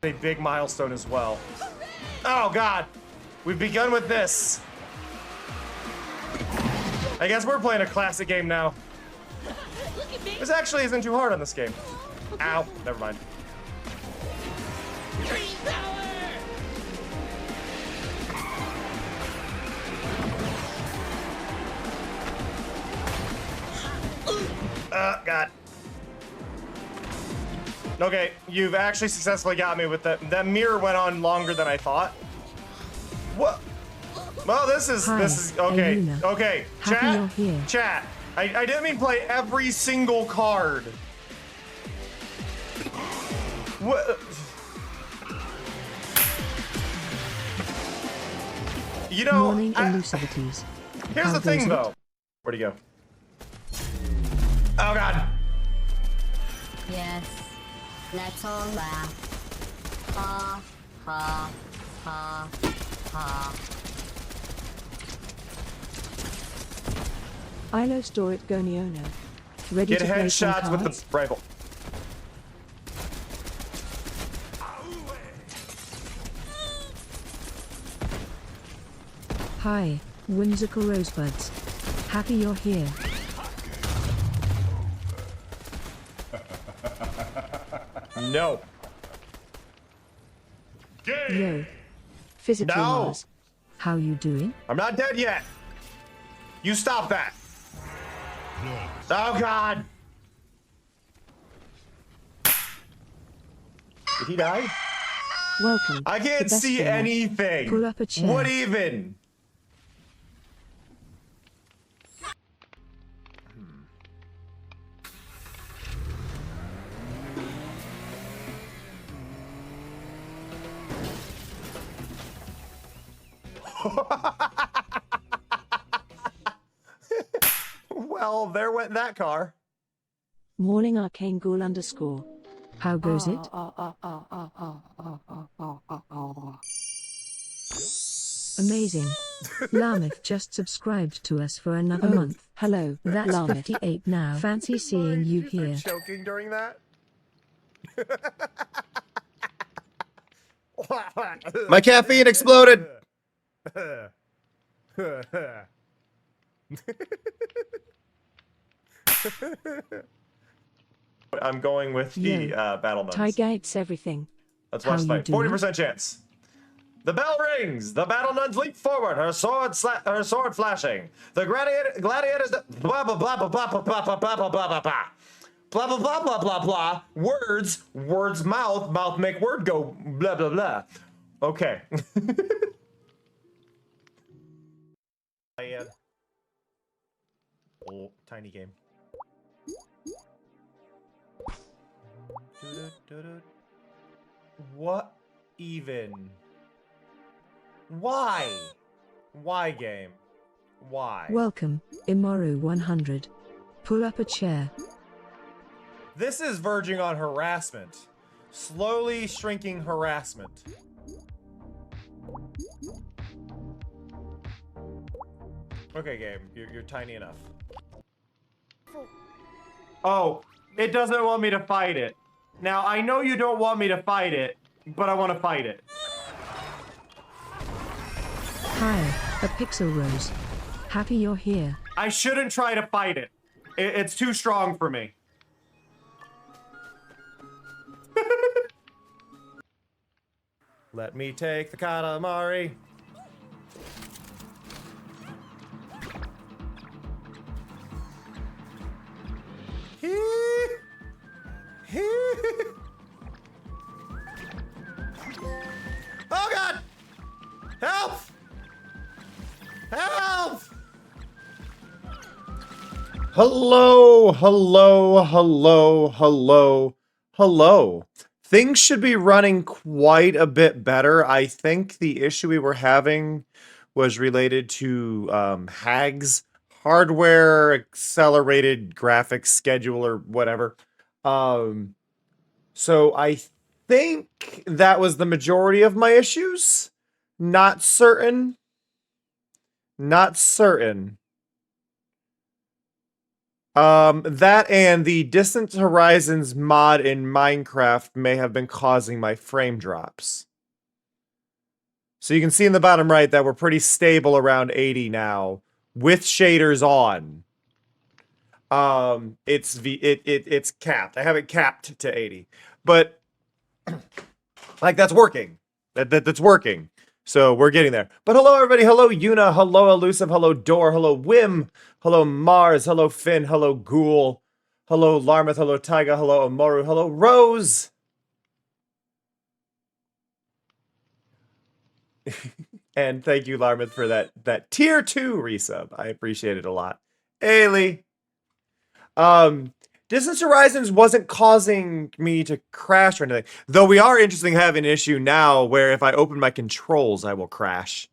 a big milestone as well. Oh god, we've begun with this. I guess we're playing a classic game now. This actually isn't too hard on this game. Ow, never mind. God. Okay, you've actually successfully got me with that. That mirror went on longer than I thought. What? Well, this is okay. Alina. Okay, chat. I didn't mean play every single card. What? You know, Morning elusivities. Here's the thing, though. Where'd he go? Oh God. Yes. Let's all laugh. Ha ha ha ha. Ilo store at Goniono. Ready Get to play some headshots with cards? the rifle. Hi, whimsical rosebuds. Happy you're here. No. Yo. Physical No. Mars. How you doing? I'm not dead yet. You stop that. Oh God. Did he die? Welcome. I can't to see Best Gamer. anything. Pull up a chair. What even? Well, there went that car. Morning arcane ghoul _ How goes it? Amazing. Lameth just subscribed to us for another month. Hello, that's 58 now. Fancy seeing you here. Choking during that? My caffeine exploded. I'm going with the battle nuns. Tie gates everything. Let's watch the How you fight. doing? 40% chance. The bell rings. The battle nuns leap forward. Her sword flashing. The gladiators. Blah blah blah blah blah blah blah blah blah blah blah blah blah blah blah blah blah blah. Words mouth make word go blah blah blah. Okay. Oh, tiny game. What even? Why? Why game? Why? Welcome, Imoru 100. Pull up a chair. This is verging on harassment. Slowly shrinking harassment. Okay, game. You're tiny enough. Oh, it doesn't want me to fight it. Now, I know you don't want me to fight it, but I want to fight it. Hi, a pixel rose. Happy you're here. I shouldn't try to fight it. It's too strong for me. Let me take the Katamari. Oh God! Help! Help! Hello, hello, hello, hello, hello. Things should be running quite a bit better. I think the issue we were having was related to HAG's hardware accelerated graphics scheduler, whatever. So I think that was the majority of my issues. Not certain. Not certain. That and the Distant Horizons mod in Minecraft may have been causing my frame drops. So you can see in the bottom right that we're pretty stable around 80 now, with shaders on. It's capped. I have it capped to 80, but like that's working. That's working. So we're getting there. But hello everybody. Hello Yuna. Hello Elusive. Hello Door. Hello Wim. Hello Mars. Hello Finn. Hello Ghoul. Hello Larmouth. Hello Taiga. Hello Amoru. Hello Rose. And thank you, Larmouth, for that tier 2 resub. I appreciate it a lot. Ailey. Distance Horizons wasn't causing me to crash or anything. Though we are interesting having an issue now where if I open my controls, I will crash,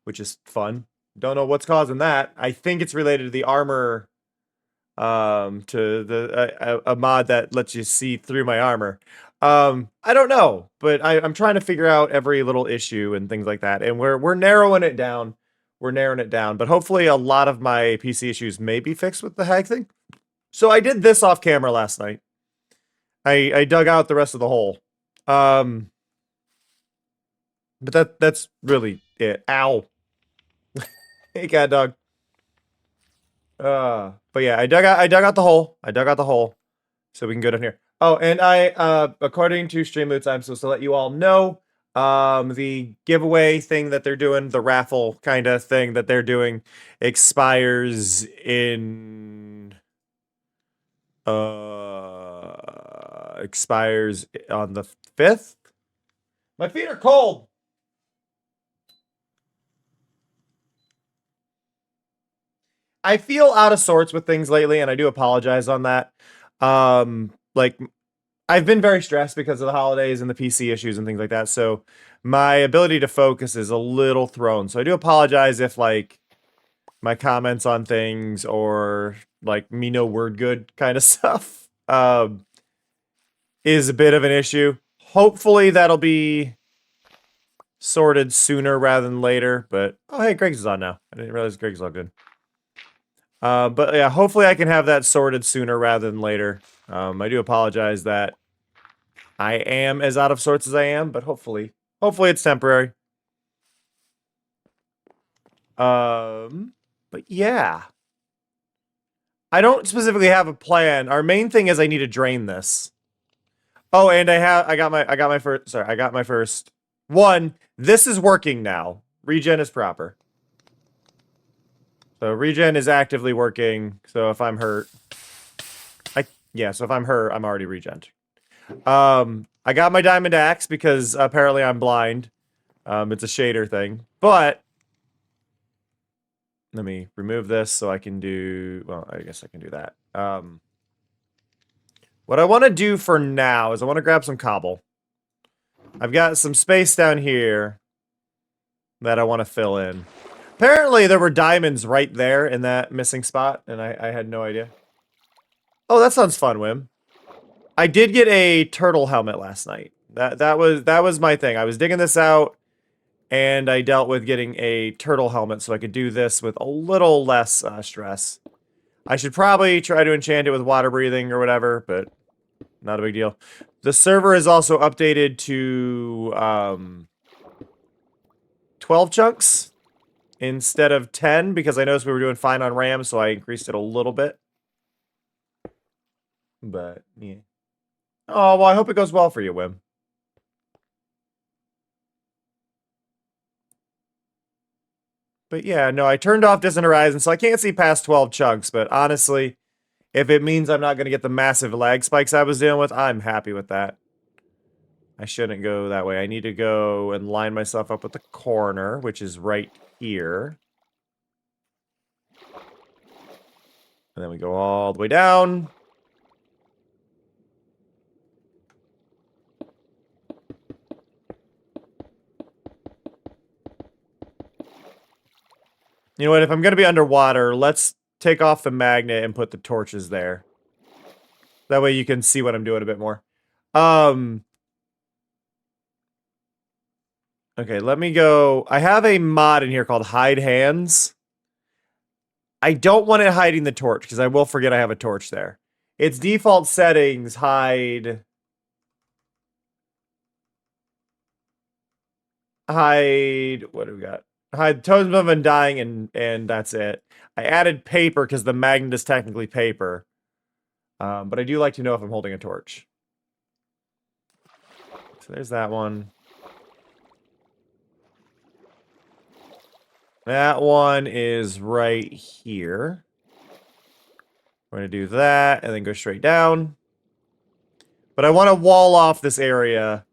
which is fun. Don't know what's causing that. I think it's related to the armor, to the a mod that lets you see through my armor. I don't know, but I'm trying to figure out every little issue and things like that, and we're narrowing it down. We're narrowing it down, but hopefully a lot of my PC issues may be fixed with the hag thing. So I did this off camera last night. I dug out the rest of the hole. But that's really it. Ow. Hey cat dog. But yeah, I dug out the hole. I dug out the hole. So we can go down here. Oh, and according to Streamloots, I'm supposed to let you all know the giveaway thing that they're doing, the raffle kind of thing that they're doing, expires in expires on the 5th. My feet are cold. I feel out of sorts with things lately, and I do apologize on that. Like, I've been very stressed because of the holidays and the PC issues and things like that, so my ability to focus is a little thrown. So I do apologize if, like, my comments on things or, like, me no word good kind of stuff is a bit of an issue. Hopefully that'll be sorted sooner rather than later, but... Oh, hey, Greg's is on now. I didn't realize Greg's logged in. But yeah, hopefully I can have that sorted sooner rather than later. I do apologize that I am as out of sorts as I am, but hopefully it's temporary. But yeah. I don't specifically have a plan. Our main thing is I need to drain this. Oh, and I got my first one. This is working now. Regen is proper. So regen is actively working. So if I'm hurt, so if I'm hurt, I'm already regened. I got my diamond axe because apparently I'm blind. It's a shader thing, but let me remove this so I can do, well, I guess I can do that. What I want to do for now is I want to grab some cobble. I've got some space down here that I want to fill in. Apparently there were diamonds right there in that missing spot, and I had no idea. Oh, that sounds fun, Wim. I did get a turtle helmet last night. That was my thing. I was digging this out, and I dealt with getting a turtle helmet so I could do this with a little less stress. I should probably try to enchant it with water breathing or whatever, but not a big deal. The server is also updated to 12 chunks instead of 10 because I noticed we were doing fine on RAM, so I increased it a little bit. But yeah. Oh, well, I hope it goes well for you, Wim. But yeah, no, I turned off Distant Horizon, so I can't see past 12 chunks, but honestly, if it means I'm not going to get the massive lag spikes I was dealing with, I'm happy with that. I shouldn't go that way. I need to go and line myself up with the corner, which is right here. And then we go all the way down. You know what? If I'm going to be underwater, let's take off the magnet and put the torches there. That way you can see what I'm doing a bit more. Okay, let me go. I have a mod in here called Hide Hands. I don't want it hiding the torch, because I will forget I have a torch there. Its default settings hide... What do we got? Hide totems of undying, and that's it. I added paper, because the magnet is technically paper. But I do like to know if I'm holding a torch. So there's that one. That one is right here. We're going to do that and then go straight down. But I want to wall off this area.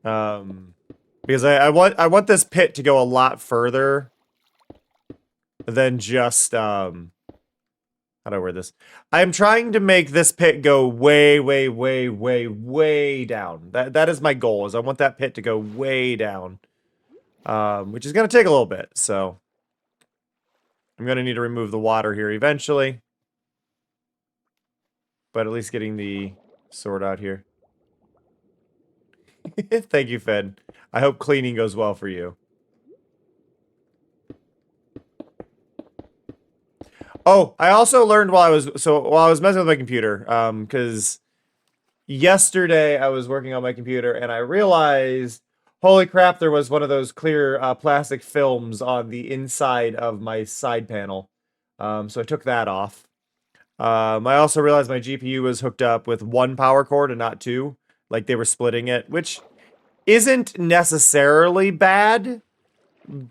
Because I want this pit to go a lot further than just how do I word this? I'm trying to make this pit go way, way, way, way, way down. That is my goal, is I want that pit to go way down. Which is going to take a little bit, so... I'm going to need to remove the water here eventually. But at least getting the sword out here. Thank you, Fed. I hope cleaning goes well for you. Oh, I also learned while I was messing with my computer, because yesterday I was working on my computer and I realized, holy crap, there was one of those clear plastic films on the inside of my side panel. So I took that off. I also realized my GPU was hooked up with one power cord and not two, like they were splitting it, which isn't necessarily bad,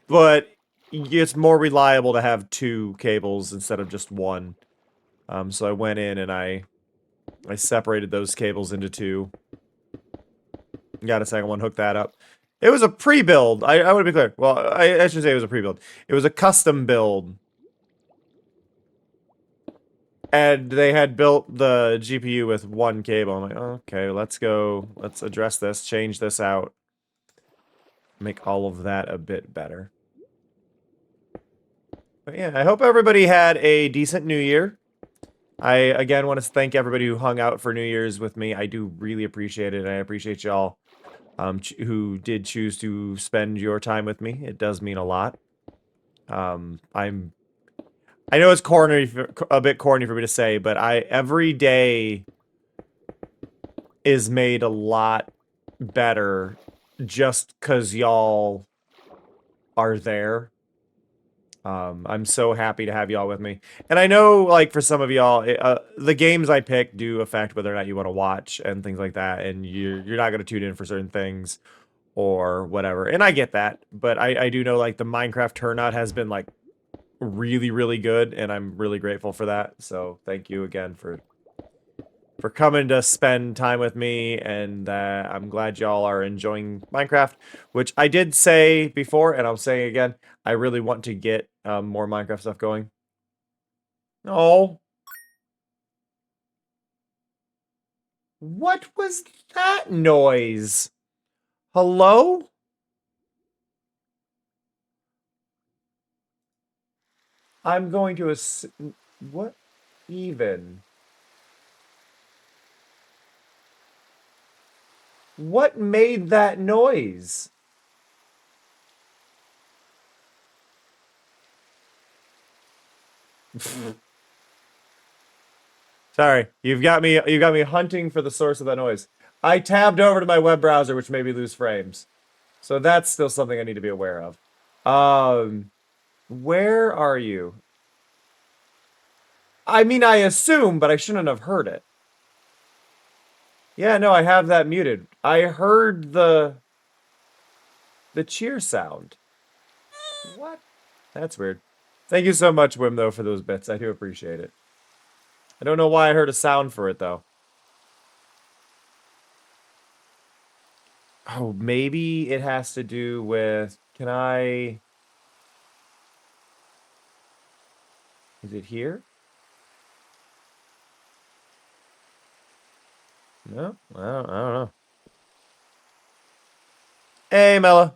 but it's more reliable to have two cables instead of just one. So I went in and I separated those cables into two. Got a second one, hooked that up. It was a pre-build. I want to be clear. Well, I should say it was a pre-build. It was a custom build. And they had built the GPU with one cable. I'm like, okay, let's go. Let's address this, change this out. Make all of that a bit better. But yeah, I hope everybody had a decent New Year. I, again, want to thank everybody who hung out for New Year's with me. I do really appreciate it, and I appreciate y'all who did choose to spend your time with me. It does mean a lot. I know it's a bit corny for me to say, but every day is made a lot better just because y'all are there. I'm so happy to have y'all with me. And I know, like, for some of y'all, the games I pick do affect whether or not you want to watch and things like that, and you're not going to tune in for certain things or whatever. And I get that, but I do know, like, the Minecraft turnout has been, like, really, really good, and I'm really grateful for that. So thank you again for coming to spend time with me, and I'm glad y'all are enjoying Minecraft, which I did say before, and I'll say again, I really want to get more Minecraft stuff going. Oh. What was that noise? Hello? I'm going to what even? What made that noise? Sorry, you've got me hunting for the source of that noise. I tabbed over to my web browser, which made me lose frames. So that's still something I need to be aware of. Where are you? I mean, I assume, but I shouldn't have heard it. Yeah, no, I have that muted. I heard the cheer sound. What? That's weird. Thank you so much, Wim, though, for those bits. I do appreciate it. I don't know why I heard a sound for it, though. Oh, maybe it has to do with... Can I... Is it here? No? I don't know. Hey, Mella.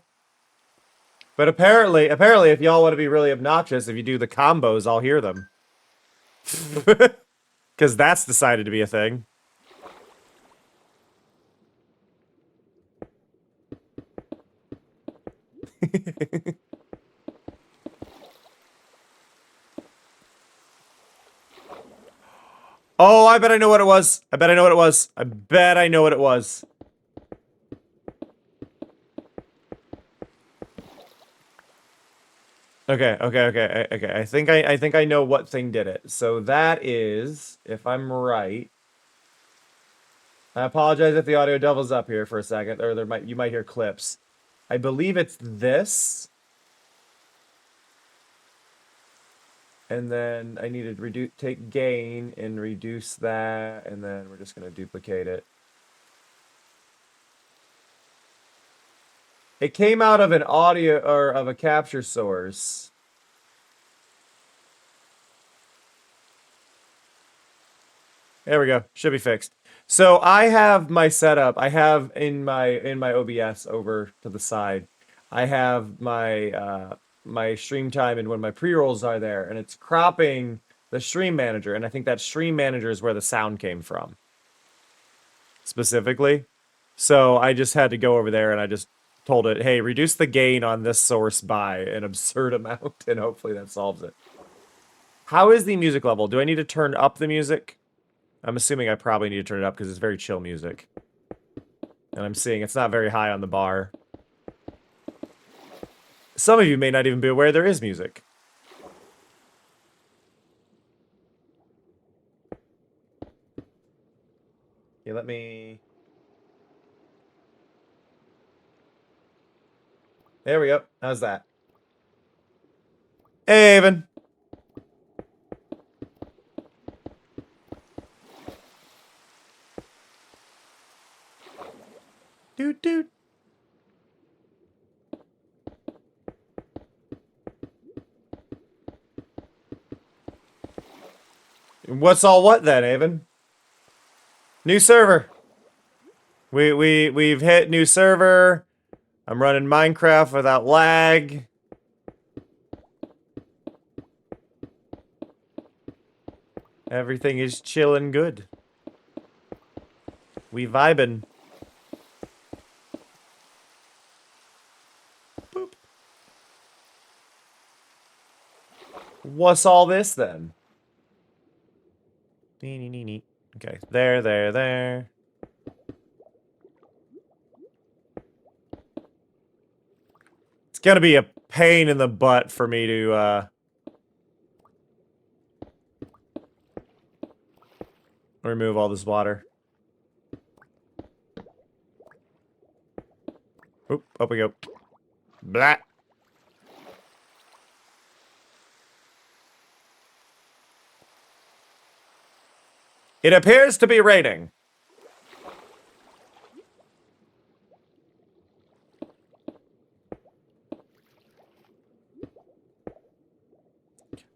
But apparently, if y'all want to be really obnoxious, if you do the combos, I'll hear them. Because that's decided to be a thing. Oh, I bet I know what it was. I bet I know what it was. I bet I know what it was. Okay. I think I know what thing did it. So that is, if I'm right. I apologize if the audio doubles up here for a second, or you might hear clips. I believe it's this. And then I need to take gain and reduce that, and then we're just gonna duplicate it. It came out of an audio or of a capture source. There we go. Should be fixed. So I have my setup. I have in my OBS over to the side. I have my stream time and when my pre-rolls are there, and it's cropping the stream manager, and I think that stream manager is where the sound came from. Specifically. So I just had to go over there and I just told it, hey, reduce the gain on this source by an absurd amount, and hopefully that solves it. How is the music level? Do I need to turn up the music? I'm assuming I probably need to turn it up because it's very chill music. And I'm seeing it's not very high on the bar. Some of you may not even be aware there is music. Okay, let me... There we go. How's that? Hey, Evan. Doot doot. What's all what then, Avon? New server. We've hit new server. I'm running Minecraft without lag. Everything is chillin' good. We vibin'. Boop. What's all this then? Okay, there. It's gonna be a pain in the butt for me to, remove all this water. Oop, up we go. Blah. It appears to be raining.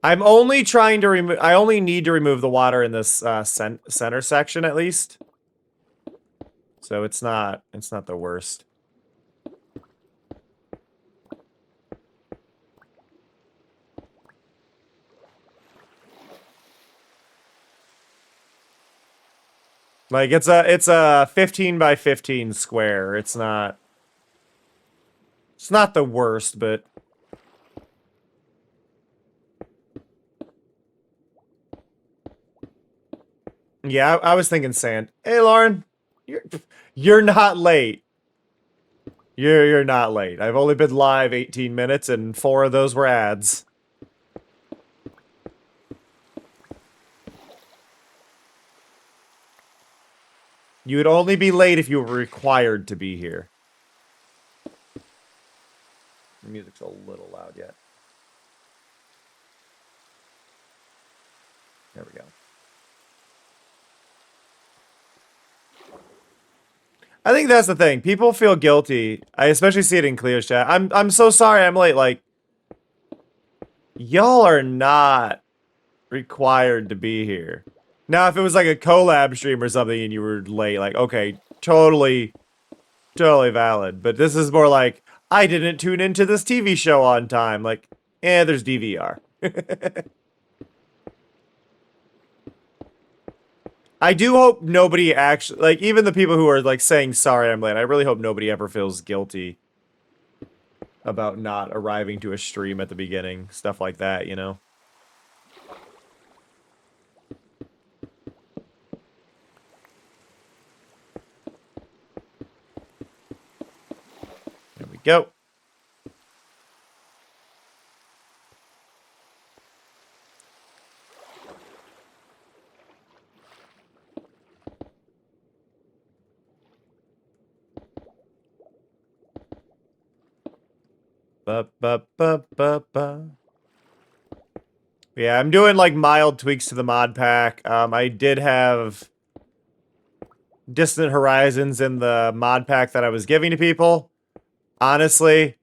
I'm only trying to remove... I only need to remove the water in this center section, at least. So it's not the worst. Like, it's a 15 by 15 square. It's not the worst, but... Yeah, I was thinking sand. Hey, Lauren, you're not late. You're not late. I've only been live 18 minutes, and 4 of those were ads. You would only be late if you were required to be here. The music's a little loud yet. There we go. I think that's the thing. People feel guilty. I especially see it in Cleo's chat. I'm so sorry I'm late. Like, y'all are not required to be here. Now, if it was like a collab stream or something and you were late, like, okay, totally valid. But this is more like, I didn't tune into this TV show on time. Like, there's DVR. I do hope nobody actually, like, even the people who are, like, saying, sorry, I'm late, I really hope nobody ever feels guilty about not arriving to a stream at the beginning. Stuff like that, you know? go. Ba, ba, ba, ba, ba. Yeah, I'm doing like mild tweaks to the mod pack. I did have Distant Horizons in the mod pack that I was giving to people. Honestly,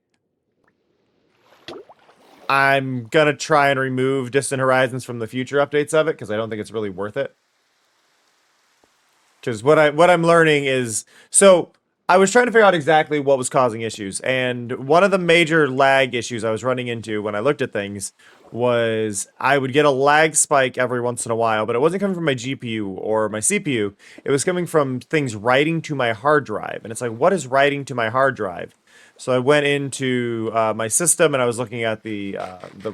I'm gonna try and remove Distant Horizons from the future updates of it because I don't think it's really worth it. Because what I'm learning is, so I was trying to figure out exactly what was causing issues, and one of the major lag issues I was running into when I looked at things was I would get a lag spike every once in a while, but it wasn't coming from my GPU or my CPU. It was coming from things writing to my hard drive, and it's like, what is writing to my hard drive? So I went into my system and I was looking at the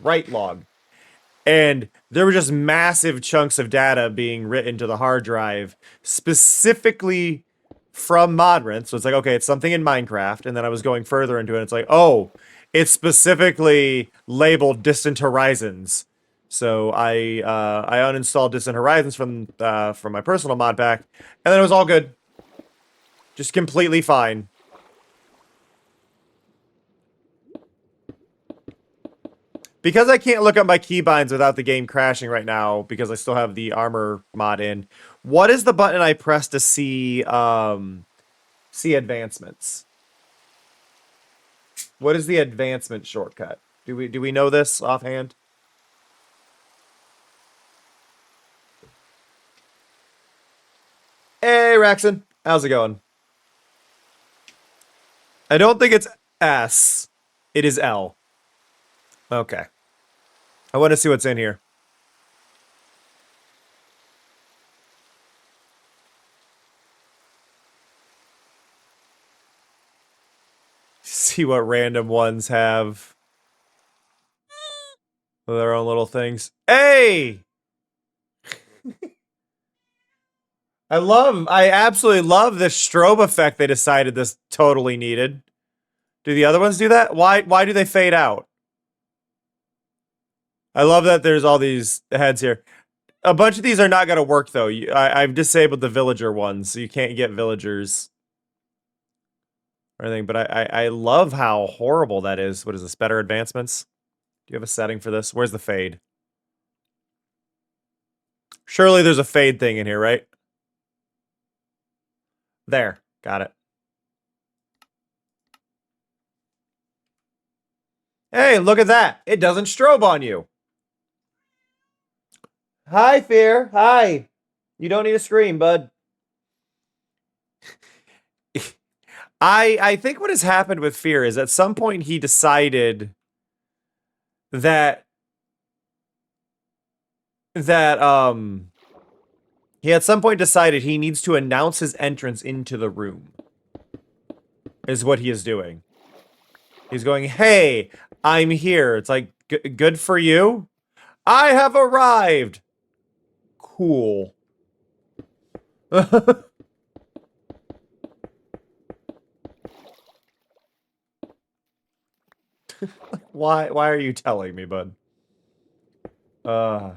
write log, and there were just massive chunks of data being written to the hard drive specifically from Modrent. So it's like, okay, it's something in Minecraft. And then I was going further into it. And it's like, oh, it's specifically labeled Distant Horizons. So I uninstalled Distant Horizons from my personal mod pack. And then it was all good. Just completely fine. Because I can't look up my keybinds without the game crashing right now, because I still have the armor mod in, what is the button I press to see advancements? What is the advancement shortcut? Do we know this offhand? Hey, Raxon. How's it going? I don't think it's S. It is L. Okay. I want to see what's in here. See what random ones have their own little things. Hey! I absolutely love this strobe effect they decided this totally needed. Do the other ones do that? Why do they fade out? I love that there's all these heads here. A bunch of these are not going to work, though. I've disabled the villager ones, so you can't get villagers or anything. But I love how horrible that is. What is this? Better advancements? Do you have a setting for this? Where's the fade? Surely there's a fade thing in here, right? There. Got it. Hey, look at that. It doesn't strobe on you. Hi, Fear. Hi. You don't need to scream, bud. I think what has happened with Fear is at some point he decided that he at some point decided he needs to announce his entrance into the room. Is what he is doing. He's going, "Hey, I'm here." It's like, good for you. I have arrived. Cool. Why are you telling me, bud? Can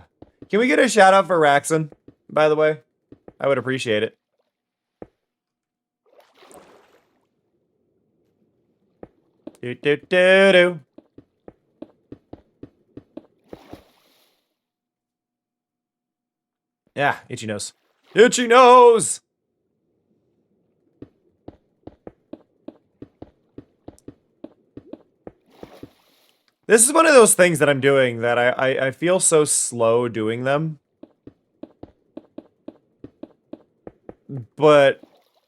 we get a shout out for Raxon, by the way? I would appreciate it. Do do do do. Yeah, itchy nose. Itchy nose! This is one of those things that I'm doing that I feel so slow doing them. But,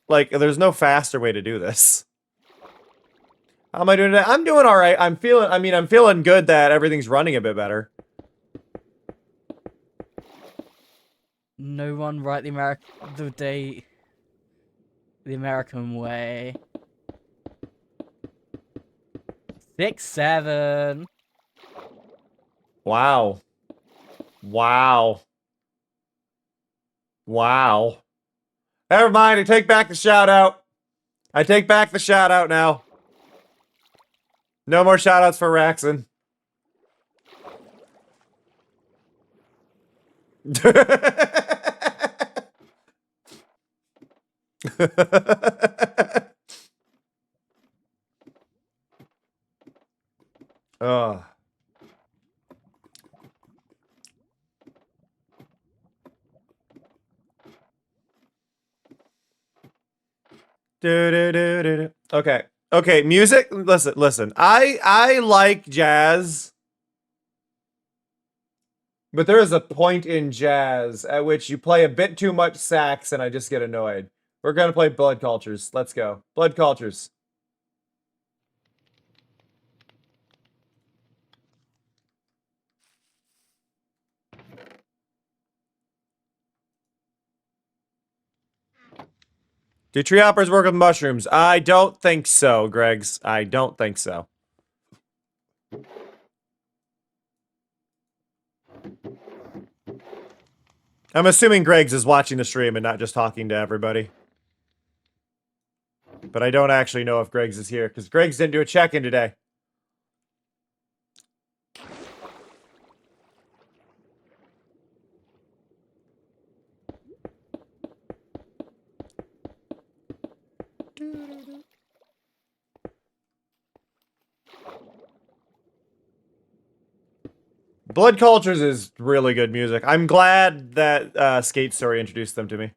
like, there's no faster way to do this. How am I doing today? I'm doing alright. I'm feeling good that everything's running a bit better. No one write the American way. 6, 7. Wow. Wow. Wow. Never mind, I take back the shout out. I take back the shout out now. No more shoutouts for Raxon. Ugh. Okay. Okay, music. Listen. I like jazz, but there is a point in jazz at which you play a bit too much sax and I just get annoyed. We're gonna play Blood Cultures. Let's go. Blood Cultures. Do tree hoppers work with mushrooms? I don't think so, Greggs. I don't think so. I'm assuming Greggs is watching the stream and not just talking to everybody. But I don't actually know if Greggs is here, because Greggs didn't do a check-in today. Blood Cultures is really good music. I'm glad that Skate Story introduced them to me.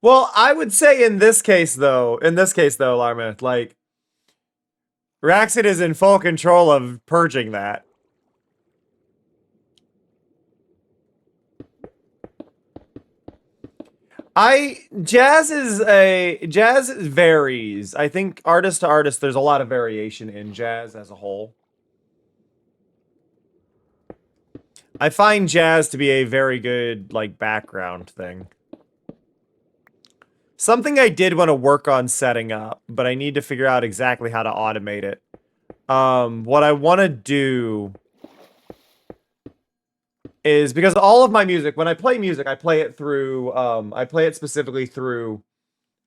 Well, I would say in this case though, Larma, like, Raxit is in full control of purging that. Jazz varies. I think artist to artist, there's a lot of variation in jazz as a whole. I find jazz to be a very good, like, background thing. Something I did want to work on setting up, but I need to figure out exactly how to automate it. What I want to do is, because all of my music, when I play music, I play it through, I play it specifically through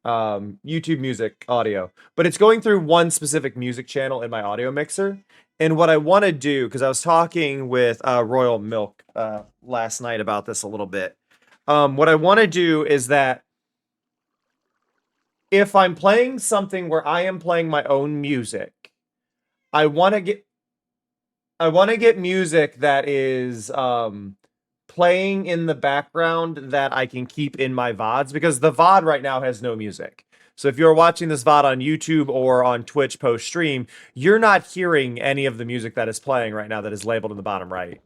YouTube Music audio, but it's going through one specific music channel in my audio mixer. And what I want to do, because I was talking with Royal Milk last night about this a little bit, what I want to do is that if I'm playing something where I am playing my own music, I want to get music that is playing in the background that I can keep in my VODs, because the VOD right now has no music. So if you're watching this VOD on YouTube or on Twitch post-stream, you're not hearing any of the music that is playing right now that is labeled in the bottom right.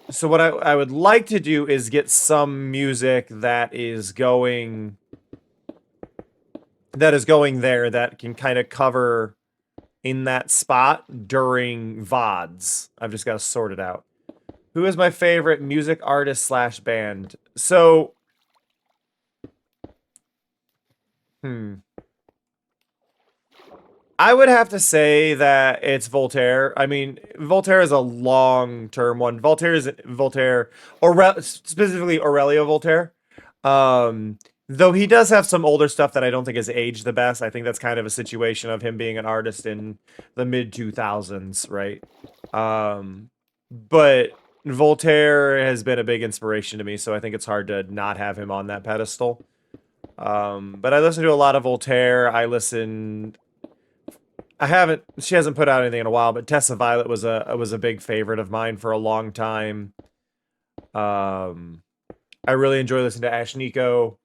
So what I would like to do is get some music that is going there that can kind of cover in that spot during VODs. I've just got to sort it out. Who is my favorite music artist slash band? So, I would have to say that it's Voltaire. I mean, Voltaire is a long-term one. Specifically Aurelio Voltaire. Though he does have some older stuff that I don't think has aged the best. I think that's kind of a situation of him being an artist in the mid-2000s, right? But Voltaire has been a big inspiration to me, so I think it's hard to not have him on that pedestal. But I listen to a lot of Voltaire. She hasn't put out anything in a while, but Tessa Violet was a big favorite of mine for a long time. I really enjoy listening to Ash Nico.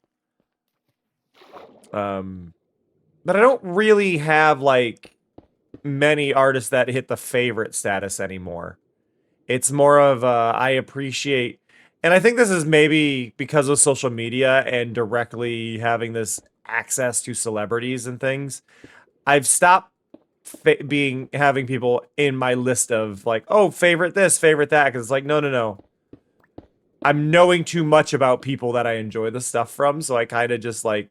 But I don't really have, like, many artists that hit the favorite status anymore. It's more of I appreciate, and I think this is maybe because of social media and directly having this access to celebrities and things. I've stopped having people in my list of, like, oh, favorite this, favorite that, because it's like, no. I'm knowing too much about people that I enjoy the stuff from, so I kind of just, like,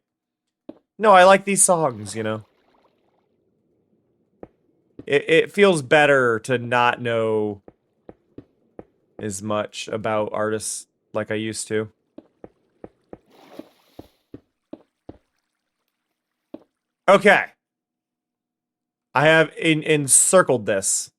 no, I like these songs, you know? It feels better to not know as much about artists like I used to. Okay. I have encircled this.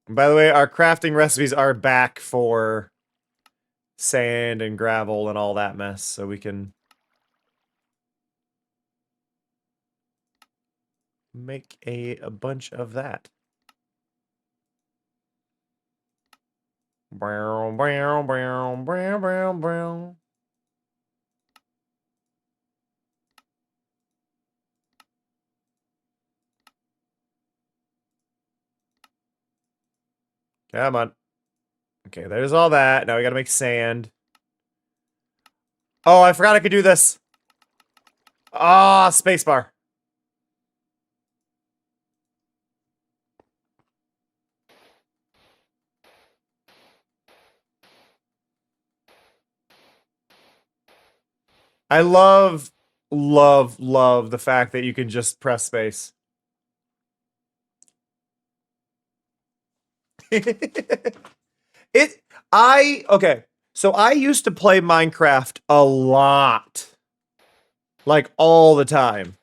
By the way, our crafting recipes are back for sand and gravel and all that mess, so we can make a bunch of that. Brown, brown, brown, brown, brown, brown. Come on. Okay, there's all that. Now we gotta make sand. Oh, I forgot I could do this. Ah, spacebar. I love the fact that you can just press space. Okay. So I used to play Minecraft a lot. Like all the time.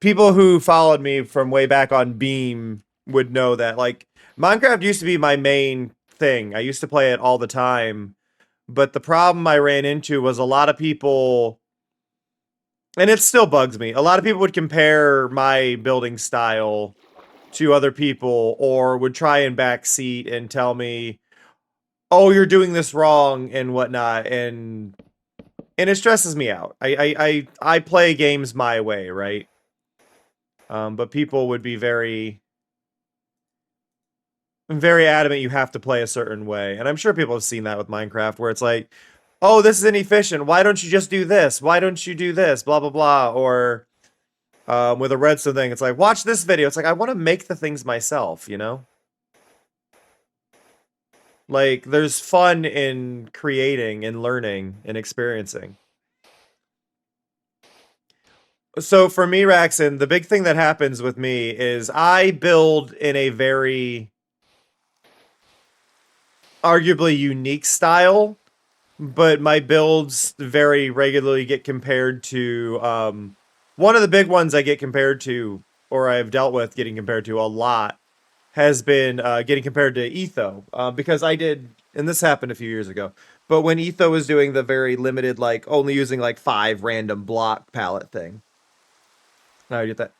People who followed me from way back on Beam would know that like Minecraft used to be my main thing. I used to play it all the time. But the problem I ran into was a lot of people, and it still bugs me, a lot of people would compare my building style to other people or would try and backseat and tell me, oh, you're doing this wrong and whatnot, and it stresses me out. I play games my way, right? But people would be very adamant you have to play a certain way, and I'm sure people have seen that with Minecraft, where it's like, oh, this is inefficient. Why don't you just do this? Why don't you do this? Blah blah blah. Or with a redstone thing, it's like, watch this video. It's like, I want to make the things myself, you know? Like, there's fun in creating and learning and experiencing. So for me, Raxon, the big thing that happens with me is I build in a very arguably unique style, but my builds very regularly get compared to one of the big ones I get compared to, or I've dealt with getting compared to a lot, has been getting compared to Etho, because I did, and this happened a few years ago, but when Etho was doing the very limited, like only using like 5 random block palette thing, I get that.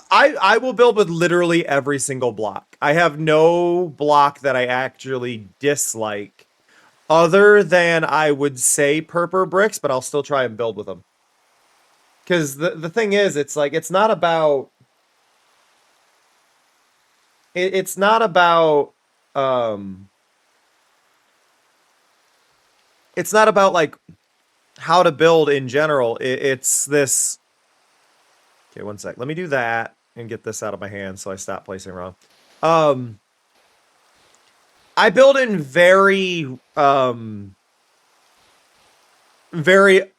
I will build with literally every single block. I have no block that I actually dislike, other than I would say purple bricks, but I'll still try and build with them. Because the thing is, it's like, it's not about... It's not about... It's not about, like, how to build in general. It's this... Okay, one sec. Let me do that and get this out of my hand so I stop placing wrong. I build in very... very...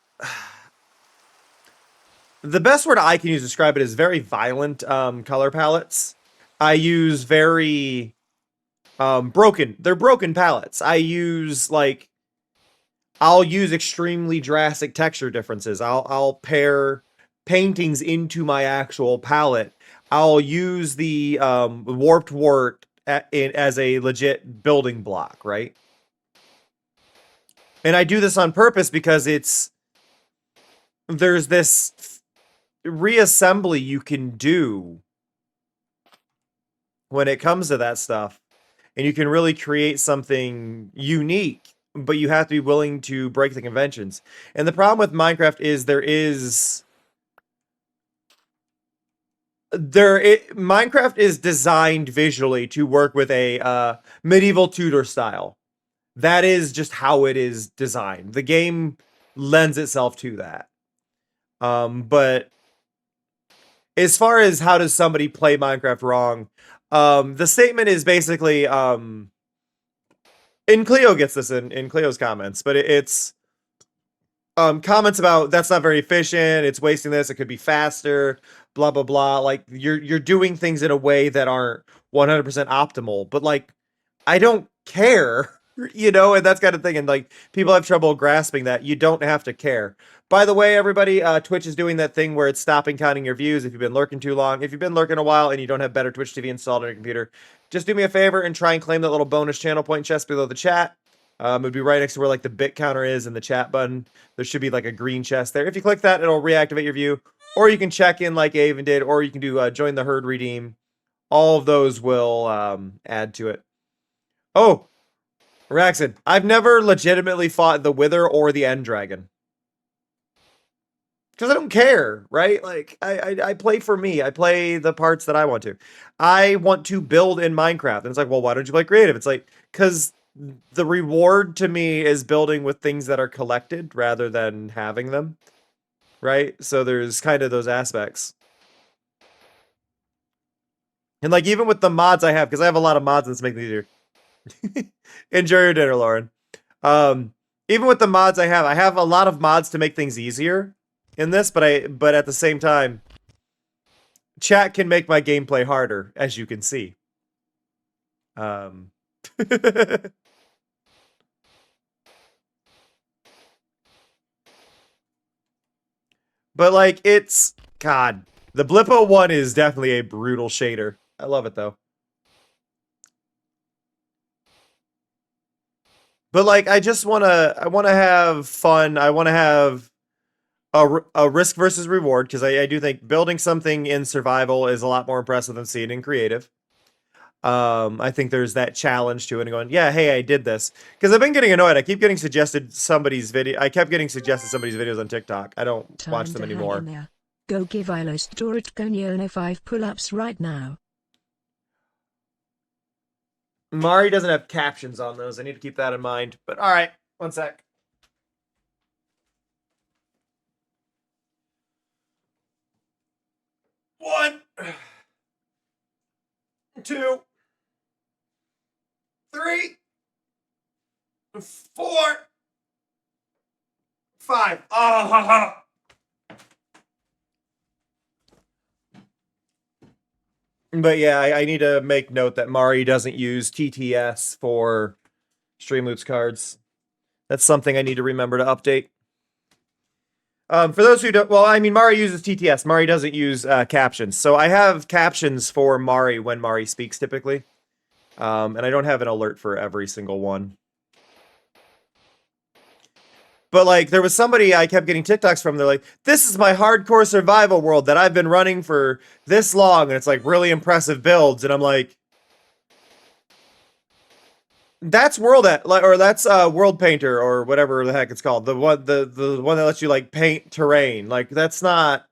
The best word I can use to describe it is very violent color palettes. I use very broken. They're broken palettes. I use like... I'll use extremely drastic texture differences. I'll pair paintings into my actual palette. I'll use the warped wart as a legit building block, right? And I do this on purpose because there's this reassembly you can do when it comes to that stuff, and you can really create something unique, but you have to be willing to break the conventions. And the problem with Minecraft is Minecraft is designed visually to work with a medieval Tudor style. That is just how it is designed. The game lends itself to that. But as far as how does somebody play Minecraft wrong, the statement is basically, and Cleo gets this in Cleo's comments, but it's comments about that's not very efficient, it's wasting this, it could be faster, blah blah blah. Like you're doing things in a way that aren't 100% optimal, but like I don't care, you know, and that's kind of thing. And like people have trouble grasping that you don't have to care. By the way, everybody, Twitch is doing that thing where it's stopping counting your views if you've been lurking too long. If you've been lurking a while and you don't have better Twitch TV installed on your computer, just do me a favor and try and claim that little bonus channel point chest below the chat. It would be right next to where like the bit counter is and the chat button. There should be like a green chest there. If you click that, it'll reactivate your view. Or you can check in like Aven did, or you can do join the herd redeem. All of those will add to it. Oh, Raxon, I've never legitimately fought the Wither or the End Dragon. Because I don't care, right? Like, I play for me. I play the parts that I want to. I want to build in Minecraft. And it's like, well, why don't you play creative? It's like, because the reward to me is building with things that are collected rather than having them, right? So there's kind of those aspects. And like, even with the mods I have, because I have a lot of mods that's making it easier. Enjoy your dinner, Lauren. Even with the mods I have a lot of mods to make things easier in this, but at the same time, chat can make my gameplay harder, as you can see. But like it's God, the Blippo one is definitely a brutal shader. I love it though. But like I want to have fun. I want to have a risk versus reward, because I do think building something in survival is a lot more impressive than seeing it in creative. I think there's that challenge to it and going, yeah, hey, I did this. Because I've been getting annoyed. I keep getting suggested somebody's video. I kept getting suggested somebody's videos on TikTok. I don't watch them anymore. Go give Ilo Storage Conyono 5 pull-ups right now. Mari doesn't have captions on those. I need to keep that in mind. But all right, one sec. One, 2, 3, 4, 5. Oh, But yeah, I need to make note that Mari doesn't use TTS for Streamloots cards. That's something I need to remember to update. For those who don't, well, I mean, Mari uses TTS. Mari doesn't use captions. So I have captions for Mari when Mari speaks typically. And I don't have an alert for every single one. But like, there was somebody I kept getting TikToks from. They're like, this is my hardcore survival world that I've been running for this long. And it's like really impressive builds. And I'm like, that's World Painter or whatever the heck it's called. The one that lets you like paint terrain. Like that's not,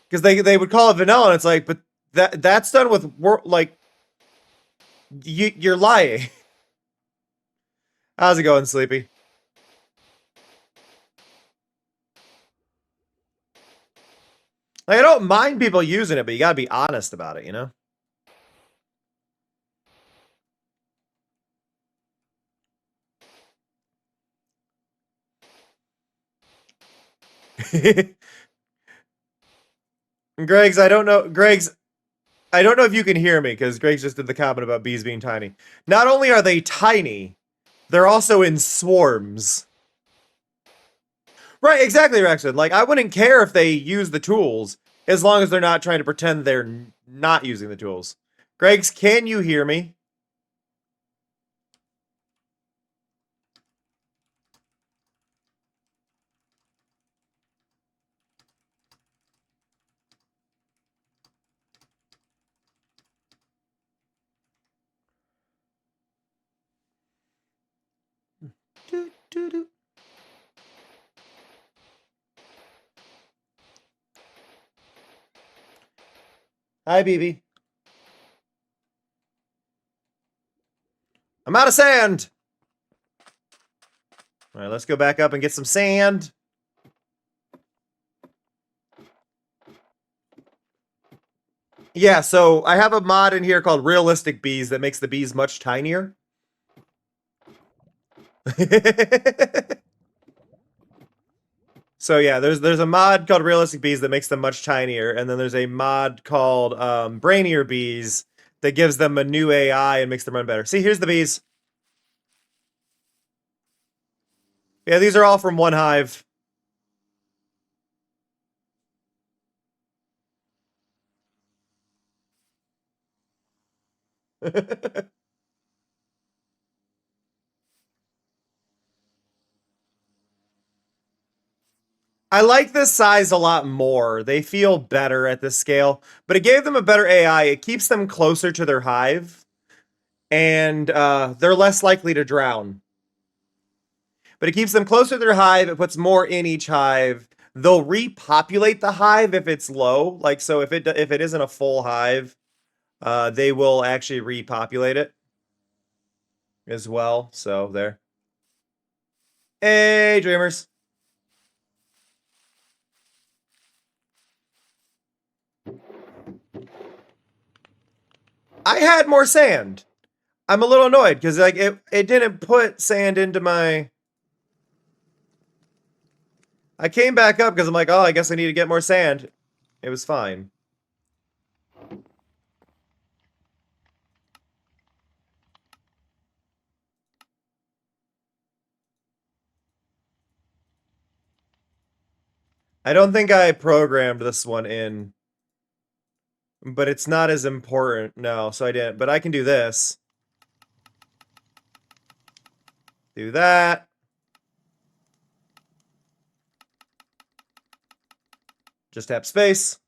because they would call it vanilla, and it's like, but that's done with like you're lying. How's it going, Sleepy? Like, I don't mind people using it, but you gotta be honest about it, you know? Greg's, I don't know if you can hear me, because Greg's just did the comment about bees being tiny. Not only are they tiny, they're also in swarms. Right, exactly, Rexon. Like, I wouldn't care if they use the tools, as long as they're not trying to pretend they're not using the tools. Greg's, can you hear me? Hi, BB. I'm out of sand. All right, let's go back up and get some sand. Yeah, so I have a mod in here called Realistic Bees that makes the bees much tinier. So yeah, there's a mod called Realistic Bees that makes them much tinier, and then there's a mod called Brainier Bees that gives them a new AI and makes them run better. See, here's the bees. Yeah, these are all from one hive. I like this size a lot more. They feel better at this scale, but it gave them a better AI. It keeps them closer to their hive, and they're less likely to drown. But it keeps them closer to their hive. It puts more in each hive. They'll repopulate the hive if it's low. Like, so if it isn't a full hive, they will actually repopulate it as well. So there. Hey, dreamers. I had more sand. I'm a little annoyed because like it didn't put sand into my. I came back up because I'm like, oh, I guess I need to get more sand. It was fine. I don't think I programmed this one in, but it's not as important. No, so I didn't. But I can do this. Do that. Just tap space.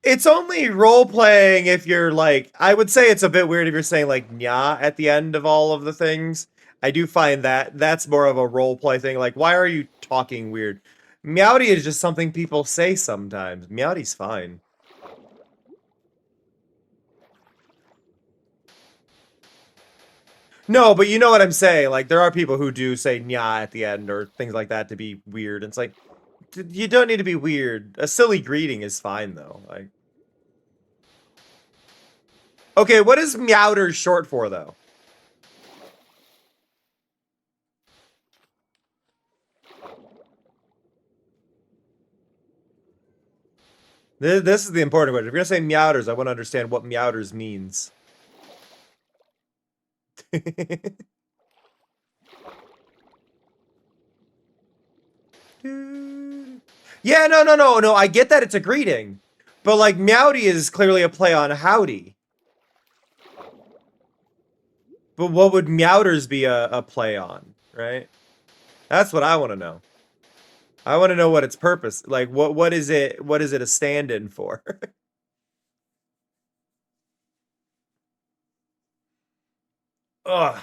It's only role playing if you're like, I would say it's a bit weird if you're saying like nya at the end of all of the things. I do find that that's more of a role play thing. Like, why are you talking weird? Meowdy is just something people say sometimes. Meowdy's fine. No, but you know what I'm saying. Like, there are people who do say nya at the end or things like that to be weird. It's like, you don't need to be weird. A silly greeting is fine, though. Like, okay, what is meowder short for, though? This is the important question. If you're gonna say meowders, I want to understand what meowders means. Yeah, no. I get that it's a greeting, but like meowdy is clearly a play on howdy. But what would meowders be a play on, right? That's what I want to know. I want to know what its purpose, like what is it a stand-in for? Ugh.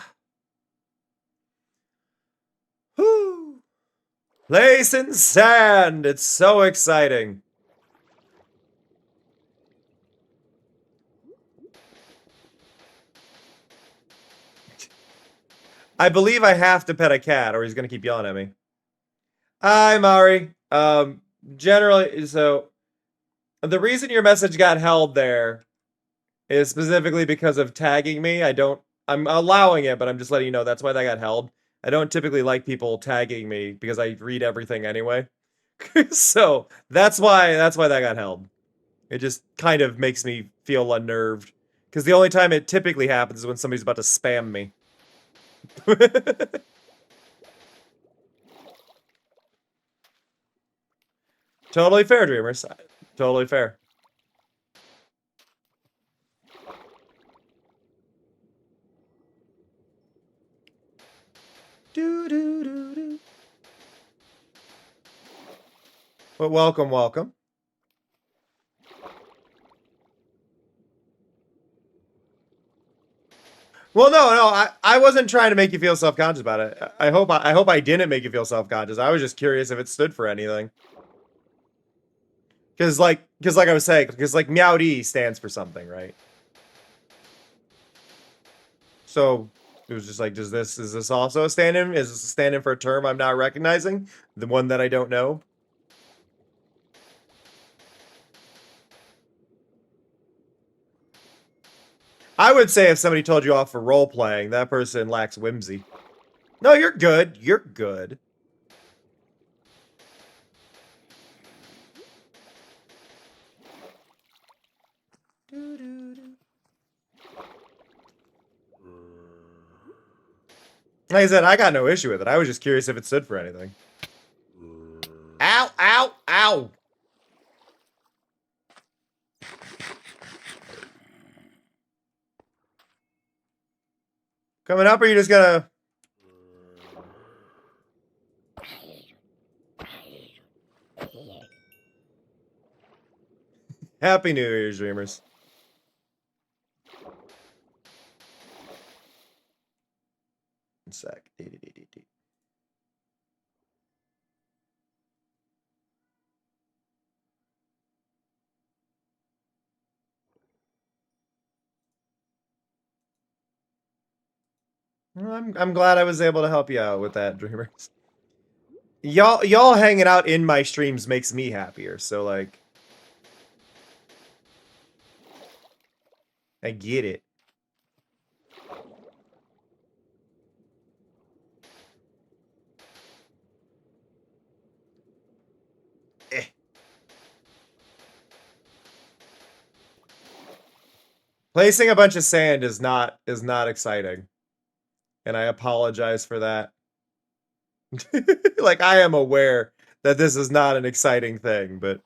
Whew. Place in sand. It's so exciting. I believe I have to pet a cat or he's gonna keep yelling at me. Hi, Mari. Generally, so the reason your message got held there is specifically because of tagging me. I'm allowing it, but I'm just letting you know that's why that got held. I don't typically like people tagging me because I read everything anyway. So that's why that got held. It just kind of makes me feel unnerved. Because the only time it typically happens is when somebody's about to spam me. Totally fair, dreamers. Totally fair. Do. But welcome. Well, no, I wasn't trying to make you feel self-conscious about it. I hope I didn't make you feel self-conscious. I was just curious if it stood for anything. Because like I was saying, because like Meowdy stands for something, right? So it was just like, is this also a stand-in? Is this a stand-in for a term I'm not recognizing? The one that I don't know? I would say if somebody told you off for role playing, that person lacks whimsy. No, you're good. You're good. Like I said, I got no issue with it. I was just curious if it stood for anything. Ow, ow, ow. Coming up, or you just gonna... Happy New Year's, dreamers. One sec. Well, I'm glad I was able to help you out with that, dreamers. Y'all hanging out in my streams makes me happier, so like I get it. Eh. Placing a bunch of sand is not exciting. And I apologize for that. Like, I am aware that this is not an exciting thing, but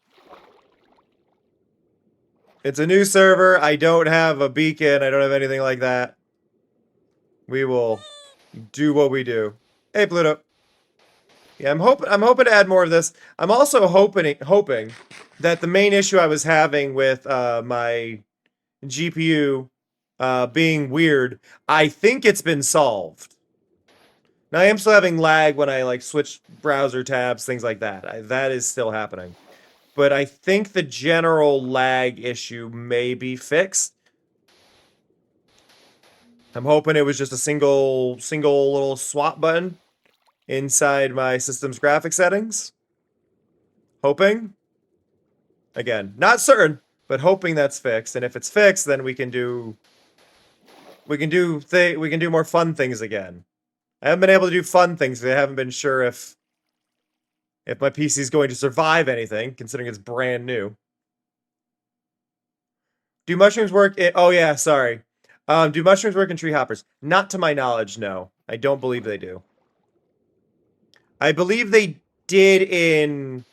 it's a new server. I don't have a beacon. I don't have anything like that. We will do what we do. Hey, Pluto. Yeah, I'm hoping to add more of this. I'm also hoping that the main issue I was having with my GPU being weird, I think it's been solved. Now, I am still having lag when I like switch browser tabs, things like that. That is still happening. But I think the general lag issue may be fixed. I'm hoping it was just a single little swap button inside my system's graphic settings. Hoping. Again, not certain, but hoping that's fixed. And if it's fixed, then we can do more fun things again. I haven't been able to do fun things because I haven't been sure if my PC is going to survive anything, considering it's brand new. Do mushrooms work in... Oh, yeah, sorry. Do mushrooms work in tree hoppers? Not to my knowledge, no. I don't believe they do. I believe they did in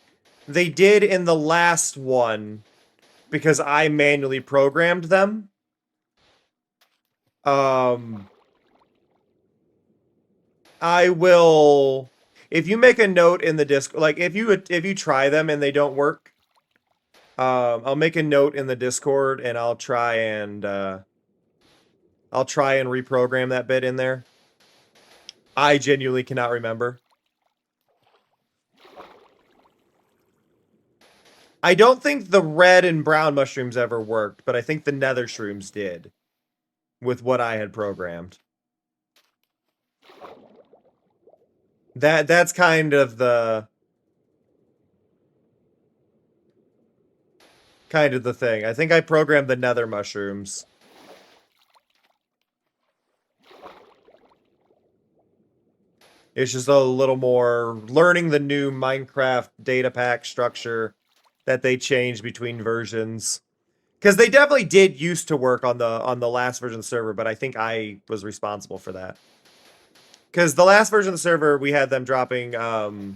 the last one because I manually programmed them. I will... If you make a note in the Discord, like if you try them and they don't work, I'll make a note in the Discord and I'll try and reprogram that bit in there. I genuinely cannot remember. I don't think the red and brown mushrooms ever worked, but I think the nether shrooms did with what I had programmed. That's kind of the thing. I think I programmed the nether mushrooms. It's just a little more learning the new Minecraft data pack structure that they changed between versions. Because they definitely did used to work on the last version of the server, but I think I was responsible for that. Because the last version of the server, we had them dropping the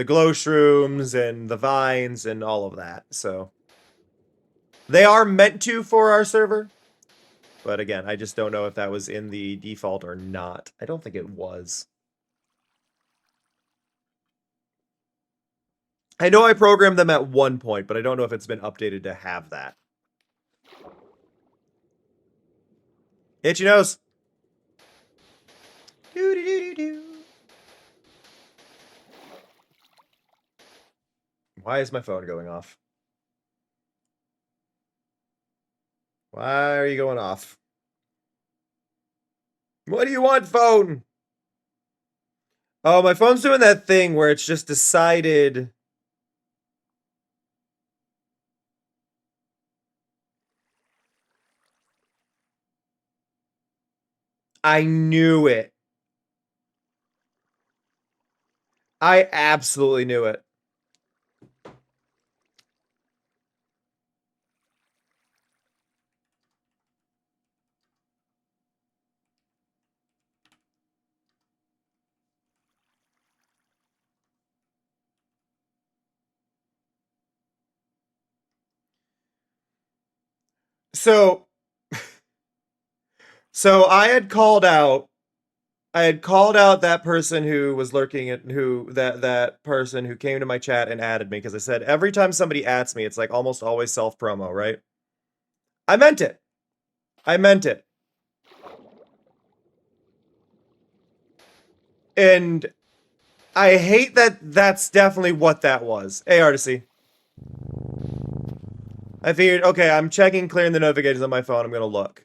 glow shrooms and the vines and all of that. So they are meant to for our server. But again, I just don't know if that was in the default or not. I don't think it was. I know I programmed them at one point, but I don't know if it's been updated to have that. Itchy nose. Why is my phone going off? Why are you going off? What do you want, phone? Oh, my phone's doing that thing where it's just decided... I knew it. I absolutely knew it. So I had called out that person who was lurking at that person who came to my chat and added me because I said every time somebody adds me, it's like almost always self promo, right? I meant it. I meant it. And I hate that that's definitely what that was. Hey, Artisy. I figured, okay, I'm checking, clearing the notifications on my phone. I'm going to look.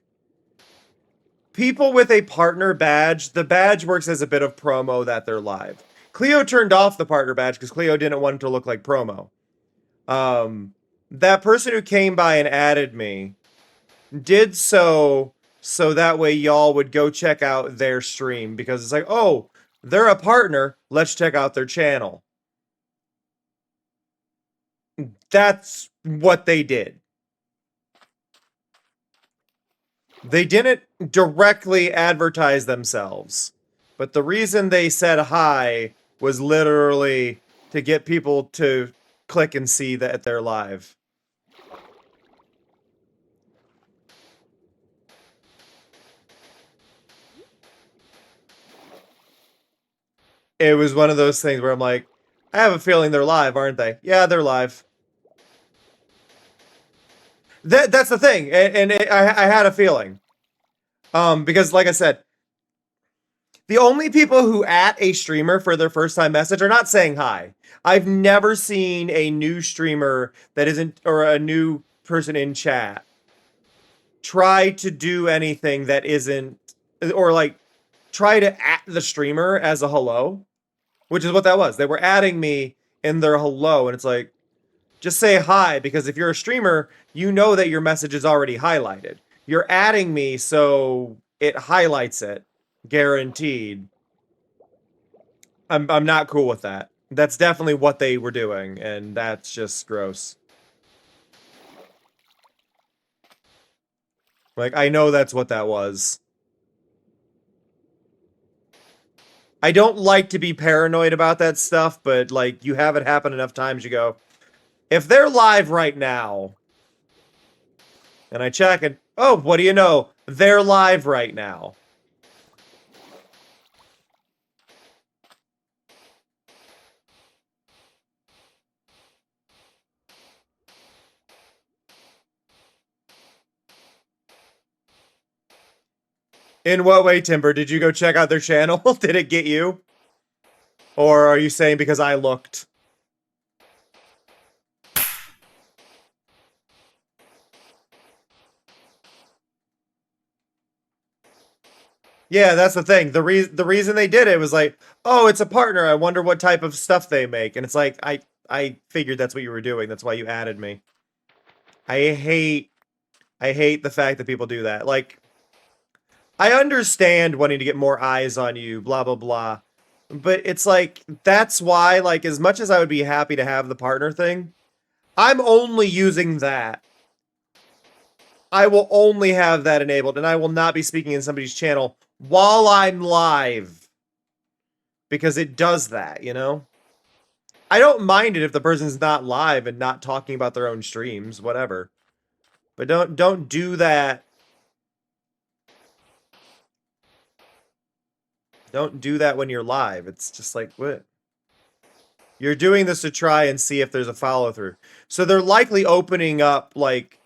People with a partner badge, the badge works as a bit of promo that they're live. Cleo turned off the partner badge because Cleo didn't want it to look like promo. That person who came by and added me did so that way y'all would go check out their stream because it's like, oh, they're a partner. Let's check out their channel. That's what they did. They didn't directly advertise themselves, but the reason they said hi was literally to get people to click and see that they're live. It was one of those things where I'm like, I have a feeling they're live, aren't they? Yeah, they're live. That's the thing, and I had a feeling. Because like I said, the only people who at a streamer for their first time message are not saying hi. I've never seen a new streamer that isn't, or a new person in chat, try to do anything that isn't, or like try to at the streamer as a hello, which is what that was. They were adding me in their hello, and it's like, just say hi, because if you're a streamer, you know that your message is already highlighted. You're adding me, so it highlights it. Guaranteed. I'm not cool with that. That's definitely what they were doing, and that's just gross. Like, I know that's what that was. I don't like to be paranoid about that stuff, but, like, you have it happen enough times, you go, if they're live right now, and I check and, oh, what do you know? They're live right now. In what way, Timber? Did you go check out their channel? Did it get you? Or are you saying because I looked? Yeah, that's the thing. The reason they did it was like, oh, it's a partner. I wonder what type of stuff they make. And it's like, I figured that's what you were doing. That's why you added me. I hate the fact that people do that. Like, I understand wanting to get more eyes on you, blah, blah, blah. But it's like, that's why, like, as much as I would be happy to have the partner thing, I'm only using that. I will only have that enabled, and I will not be speaking in somebody's channel while I'm live. Because it does that, you know? I don't mind it if the person's not live and not talking about their own streams, whatever. But don't do that. Don't do that when you're live. It's just like, what? You're doing this to try and see if there's a follow-through. So they're likely opening up, like,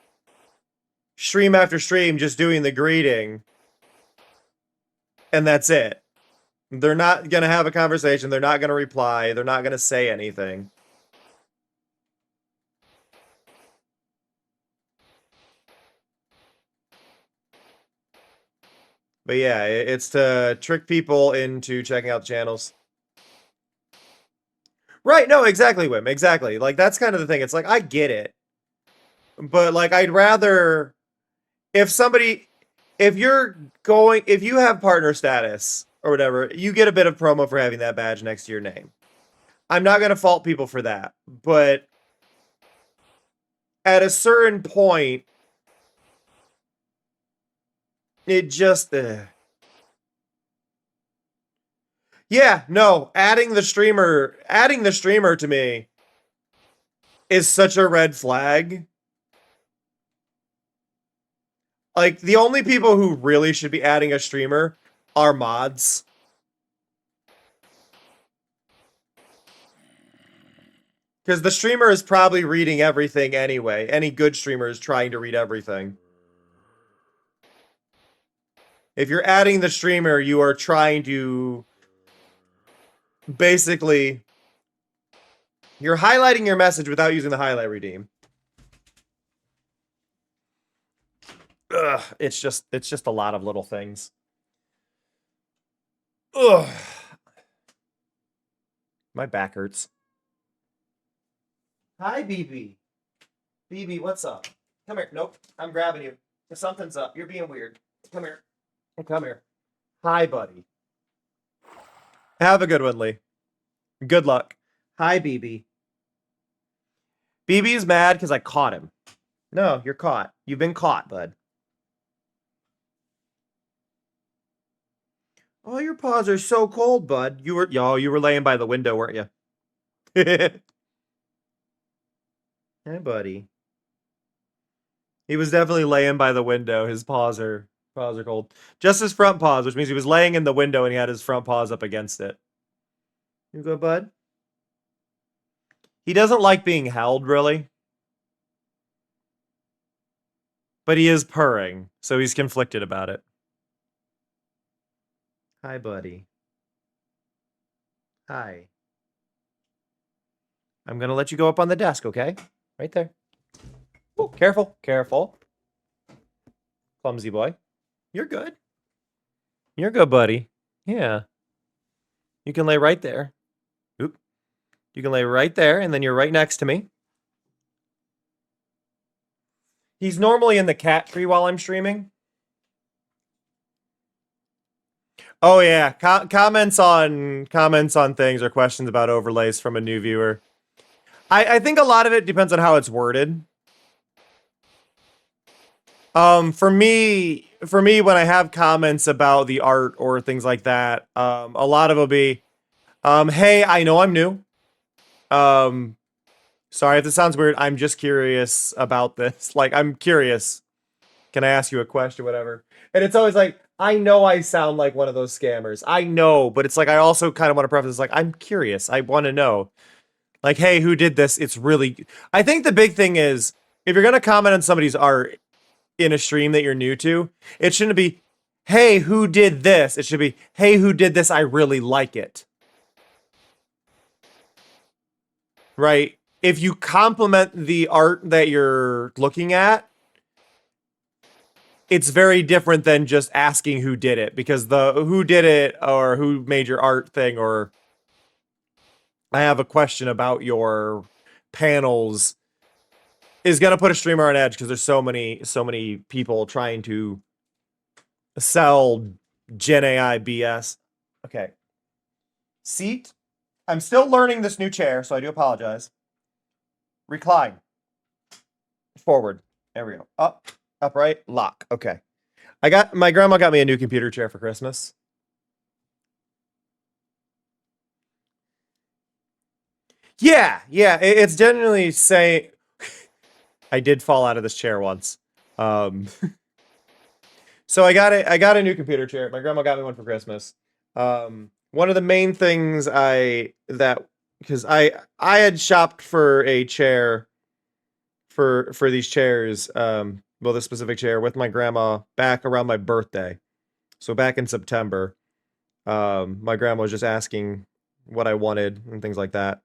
stream after stream, just doing the greeting. And that's it. They're not going to have a conversation. They're not going to reply. They're not going to say anything. But yeah, it's to trick people into checking out the channels. Right, no, exactly, Wim, exactly. Like, that's kind of the thing. It's like, I get it. But, like, I'd rather... If somebody if you have partner status or whatever, you get a bit of promo for having that badge next to your name. I'm not gonna fault people for that, but at a certain point, it just yeah, no, adding the streamer to me is such a red flag. Like, the only people who really should be adding a streamer are mods. Because the streamer is probably reading everything anyway. Any good streamer is trying to read everything. If you're adding the streamer, you are trying to basically, you're highlighting your message without using the highlight redeem. Ugh, it's just a lot of little things. Ugh. My back hurts. Hi, BB. BB, what's up? Come here. Nope, I'm grabbing you. Something's up. You're being weird. Come here. Come here. Hi, buddy. Have a good one, Lee. Good luck. Hi, BB. BB's mad because I caught him. No, you're caught. You've been caught, bud. Oh, your paws are so cold, bud. You were laying by the window, weren't you? Hey, buddy. He was definitely laying by the window. His paws are cold. Just his front paws, which means he was laying in the window and he had his front paws up against it. You go, bud? He doesn't like being held, really. But he is purring, so he's conflicted about it. Hi, buddy. Hi. I'm gonna let you go up on the desk, okay? Right there. Oh, careful, careful. Clumsy boy. You're good. You're good, buddy. Yeah. You can lay right there. Oop. You can lay right there, and then you're right next to me. He's normally in the cat tree while I'm streaming. Oh yeah, comments on things or questions about overlays from a new viewer. I think a lot of it depends on how it's worded. For me, when I have comments about the art or things like that, a lot of it will be, hey, I know I'm new. Sorry if this sounds weird. I'm just curious about this. Like, I'm curious. Can I ask you a question, whatever? And it's always like, I know I sound like one of those scammers. I know, but it's like, I also kind of want to preface this, like, I'm curious. I want to know. Like, hey, who did this? It's really... I think the big thing is, if you're going to comment on somebody's art in a stream that you're new to, it shouldn't be, hey, who did this? It should be, hey, who did this? I really like it. Right? If you compliment the art that you're looking at, it's very different than just asking who did it, because the who did it or who made your art thing, or I have a question about your panels, is going to put a streamer on edge, because there's so many people trying to sell Gen AI BS. Okay. Seat. I'm still learning this new chair, so I do apologize. Recline. Forward. There we go. Up. Upright. Lock. Okay. My grandma got me a new computer chair for Christmas. Yeah. It's generally saying... I did fall out of this chair once. So I got a new computer chair. My grandma got me one for Christmas. One of the main things because I had shopped for a chair for these chairs, well, this specific chair with my grandma back around my birthday. So back in September, my grandma was just asking what I wanted and things like that.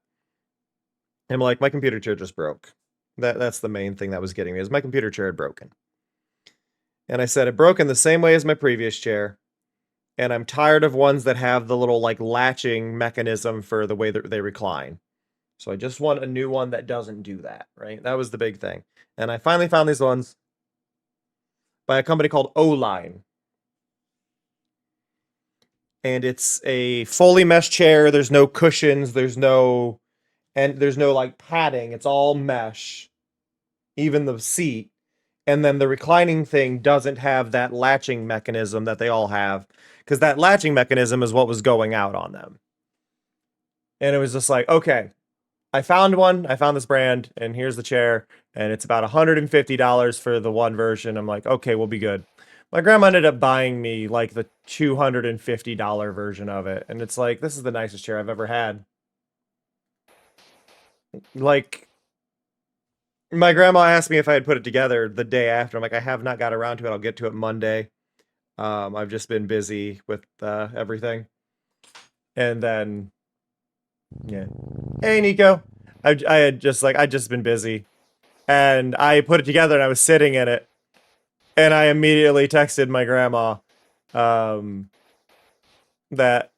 And like, my computer chair just broke. That's the main thing that was getting me, is my computer chair had broken. And I said, it broke in the same way as my previous chair. And I'm tired of ones that have the little like latching mechanism for the way that they recline. So I just want a new one that doesn't do that, right? That was the big thing. And I finally found these ones by a company called O-Line. and it's a fully mesh chair. There's no cushions. There's no like padding. It's all mesh, even the seat. And then the reclining thing doesn't have that latching mechanism that they all have, because that latching mechanism is what was going out on them. And it was just like, okay, I found one. I found this brand, and here's the chair, and it's about $150 for the one version. I'm like, okay, we'll be good. My grandma ended up buying me like the $250 version of it, and it's like, this is the nicest chair I've ever had. Like, my grandma asked me if I had put it together the day after. I'm like, I have not got around to it. I'll get to it Monday. I've just been busy with everything. And then, yeah. Hey, Nico. I'd just been busy. And I put it together and I was sitting in it. And I immediately texted my grandma that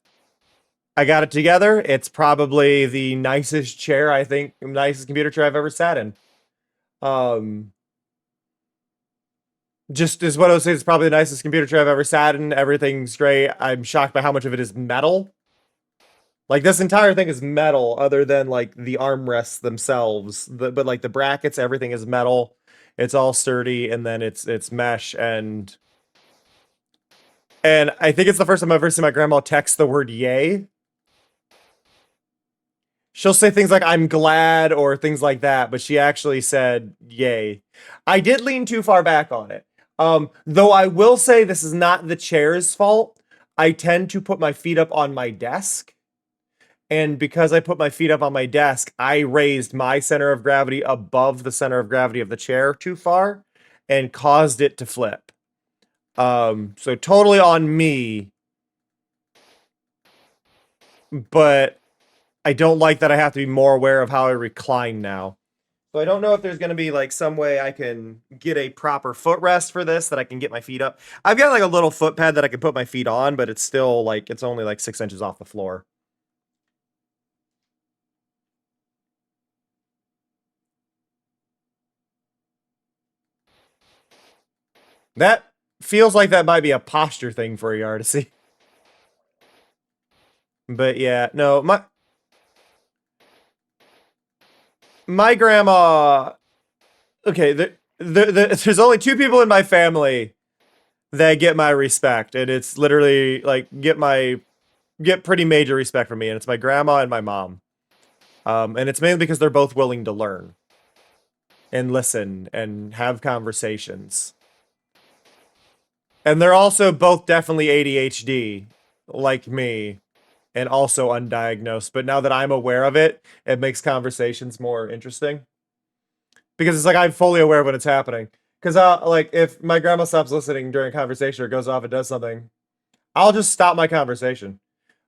I got it together. It's probably the nicest chair, I think, nicest computer chair I've ever sat in. Just as what I would say, it's probably the nicest computer chair I've ever sat in. Everything's great. I'm shocked by how much of it is metal. Like, this entire thing is metal, other than like the armrests themselves. But like the brackets, everything is metal. It's all sturdy, and then it's mesh, and I think it's the first time I've ever seen my grandma text the word yay. She'll say things like, I'm glad, or things like that, but she actually said yay. I did lean too far back on it. Though I will say this is not the chair's fault. I tend to put my feet up on my desk. And because I put my feet up on my desk, I raised my center of gravity above the center of gravity of the chair too far and caused it to flip. So totally on me. But I don't like that I have to be more aware of how I recline now. So I don't know if there's going to be like some way I can get a proper footrest for this, that I can get my feet up. I've got like a little foot pad that I can put my feet on, but it's still like, it's only like 6 inches off the floor. That feels like that might be a posture thing for a Yahtzee. But yeah, no, my grandma. Okay, there's only 2 people in my family that get my respect, and it's literally like get pretty major respect from me, and it's my grandma and my mom. And it's mainly because they're both willing to learn and listen and have conversations. And they're also both definitely ADHD, like me, and also undiagnosed. But now that I'm aware of it, it makes conversations more interesting. Because it's like I'm fully aware of when it's happening. Because like if my grandma stops listening during a conversation or goes off and does something, I'll just stop my conversation.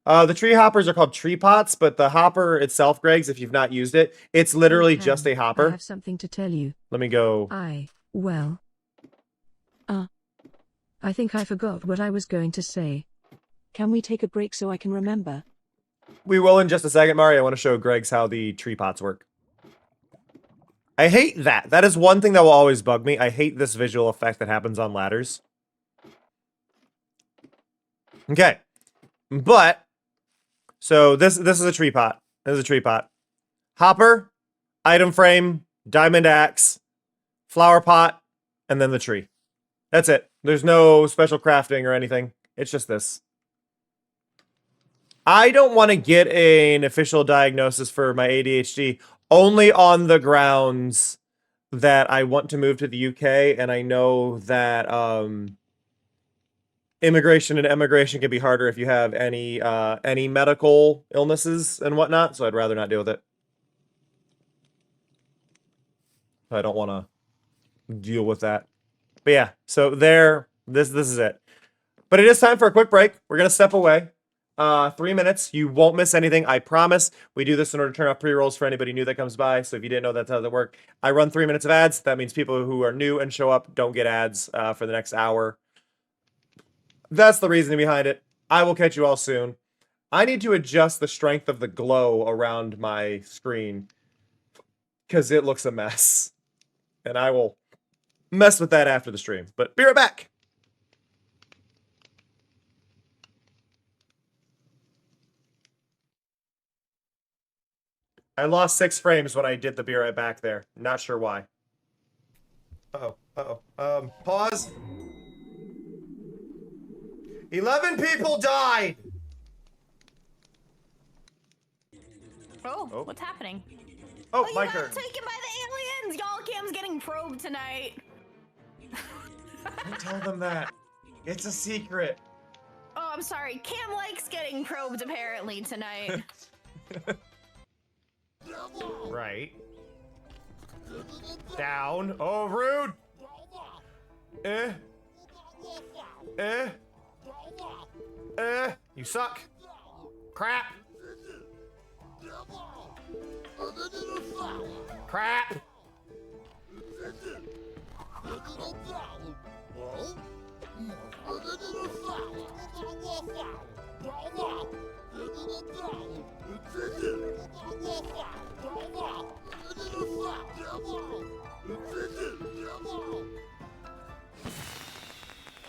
The tree hoppers are called tree pots, but the hopper itself, Greg's, if you've not used it, it's literally just a I hopper. have something to tell you. Let me go. I think I forgot what I was going to say. Can we take a break so I can remember? We will in just a second, Mari. I want to show Greg's how the tree pots work. I hate that. That is one thing that will always bug me. I hate this visual effect that happens on ladders. Okay. But, so this is a tree pot. This is a tree pot. Hopper, item frame, diamond axe, flower pot, and then the tree. That's it. There's no special crafting or anything. It's just this. I don't want to get an official diagnosis for my ADHD only on the grounds that I want to move to the UK, and I know that immigration and emigration can be harder if you have any medical illnesses and whatnot, so I'd rather not deal with it. I don't want to deal with that. But yeah, so this is it. But it is time for a quick break. We're going to step away. 3 minutes. You won't miss anything, I promise. We do this in order to turn off pre-rolls for anybody new that comes by, so if you didn't know that's how that works. I run 3 minutes of ads. That means people who are new and show up don't get ads for the next hour. That's the reasoning behind it. I will catch you all soon. I need to adjust the strength of the glow around my screen because it looks a mess. And I will mess with that after the stream. But be right back. I lost 6 frames when I did the be right back there. Not sure why. Pause. 11 people died! Oh, what's happening? Oh, You my got turn. taken by the aliens! Y'all, Cam's getting probed tonight. Don't tell them that. It's a secret. Oh, I'm sorry. Cam likes getting probed apparently tonight. Right. Down. Oh, rude. You suck. Crap. Crap.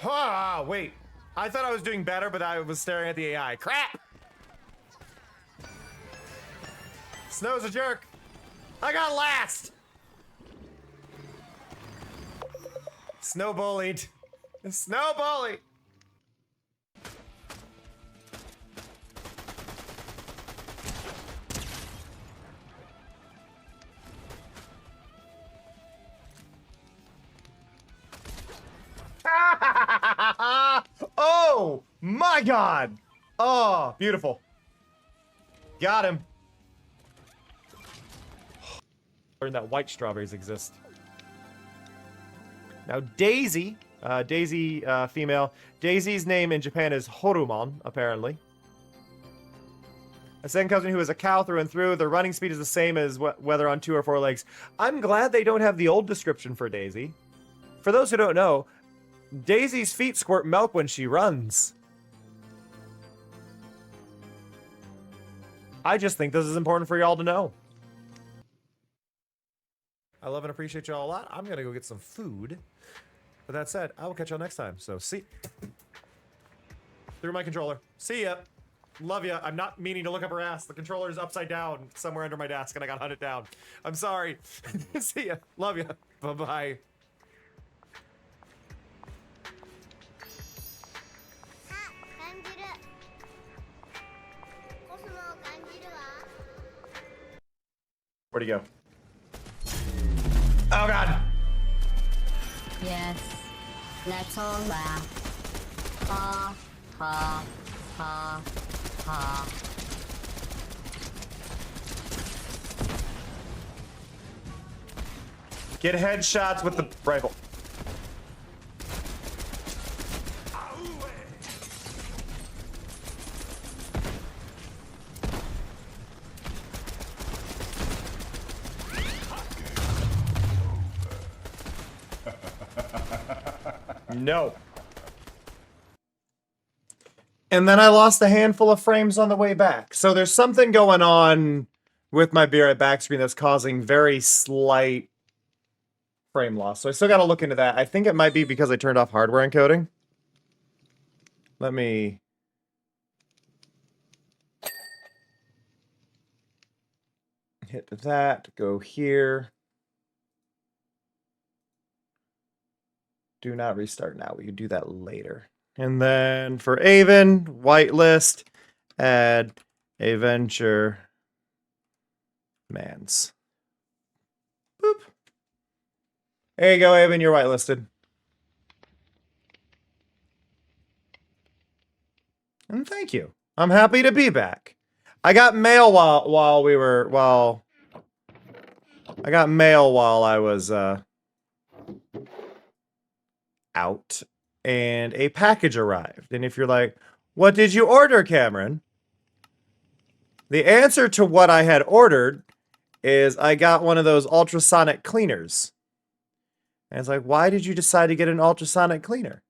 Ah, wait. I thought I was doing better, but I was staring at the AI. Crap! Snow's a jerk. I got last! Snow bullied. Snow bully! Oh my god! Oh, beautiful. Got him. Learned that white strawberries exist. Now Daisy, female. Daisy's name in Japan is Horumon, apparently. A second cousin who is a cow through and through. The running speed is the same as whether on 2 or 4 legs. I'm glad they don't have the old description for Daisy. For those who don't know, Daisy's feet squirt milk when she runs. I just think this is important for y'all to know. I love and appreciate y'all a lot. I'm gonna go get some food. With that said, I will catch y'all next time. So, see. Through my controller. See ya. Love ya. I'm not meaning to look up her ass. The controller is upside down somewhere under my desk and I got hunted down. I'm sorry. See ya. Love ya. Bye-bye. Where'd he go? Oh god! Yes, let's all laugh. Ha, ha, ha, ha. Get headshots with the rifle. No. And then I lost a handful of frames on the way back. So there's something going on with my be right back screen that's causing very slight frame loss. So I still got to look into that. I think it might be because I turned off hardware encoding. Let me... hit that, go here. Do not restart now. We can do that later. And then for Avon, whitelist, add Adventure Mans. Boop. There you go, Avon. You're whitelisted. And thank you. I'm happy to be back. I got mail while I was out, and a package arrived. And if you're like, what did you order, Cameron? The answer to what I had ordered is I got one of those ultrasonic cleaners. And it's like, why did you decide to get an ultrasonic cleaner?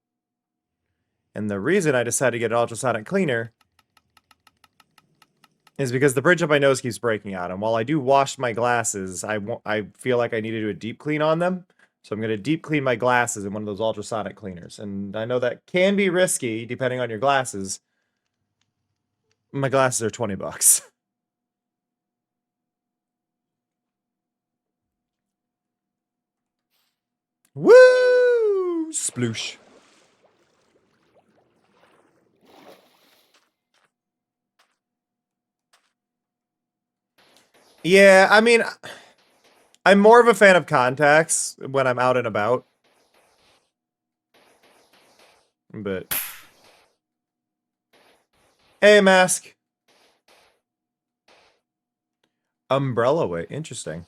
And the reason I decided to get an ultrasonic cleaner is because the bridge of my nose keeps breaking out. And while I do wash my glasses, I feel like I need to do a deep clean on them. So I'm going to deep clean my glasses in one of those ultrasonic cleaners. And I know that can be risky depending on your glasses. My glasses are $20. Woo! Sploosh. Yeah, I mean, I'm more of a fan of contacts when I'm out and about. But... Hey, mask. Umbrella way. Interesting.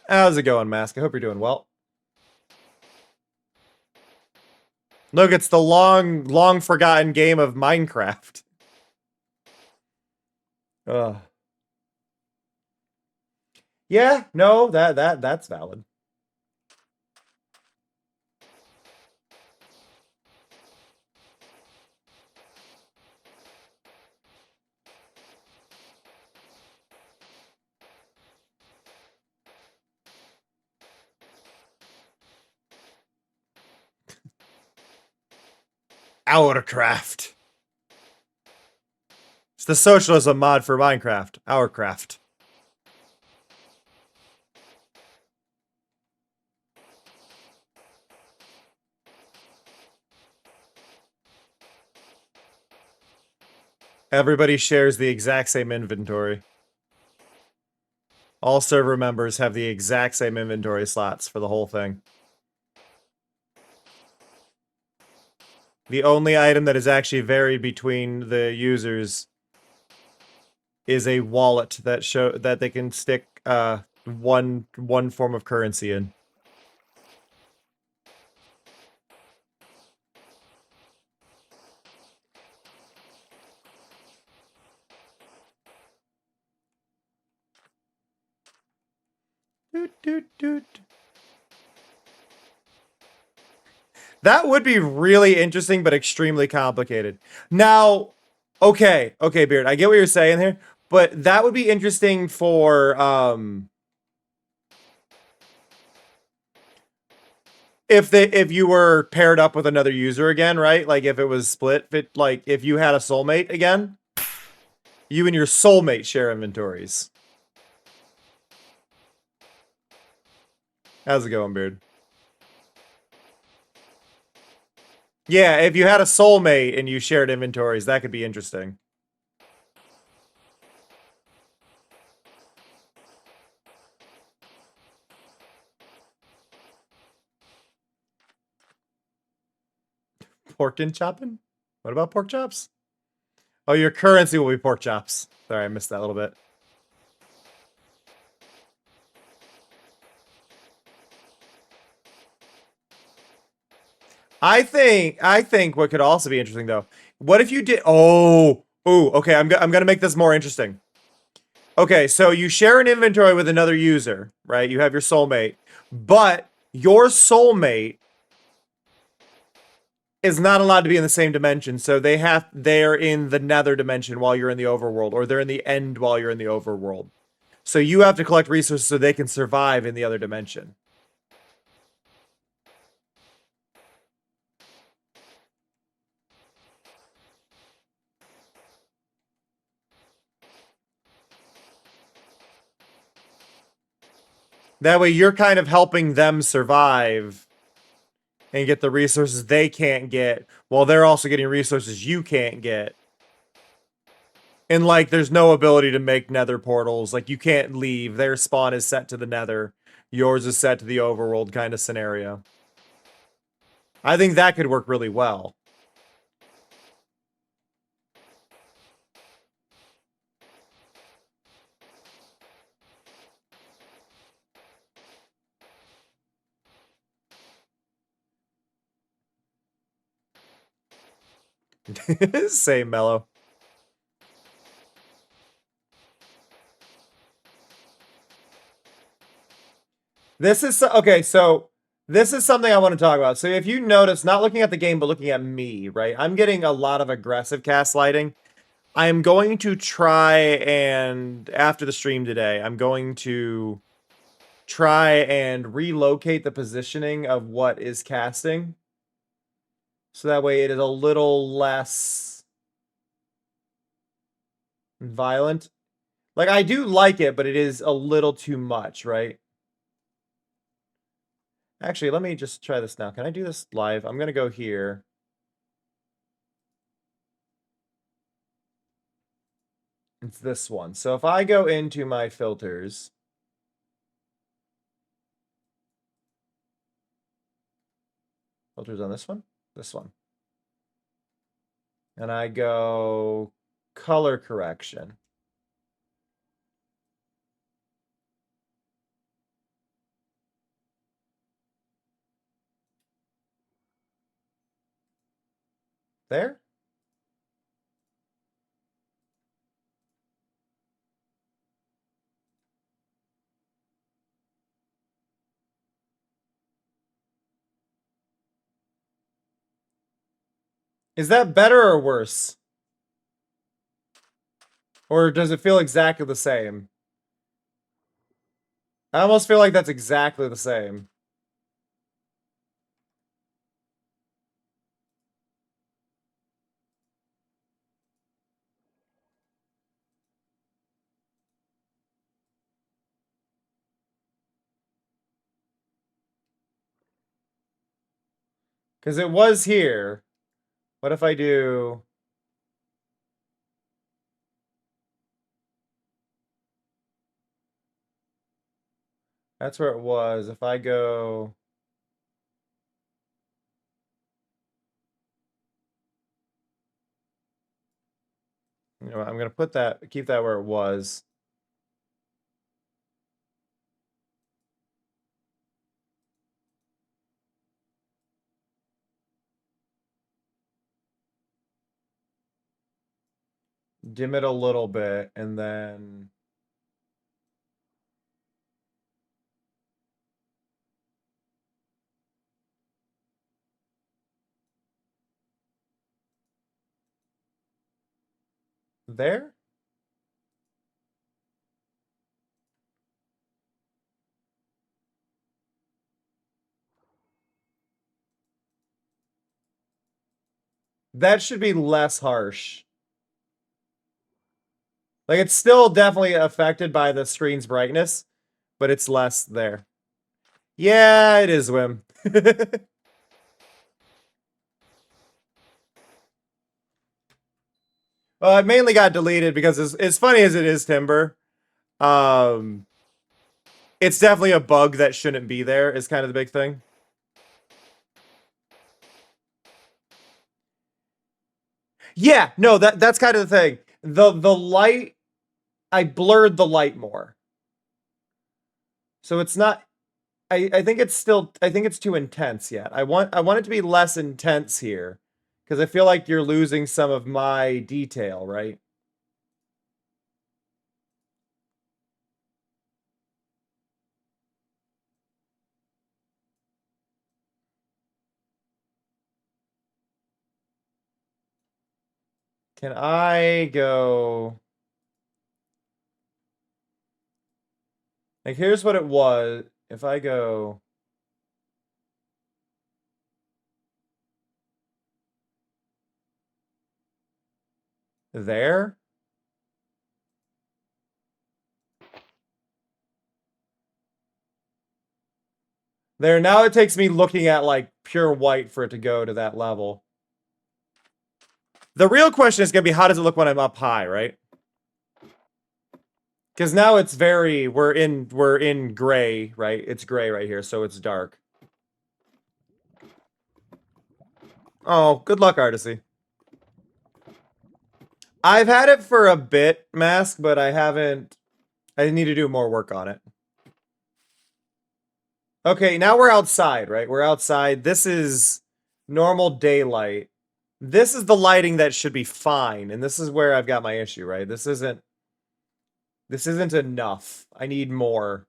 How's it going, mask? I hope you're doing well. Look, it's the long forgotten game of Minecraft. Ugh. Yeah, no, that's valid. Ourcraft. It's the socialism mod for Minecraft. Ourcraft. Everybody shares the exact same inventory. All server members have the exact same inventory slots for the whole thing. The only item that is actually varied between the users is a wallet that they can stick one form of currency in. Doot, doot, doot. That would be really interesting, but extremely complicated. Now, okay, Beard, I get what you're saying here, but that would be interesting for if you were paired up with another user again, right? Like if it was split, if you had a soulmate again, you and your soulmate share inventories. How's it going, Beard? Yeah, if you had a soulmate and you shared inventories, that could be interesting. Pork and chopping? What about pork chops? Oh, your currency will be pork chops. Sorry, I missed that a little bit. I think what could also be interesting though. What if you did? Okay. I'm gonna make this more interesting. Okay, so you share an inventory with another user, right? You have your soulmate, but your soulmate is not allowed to be in the same dimension. So they're in the nether dimension while you're in the overworld, or they're in the end while you're in the overworld. So you have to collect resources so they can survive in the other dimension. That way you're kind of helping them survive and get the resources they can't get, while they're also getting resources you can't get. And, like, there's no ability to make nether portals. Like, you can't leave. Their spawn is set to the nether. Yours is set to the overworld kind of scenario. I think that could work really well. Same, Mellow. This is okay, so this is something I want to talk about. So if you notice, not looking at the game, but looking at me, right? I'm getting a lot of aggressive cast lighting. I'm going to try and, after the stream today, I'm going to try and relocate the positioning of what is casting. So that way it is a little less violent. Like, I do like it, but it is a little too much, right? Actually, let me just try this now. Can I do this live? I'm going to go here. It's this one. So if I go into my filters, filters on this one, and I go color correction. There. Is that better or worse? Or does it feel exactly the same? I almost feel like that's exactly the same. Because it was here. What if I do... That's where it was. If I go... You know, I'm going to put that, keep that where it was. Dim it a little bit, and then... There? That should be less harsh. Like, it's still definitely affected by the screen's brightness, but it's less there. Yeah, it is, Wim. Well, it mainly got deleted because as funny as it is, Timber, um, it's definitely a bug that shouldn't be there, is kind of the big thing. Yeah, no, that's kind of the thing. The light, I blurred the light more. So it's not, I think it's still, I think it's too intense yet. I want it to be less intense here. Because I feel like you're losing some of my detail, right? Can I go... Like, here's what it was. If I go... There? There, now it takes me looking at, like, pure white for it to go to that level. The real question is going to be, how does it look when I'm up high, right? Because now it's very... We're in gray, right? It's gray right here, so it's dark. Oh, good luck, Artisy. I've had it for a bit, Mask, but I haven't... I need to do more work on it. Okay, now we're outside, right? We're outside. This is normal daylight. This is the lighting that should be fine, and this is where I've got my issue, right? This isn't enough. I need more.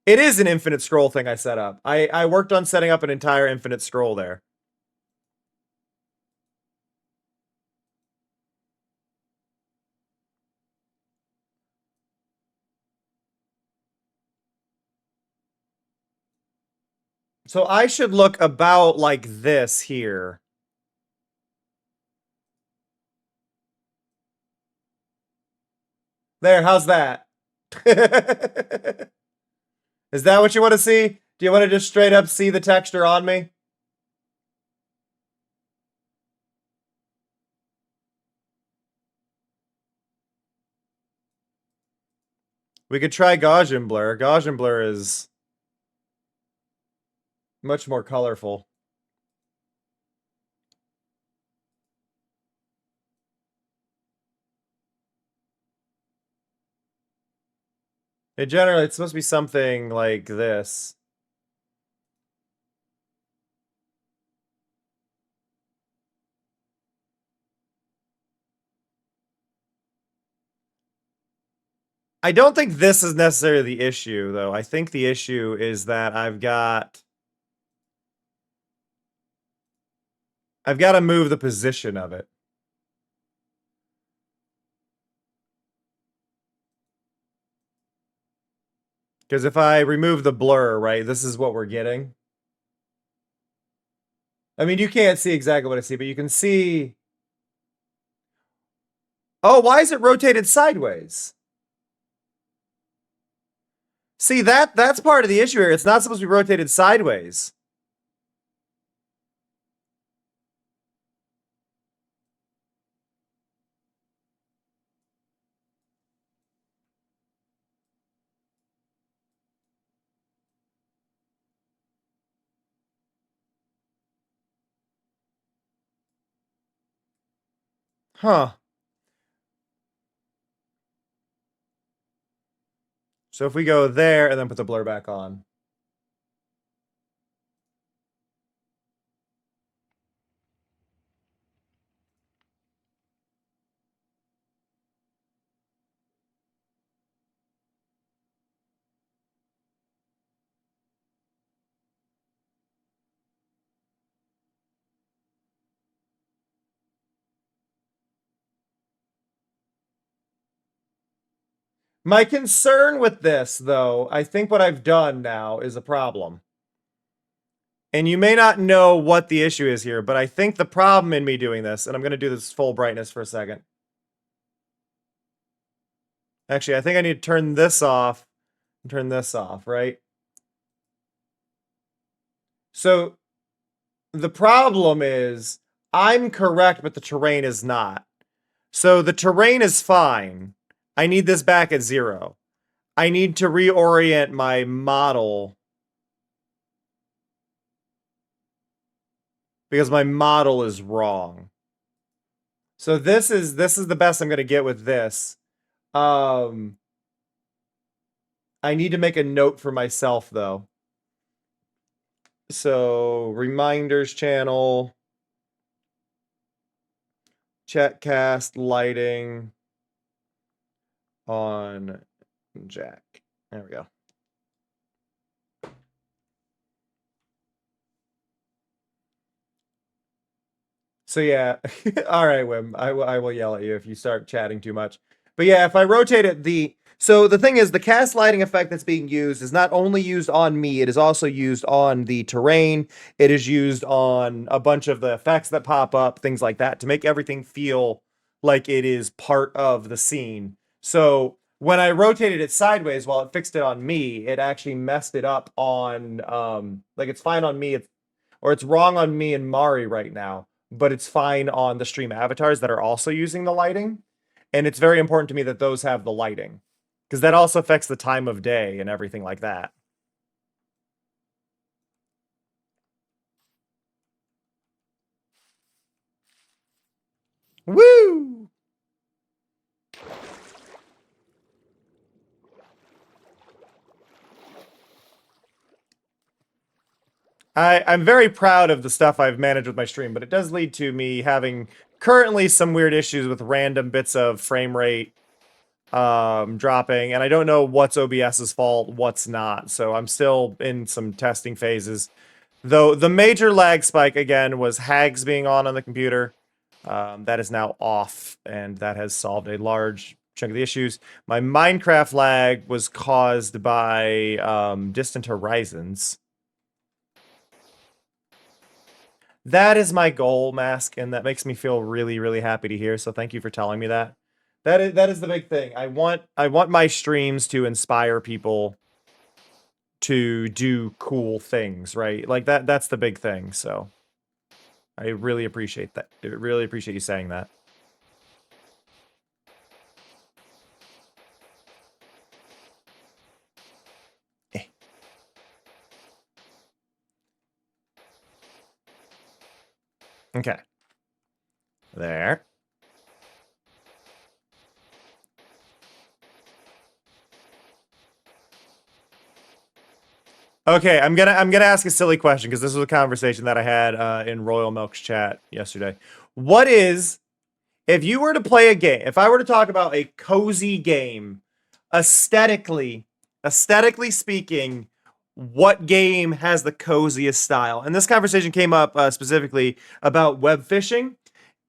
It is an infinite scroll thing I set up. I worked on setting up an entire infinite scroll there. So I should look about like this here. There, how's that? Is that what you want to see? Do you want to just straight up see the texture on me? We could try Gaussian blur. Gaussian blur is much more colorful. It's supposed to be something like this. I don't think this is necessarily the issue, though. I think the issue is that I've got to move the position of it. Because if I remove the blur, right, this is what we're getting. I mean, you can't see exactly what I see, but you can see... Oh, why is it rotated sideways? See, that's part of the issue here. It's not supposed to be rotated sideways. Huh. So if we go there and then put the blur back on. My concern with this, though, I think what I've done now is a problem. And you may not know what the issue is here, but I think the problem in me doing this, and I'm going to do this full brightness for a second. Actually, I think I need to turn this off and turn this off, right? So the problem is I'm correct, but the terrain is not. So the terrain is fine. I need this back at 0. I need to reorient my model because my model is wrong. So this is the best I'm going to get with this. I need to make a note for myself, though. So reminders channel, chatcast lighting on Jack. There we go. So yeah, all right, Wim. I will yell at you if you start chatting too much. But yeah, if I rotate it, so the thing is, the cast lighting effect that's being used is not only used on me, it is also used on the terrain. It is used on a bunch of the effects that pop up, things like that, to make everything feel like it is part of the scene. So when I rotated it sideways while it fixed it on me, it actually messed it up on, like it's fine on me, or it's wrong on me and Mari right now, but it's fine on the stream avatars that are also using the lighting. And it's very important to me that those have the lighting, because that also affects the time of day and everything like that. Woo! I'm very proud of the stuff I've managed with my stream, but it does lead to me having currently some weird issues with random bits of frame rate dropping, and I don't know what's OBS's fault, what's not. So I'm still in some testing phases. Though the major lag spike, again, was Hags being on the computer. That is now off, and that has solved a large chunk of the issues. My Minecraft lag was caused by Distant Horizons. That is my goal, Mask, and that makes me feel really, really happy to hear, so thank you for telling me that. That is the big thing. I want my streams to inspire people to do cool things, right? Like that's the big thing. So I really appreciate that. I really appreciate you saying that. Eh. Okay. There. Okay, I'm gonna ask a silly question because this was a conversation that I had in Royal Milk's chat yesterday. What is, if you were to play a game, if I were to talk about a cozy game, aesthetically speaking, what game has the coziest style? And this conversation came up specifically about web fishing,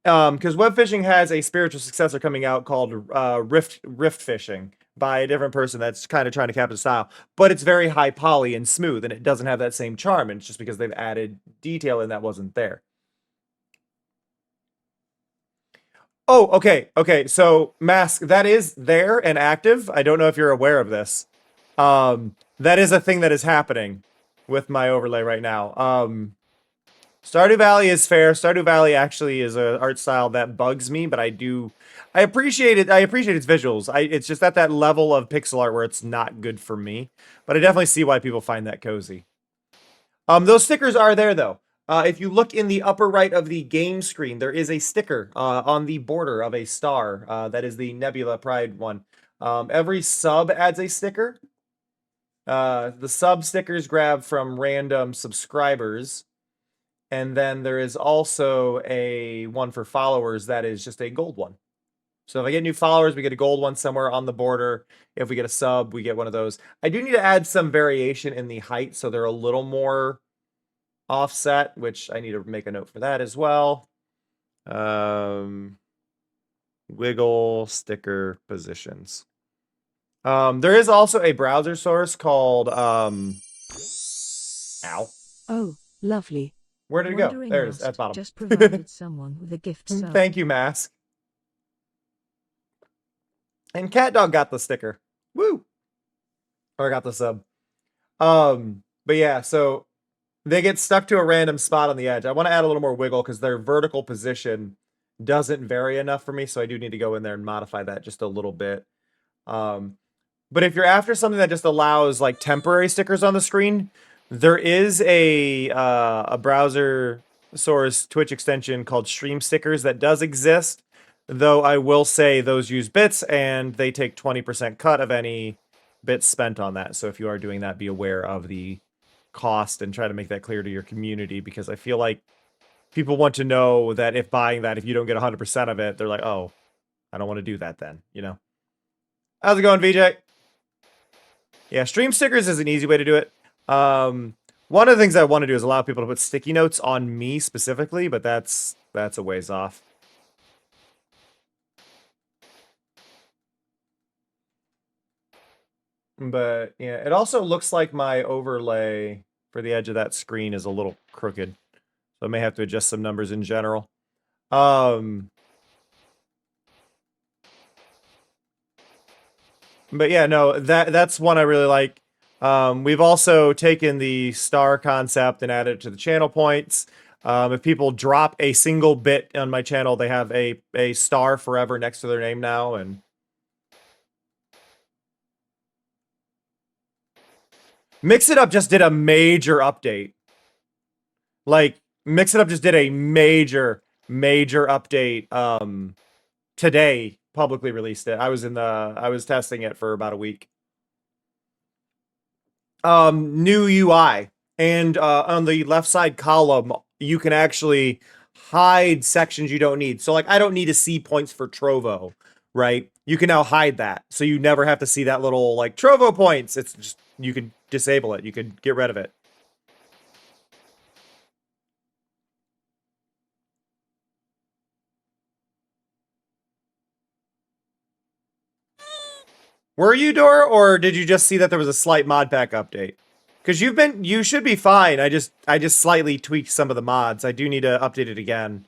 because web fishing has a spiritual successor coming out called Rift Fishing by a different person that's kind of trying to capture the style, but it's very high poly and smooth, and it doesn't have that same charm, and it's just because they've added detail and that wasn't there. Oh, okay. So Mask, that is there and active. I don't know if you're aware of this. That is a thing that is happening with my overlay right now. Stardew Valley is fair. Stardew Valley actually is an art style that bugs me, but I appreciate it. I appreciate its visuals. It's just at that level of pixel art where it's not good for me. But I definitely see why people find that cozy. Those stickers are there though. If you look in the upper right of the game screen, there is a sticker on the border of a star. That is the Nebula Pride one. Every sub adds a sticker. The sub stickers grab from random subscribers. And then there is also a one for followers that is just a gold one. So if I get new followers, we get a gold one somewhere on the border. If we get a sub, we get one of those. I do need to add some variation in the height so they're a little more offset, which I need to make a note for that as well. Wiggle sticker positions. There is also a browser source called ow. Oh, lovely. Where did it go? Wandering There it is, Rust at the bottom. just provided someone with a gift sub. Thank you, Mask. And Cat Dog got the sticker. Woo! Or got the sub. But yeah, so they get stuck to a random spot on the edge. I want to add a little more wiggle because their vertical position doesn't vary enough for me, so I do need to go in there and modify that just a little bit. But if you're after something that just allows like temporary stickers on the screen, there is a browser source Twitch extension called Stream Stickers that does exist, though I will say those use bits and they take 20% cut of any bits spent on that. So if you are doing that, be aware of the cost and try to make that clear to your community, because I feel like people want to know that if buying that, if you don't get 100% of it, they're like, oh, I don't want to do that then, you know? How's it going, VJ? Yeah, Stream Stickers is an easy way to do it. One of the things I want to do is allow people to put sticky notes on me specifically, but that's a ways off. But yeah, it also looks like my overlay for the edge of that screen is a little crooked. So I may have to adjust some numbers in general. But yeah, no, that's one I really like. We've also taken the star concept and added it to the channel points. If people drop a single bit on my channel, they have a star forever next to their name now. And Mix It Up just did a major update. Like, Mix It Up just did a major update today. Publicly released it. I was testing it for about a week. New UI, and on the left side column you can actually hide sections you don't need. So like I don't need to see points for Trovo, right? You can now hide that, so you never have to see that little like Trovo points. It's just, you can disable it, you can get rid of it. Were you, Dora, or did you just see that there was a slight mod pack update? Because you should be fine. I just slightly tweaked some of the mods. I do need to update it again.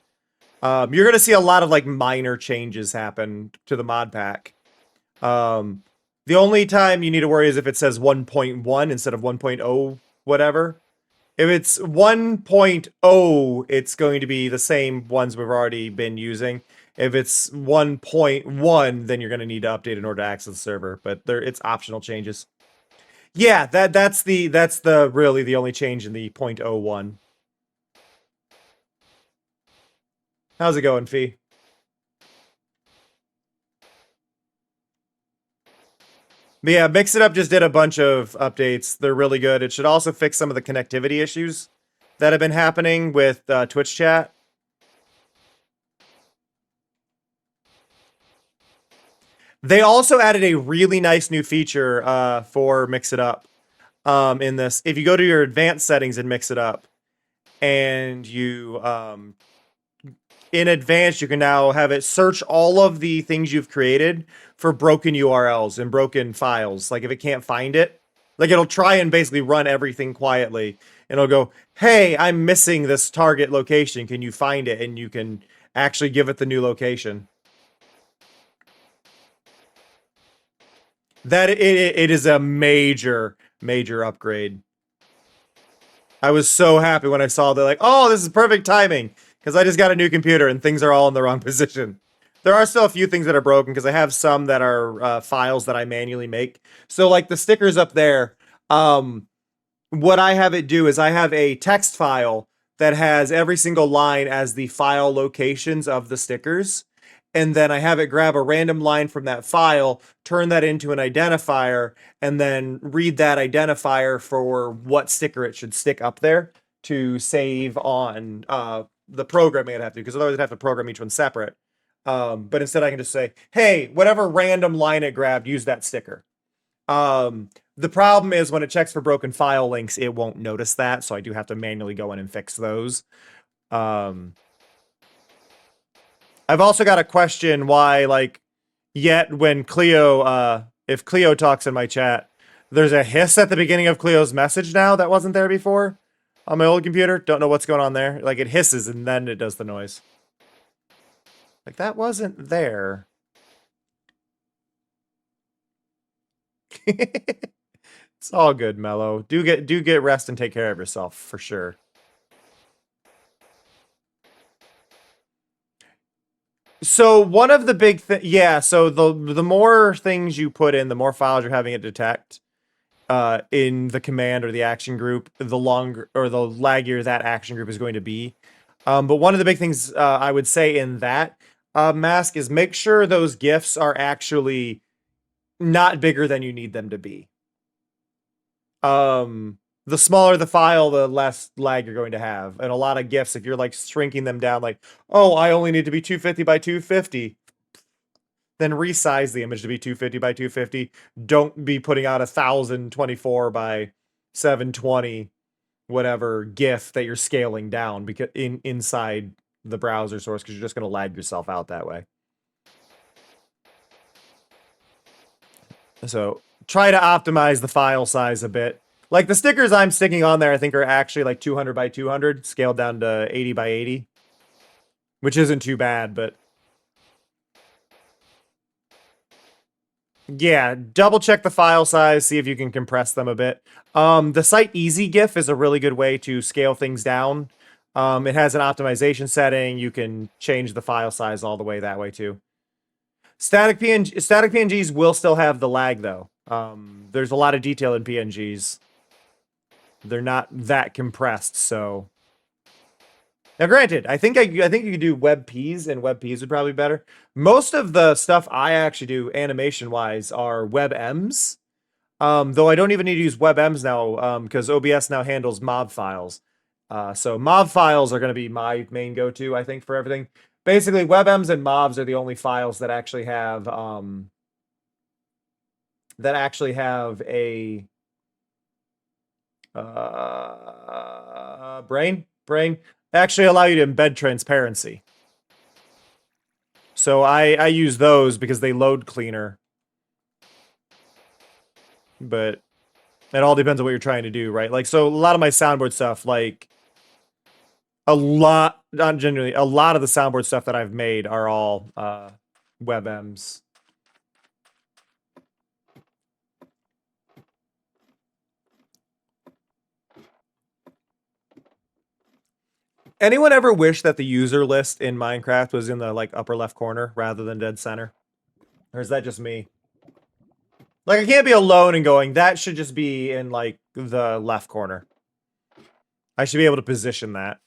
You're gonna see a lot of like minor changes happen to the mod pack. The only time you need to worry is if it says 1.1 instead of 1.0 whatever. If it's 1.0, it's going to be the same ones we've already been using. If it's 1.1, then you're going to need to update in order to access the server. But it's optional changes. Yeah, that's the really the only change in the 0.01. How's it going, Fee? But yeah, Mix It Up just did a bunch of updates. They're really good. It should also fix some of the connectivity issues that have been happening with Twitch chat. They also added a really nice new feature for Mix It Up in this. If you go to your advanced settings and Mix It Up, and you in advance, you can now have it search all of the things you've created for broken URLs and broken files. Like if it can't find it, like it'll try and basically run everything quietly. And it'll go, hey, I'm missing this target location. Can you find it? And you can actually give it the new location. That it is a major upgrade. I was so happy when I saw that, like, oh, this is perfect timing. Because I just got a new computer and things are all in the wrong position. There are still a few things that are broken because I have some that are files that I manually make. So like the stickers up there, what I have it do is I have a text file that has every single line as the file locations of the stickers. And then I have it grab a random line from that file, turn that into an identifier, and then read that identifier for what sticker it should stick up there to save on the programming I'd have to, because otherwise I'd have to program each one separate. But instead I can just say, hey, whatever random line it grabbed, use that sticker. The problem is when it checks for broken file links, it won't notice that, so I do have to manually go in and fix those. I've also got a question why, like, yet when Cleo, if Cleo talks in my chat, there's a hiss at the beginning of Cleo's message now that wasn't there before. On my old computer, don't know what's going on there. Like, it hisses and then it does the noise. Like, that wasn't there. It's all good, Mello. Do get rest and take care of yourself, for sure. So, one of the big yeah, so the more things you put in, the more files you're having it detect. In the command or the action group, the longer or the laggier that action group is going to be. But one of the big things I would say in that mask is make sure those GIFs are actually not bigger than you need them to be. The smaller the file, the less lag you're going to have. And a lot of GIFs, if you're like shrinking them down, like, oh, I only need to be 250 by 250. Then resize the image to be 250 by 250. Don't be putting out 1024 by 720, whatever GIF that you're scaling down because inside the browser source, because you're just going to lag yourself out that way. So try to optimize the file size a bit. Like the stickers I'm sticking on there, I think are actually like 200 by 200, scaled down to 80 by 80, which isn't too bad, but yeah, double check the file size, see if you can compress them a bit. The Site Easy GIF is a really good way to scale things down. It has an optimization setting. You can change the file size all the way that way too. Static PNGs will still have the lag though. There's a lot of detail in PNGs. They're not that compressed, so. Now, granted, I think you could do WebPs, and WebPs would probably be better. Most of the stuff I actually do animation-wise are WebMs, though I don't even need to use WebMs now because OBS now handles MOV files. So MOV files are going to be my main go-to, I think, for everything. Basically, WebMs and MOVs are the only files that actually have a brain actually allow you to embed transparency. So I use those because they load cleaner. But it all depends on what you're trying to do, right? Like, so a lot of my soundboard stuff, like, a lot not genuinely, a lot of the soundboard stuff that I've made are all WebMs. Anyone ever wish that the user list in Minecraft was in the like upper left corner rather than dead center? Or is that just me? Like, I can't be alone and going, that should just be in like the left corner. I should be able to position that.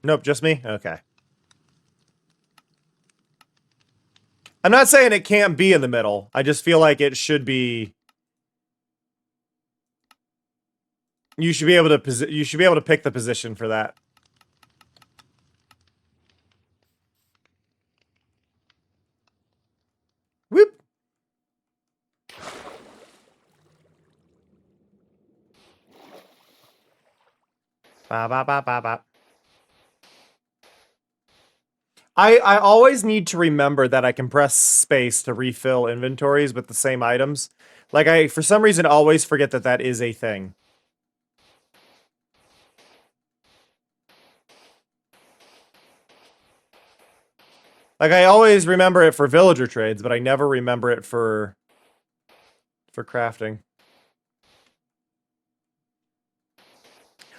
Nope, just me? Okay. I'm not saying it can't be in the middle. I just feel like it should be. You should be able to pick the position for that. Whoop. Ba ba ba ba ba. I always need to remember that I can press space to refill inventories with the same items. Like, I, for some reason, always forget that that is a thing. Like, I always remember it for villager trades, but I never remember it for crafting.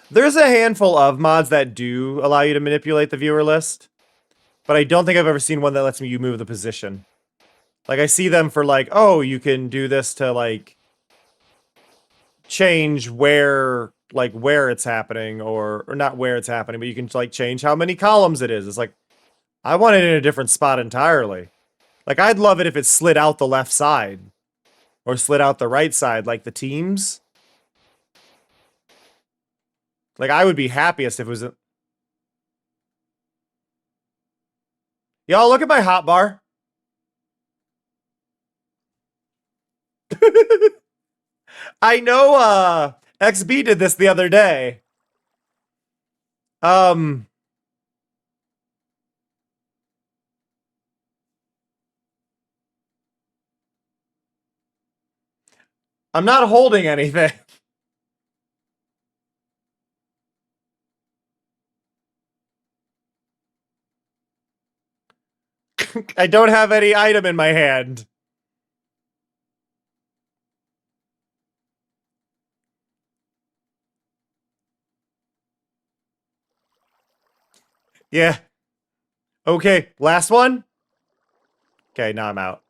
There's a handful of mods that do allow you to manipulate the viewer list. But I don't think I've ever seen one that lets you move the position. Like, I see them for, like, oh, you can do this to, like, change where it's happening, or not where it's happening, but you can, like, change how many columns it is. It's like, I want it in a different spot entirely. Like, I'd love it if it slid out the left side. Or slid out the right side, like the teams. Like, I would be happiest if it was... Y'all, look at my hotbar. I know, XB did this the other day. I'm not holding anything. I don't have any item in my hand. Yeah. Okay, last one? Okay, now I'm out.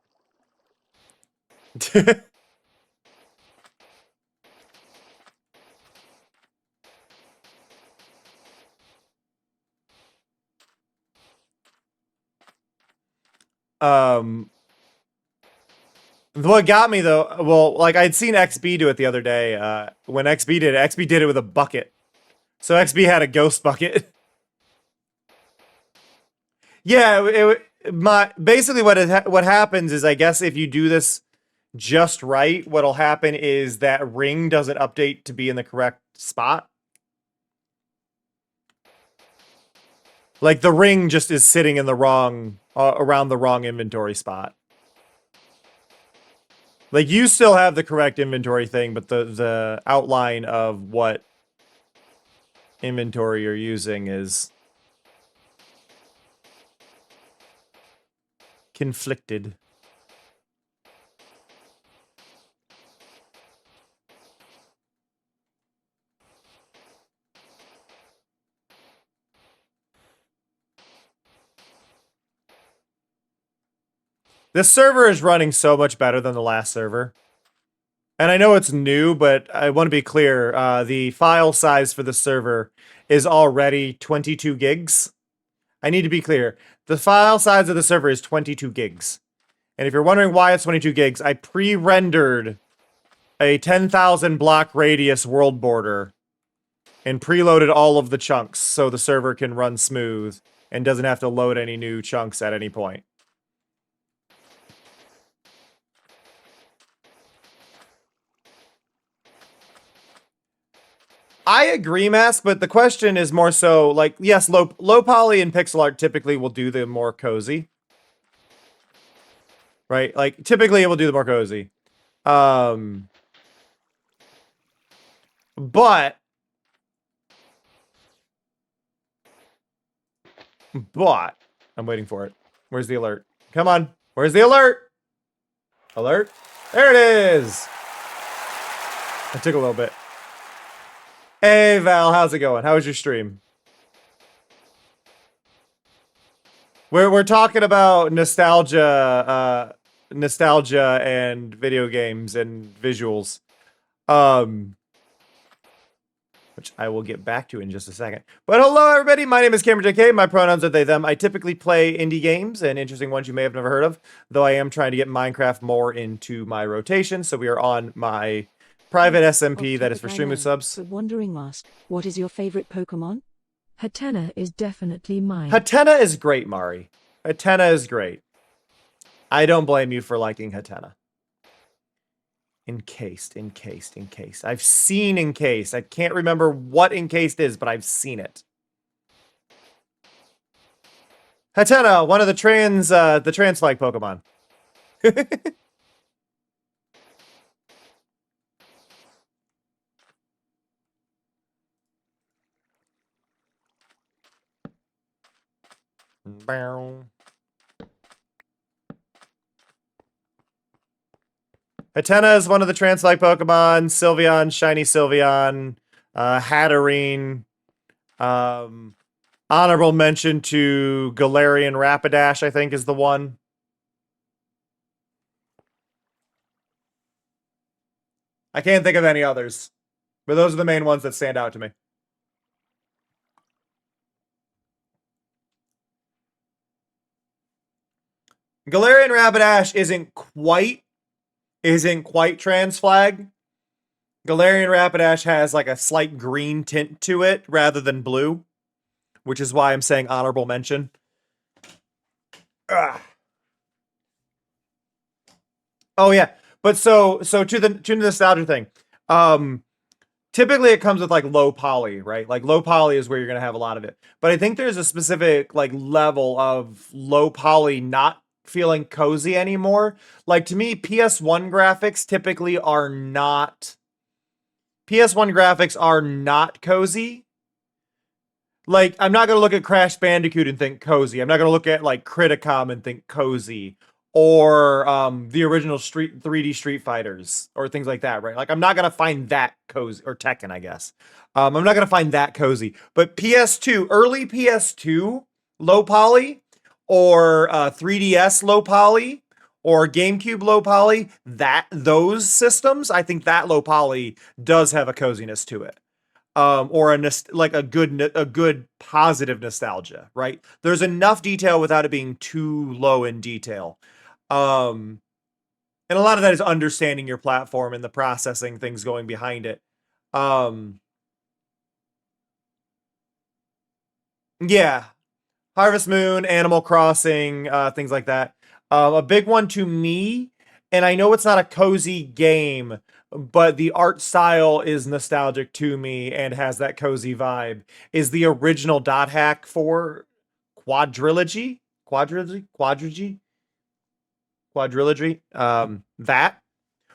What got me though, well, like I'd seen XB do it the other day. When XB did it with a bucket. So XB had a ghost bucket. Yeah, basically what happens is, I guess if you do this just right, what'll happen is that ring doesn't update to be in the correct spot. Like, the ring just is sitting in the wrong, around the wrong inventory spot. Like, you still have the correct inventory thing, but the outline of what inventory you're using is conflicted. This server is running so much better than the last server. And I know it's new, but I want to be clear. The file size for the server is already 22 gigs. I need to be clear. The file size of the server is 22 gigs. And if you're wondering why it's 22 gigs, I pre-rendered a 10,000 block radius world border and preloaded all of the chunks so the server can run smooth and doesn't have to load any new chunks at any point. I agree, Mask, but the question is more so, like, yes, low poly and pixel art typically will do the more cozy. right? Like, typically it will do the more cozy. But I'm waiting for it. Where's the alert? Come on. Where's the alert? Alert. There it is. It took a little bit. Hey, Val. How's it going? How was your stream? We're talking about nostalgia, nostalgia and video games and visuals. Which I will get back to in just a second. But hello, everybody. My name is Cameron JK. My pronouns are they, them. I typically play indie games and interesting ones you may have never heard of, though I am trying to get Minecraft more into my rotation. So we are on my private SMP that is for streaming subs. But Wandering Mask, what is your favorite Pokemon? Hatena is definitely mine. Hatena is great, Mari. Hatena is great. I don't blame you for liking Hatena. Encased. I've seen Encased. I can't remember what Encased is, but I've seen it. Hatena, one of the trans flag Pokemon. Bow. Hatena is one of the trans-like Pokemon. Sylveon, Shiny Sylveon, Hatterene. Honorable mention to Galarian Rapidash, I think, is the one. I can't think of any others. But those are the main ones that stand out to me. Galarian Rapidash isn't quite trans flag. Galarian Rapidash has like a slight green tint to it rather than blue, which is why I'm saying honorable mention. Ugh. Oh yeah, but so to the nostalgia thing. Typically it comes with like low poly, right? Like low poly is where you're gonna have a lot of it. But I think there's a specific like level of low poly not feeling cozy anymore. Like to me, PS1 graphics typically are not cozy. Like I'm not gonna look at Crash Bandicoot and think cozy. I'm not gonna look at like Criticom and think cozy, or the original 3D Street Fighters or things like that, right? Like I'm not gonna find that cozy, or Tekken, I guess. I'm not gonna find that cozy. But PS2, early PS2 low poly, or 3DS low poly, or GameCube low poly, those systems, I think that low poly does have a coziness to it. Or a good positive nostalgia, right? There's enough detail without it being too low in detail. And a lot of that is understanding your platform and the processing things going behind it. Yeah. Harvest Moon, Animal Crossing, things like that. A big one to me, and I know it's not a cozy game, but the art style is nostalgic to me and has that cozy vibe, is the original dot hack for Quadrilogy. That,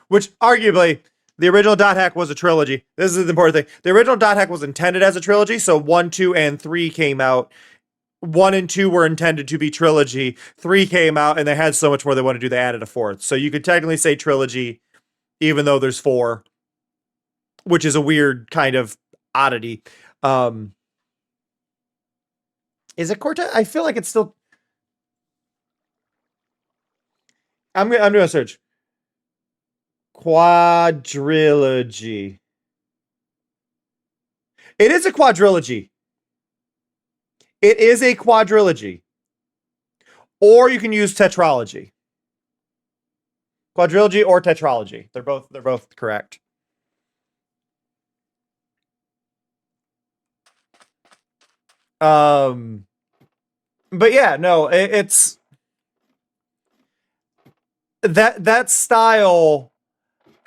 which arguably the original dot hack was a trilogy. This is the important thing. The original dot hack was intended as a trilogy, so 1, 2, and 3 came out. 1 and 2 were intended to be trilogy. 3 came out, and they had so much more they wanted to do, they added a 4th. So you could technically say trilogy, even though there's 4, which is a weird kind of oddity. Is it Cortez? I feel like it's still... I'm doing a search. Quadrilogy. It is a quadrilogy. It is a quadrilogy. Or you can use tetralogy. Quadrilogy or tetralogy. They're both correct. But yeah, no, it's that style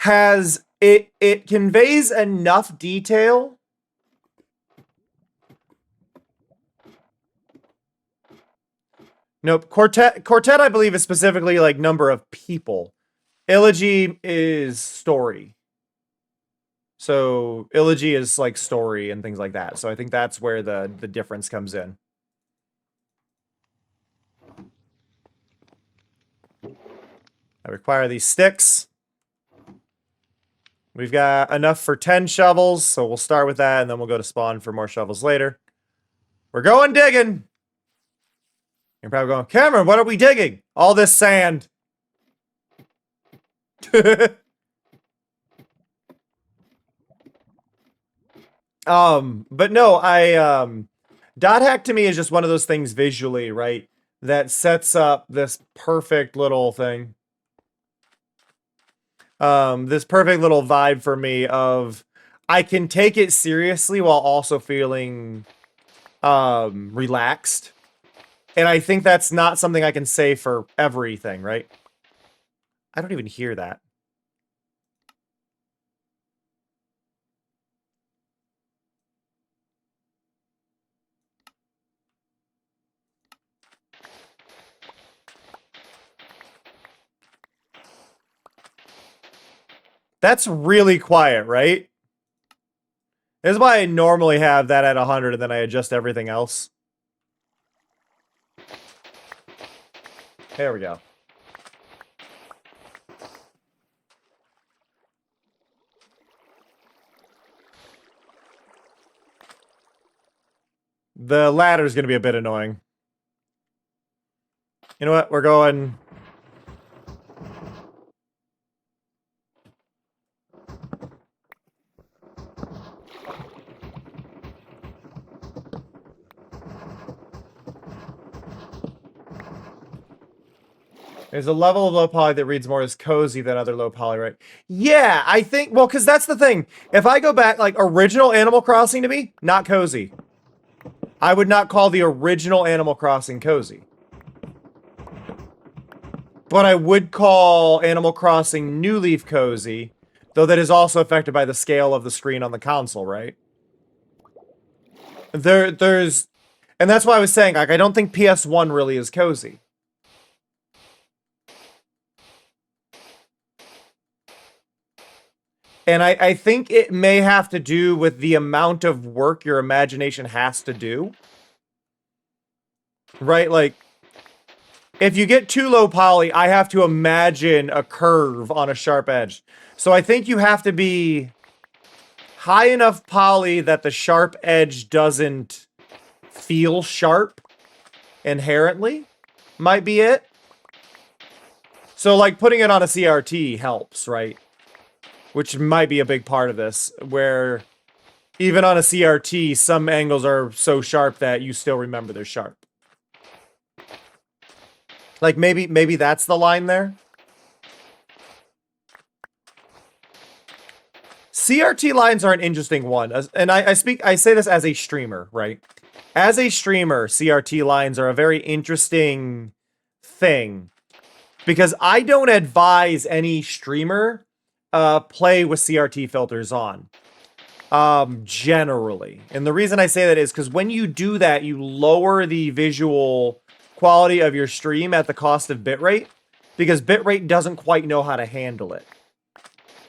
has it conveys enough detail Nope. Quartet, I believe, is specifically like number of people. Elegy is story. So elegy is like story and things like that. So I think that's where the difference comes in. I require these sticks. We've got enough for 10 shovels, so we'll start with that, and then we'll go to spawn for more shovels later. We're going digging! You're probably going, Cameron, what are we digging? All this sand. But no, dot hack to me is just one of those things visually, right? That sets up this perfect little thing. This perfect little vibe for me of I can take it seriously while also feeling relaxed. And I think that's not something I can say for everything, right? I don't even hear that. That's really quiet, right? This is why I normally have that at 100 and then I adjust everything else. There we go. The ladder is going to be a bit annoying. You know what? We're going... There's a level of low poly that reads more as cozy than other low poly, right? Yeah, I think... Well, because that's the thing. If I go back, like, original Animal Crossing to me, not cozy. I would not call the original Animal Crossing cozy. But I would call Animal Crossing New Leaf cozy, though that is also affected by the scale of the screen on the console, right? There's... And that's why I was saying, like, I don't think PS1 really is cozy. And I think it may have to do with the amount of work your imagination has to do. Right? Like, if you get too low poly, I have to imagine a curve on a sharp edge. So I think you have to be high enough poly that the sharp edge doesn't feel sharp inherently. Might be it. So, like, putting it on a CRT helps, right? Which might be a big part of this, where even on a CRT, some angles are so sharp that you still remember they're sharp. Like, maybe that's the line there. CRT lines are an interesting one. And I say this as a streamer, right? As a streamer, CRT lines are a very interesting thing. Because I don't advise any streamer play with CRT filters on. Generally. And the reason I say that is because when you do that, you lower the visual quality of your stream at the cost of bitrate. Because bitrate doesn't quite know how to handle it.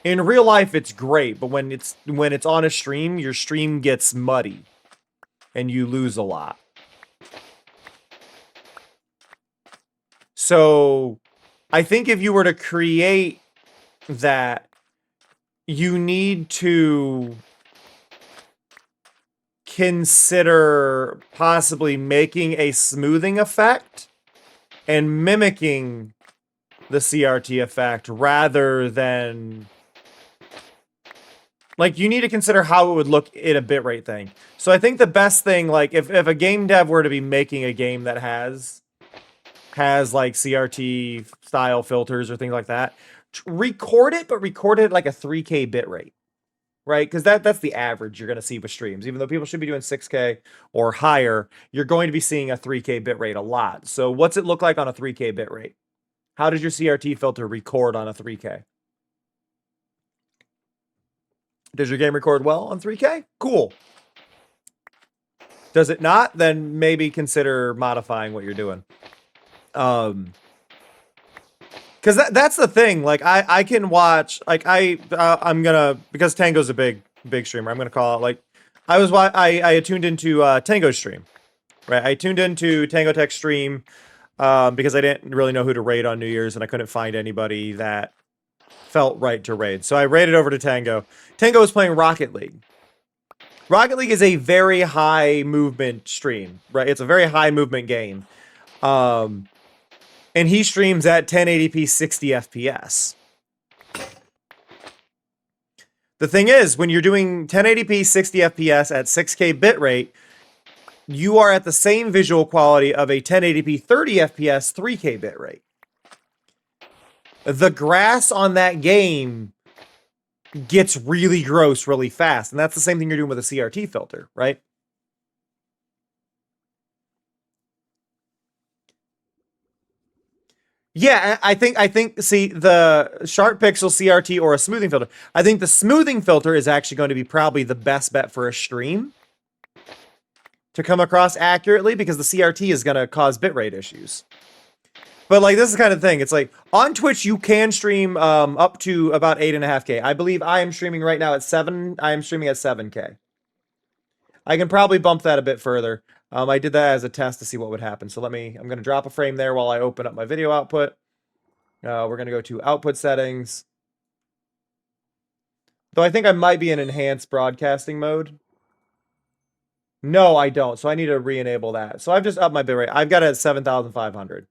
In real life, it's great, but when it's on a stream, your stream gets muddy. And you lose a lot. So, I think if you were to create that, you need to consider possibly making a smoothing effect and mimicking the CRT effect rather than... Like, you need to consider how it would look in a bitrate thing. So I think the best thing, like, if a game dev were to be making a game that has like CRT style filters or things like that, record it, but record it at like a 3K bitrate, right? Because that's the average you're going to see with streams. Even though people should be doing 6K or higher, you're going to be seeing a 3K bitrate a lot. So what's it look like on a 3K bitrate? How does your CRT filter record on a 3K? Does your game record well on 3K? Cool. Does it not? Then maybe consider modifying what you're doing. Because that's the thing. Like I can watch. Like I'm gonna, because Tango's a big streamer. I'm gonna call it, like, I tuned into Tango's stream, right? I tuned into Tango Tech's stream because I didn't really know who to raid on New Year's, and I couldn't find anybody that felt right to raid. So I raided over to Tango. Tango was playing Rocket League. Rocket League is a very high movement stream, right? It's a very high movement game. And he streams at 1080p 60 FPS. The thing is, when you're doing 1080p 60 FPS at 6K bitrate, you are at the same visual quality of a 1080p 30 FPS 3K bitrate. The grass on that game gets really gross really fast, and that's the same thing you're doing with a CRT filter, right? Yeah, I think see, the Sharp Pixel CRT or a smoothing filter. I think the smoothing filter is actually going to be probably the best bet for a stream to come across accurately, because the CRT is going to cause bitrate issues. But like, this is the kind of thing. It's like on Twitch you can stream up to about 8.5K. I believe I am streaming right now at 7. I am streaming at 7K. I can probably bump that a bit further. I did that as a test to see what would happen. So I'm going to drop a frame there while I open up my video output. We're going to go to output settings. Though I think I might be in enhanced broadcasting mode. No, I don't. So I need to re-enable that. So I've just upped my bitrate. I've got it at 7,500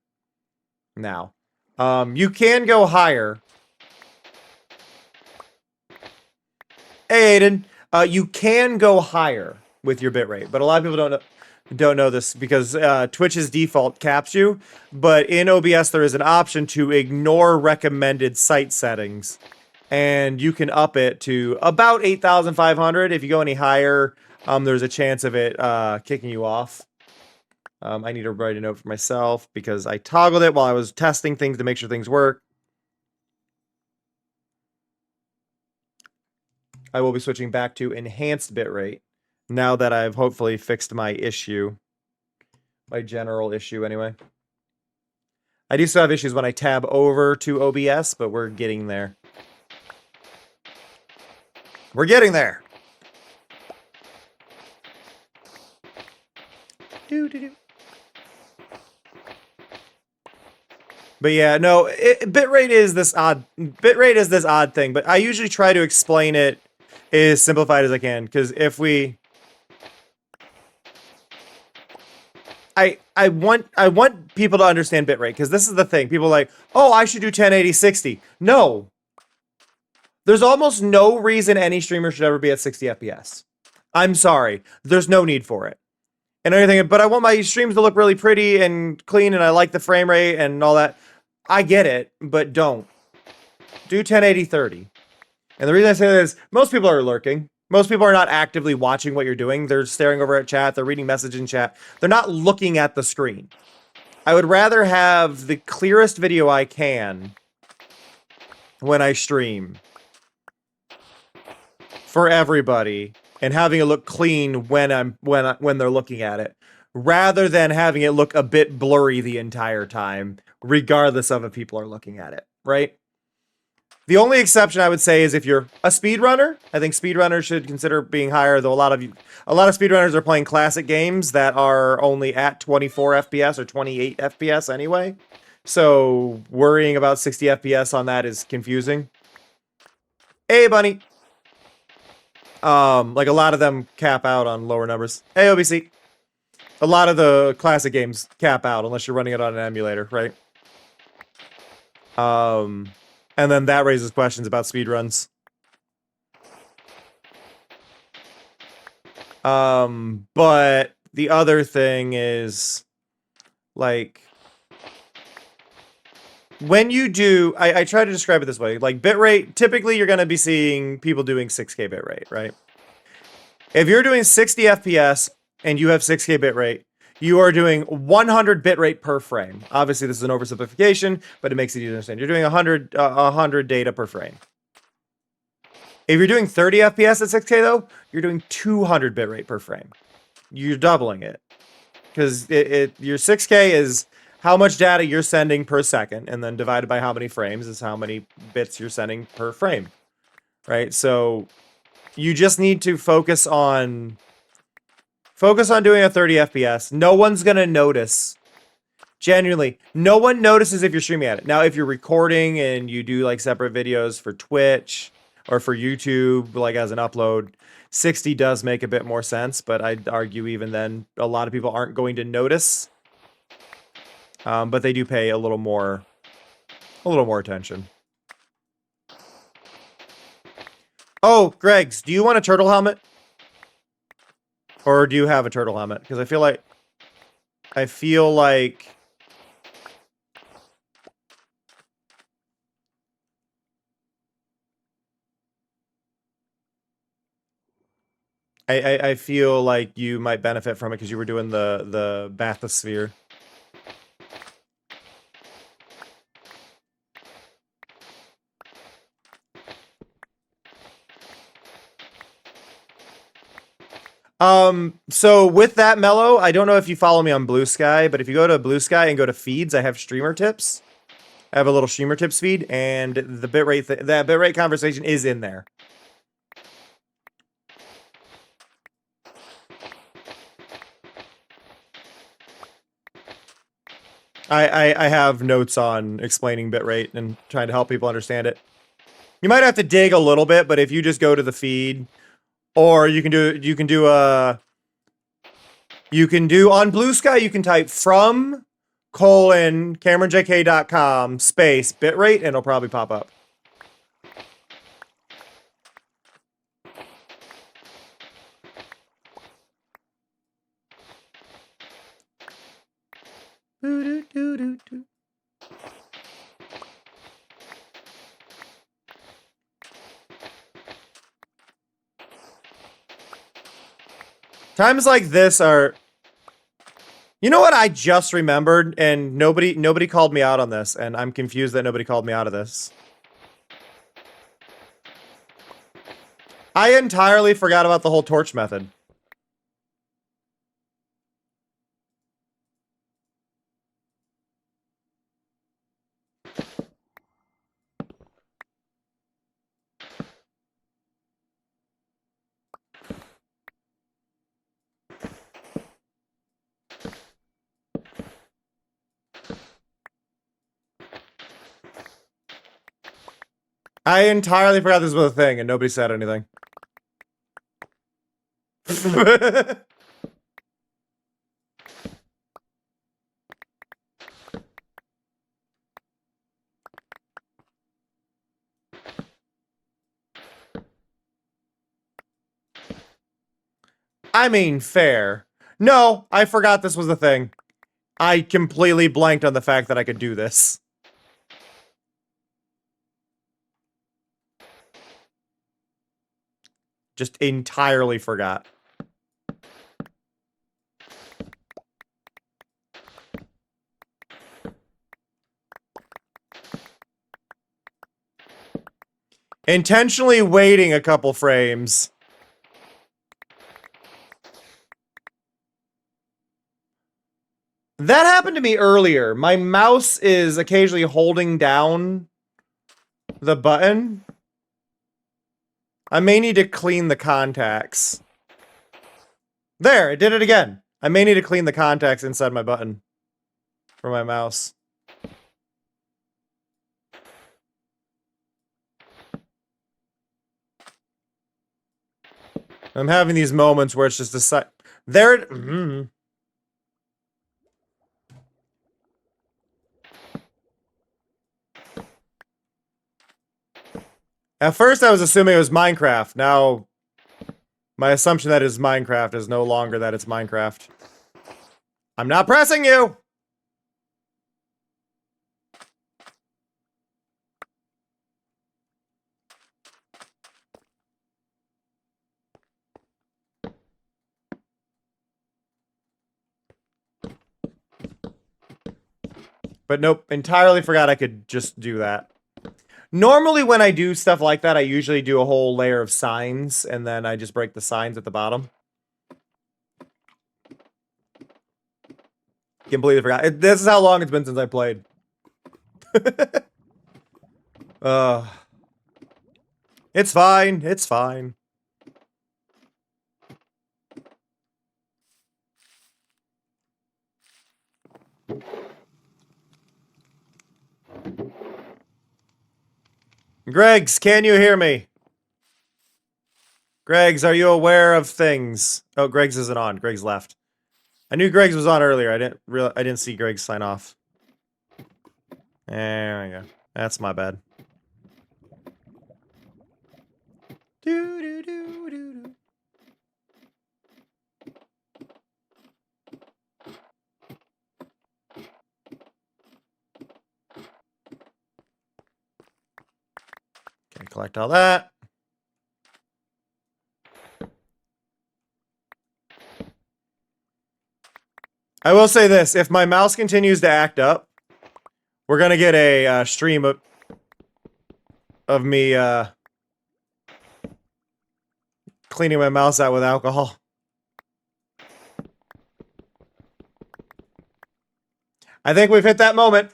now. You can go higher. Hey, Aiden. You can go higher with your bitrate, but a lot of people don't know this because Twitch's default caps you. But in OBS, there is an option to ignore recommended site settings, and you can up it to about 8,500. If you go any higher, there's a chance of it kicking you off. I need to write a note for myself because I toggled it while I was testing things to make sure things work. I will be switching back to enhanced bitrate now that I've hopefully fixed my issue. My general issue, anyway. I do still have issues when I tab over to OBS, but we're getting there. We're getting there! Do-do-do. But yeah, no, bitrate is this odd thing, but I usually try to explain it as simplified as I can, because if we... I want people to understand bitrate, because this is the thing. People are like, oh, I should do 1080 60. No. There's almost no reason any streamer should ever be at 60 FPS. I'm sorry. There's no need for it. And everything, but I want my streams to look really pretty and clean, and I like the frame rate and all that. I get it, but don't. Do 1080 30. And the reason I say that is most people are lurking. Most people are not actively watching what you're doing. They're staring over at chat. They're reading messages in chat. They're not looking at the screen. I would rather have the clearest video I can when I stream for everybody, and having it look clean when they're looking at it, rather than having it look a bit blurry the entire time, regardless of if people are looking at it, right? The only exception I would say is if you're a speedrunner. I think speedrunners should consider being higher, though a lot of speedrunners are playing classic games that are only at 24 FPS or 28 FPS anyway. So worrying about 60 FPS on that is confusing. Hey, bunny. Like a lot of them cap out on lower numbers. Hey, OBC. A lot of the classic games cap out unless you're running it on an emulator, right? And then that raises questions about speedruns. But the other thing is, like, when you do, I try to describe it this way. Like, bitrate, typically you're going to be seeing people doing 6K bitrate, right? If you're doing 60 FPS and you have 6K bitrate, you are doing 100 bitrate per frame. Obviously, this is an oversimplification, but it makes it easy to understand. You're doing 100 data per frame. If you're doing 30 FPS at 6K, though, you're doing 200 bitrate per frame. You're doubling it. Because your 6K is how much data you're sending per second, and then divided by how many frames is how many bits you're sending per frame, right? So you just need to focus on doing a 30 FPS. No one's gonna notice. Genuinely, no one notices if you're streaming at it. Now, if you're recording and you do like separate videos for Twitch or for YouTube, like as an upload, 60 does make a bit more sense, but I'd argue even then, a lot of people aren't going to notice. But they do pay a little more attention. Oh, Greg's, do you want a turtle helmet? Or do you have a turtle helmet? Because I feel like I feel like you might benefit from it because you were doing the bathysphere. So with that, Mellow, I don't know if you follow me on Blue Sky, but if you go to Blue Sky and go to feeds, I have streamer tips. I have a little streamer tips feed, and the bitrate that bitrate conversation is in there. I have notes on explaining bitrate and trying to help people understand it. You might have to dig a little bit, but if you just go to the feed, or you can do on Blue Sky, you can type from :CameronJK.com space bitrate, and it'll probably pop up. Times like this are... You know what I just remembered, and nobody called me out on this, and I'm confused that nobody called me out of this. I entirely forgot about the whole torch method. I entirely forgot this was a thing, and nobody said anything. I mean, fair. No, I forgot this was a thing. I completely blanked on the fact that I could do this. Just entirely forgot. Intentionally waiting a couple frames. That happened to me earlier. My mouse is occasionally holding down the button. I may need to clean the contacts. There, it did it again. I may need to clean the contacts inside my button for my mouse. I'm having these moments where it's just a there it... At first, I was assuming it was Minecraft. Now, my assumption that it's Minecraft is no longer that it's Minecraft. I'm not pressing you! But nope, entirely forgot I could just do that. Normally when I do stuff like that, I usually do a whole layer of signs, and then I just break the signs at the bottom. Completely forgot. This is how long it's been since I played. It's fine. It's fine. Greggs, can you hear me? Greggs, are you aware of things? Oh, Greggs isn't on. Greggs left. I knew Greggs was on earlier. I didn't see Greggs sign off. There we go. That's my bad. Do do do do do. Okay, collect all that. I will say this: if my mouse continues to act up, we're gonna get a stream of me cleaning my mouse out with alcohol. I think we've hit that moment.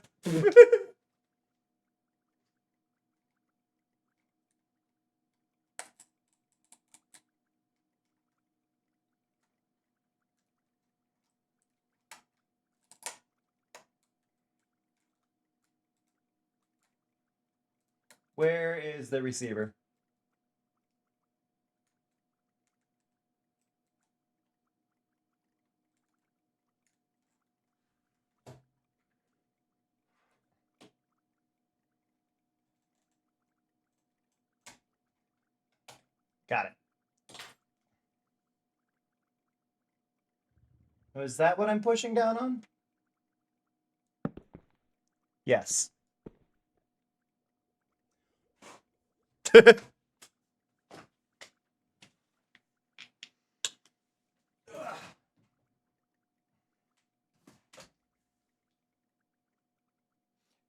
Where is the receiver? Got it. Oh, is that what I'm pushing down on? Yes.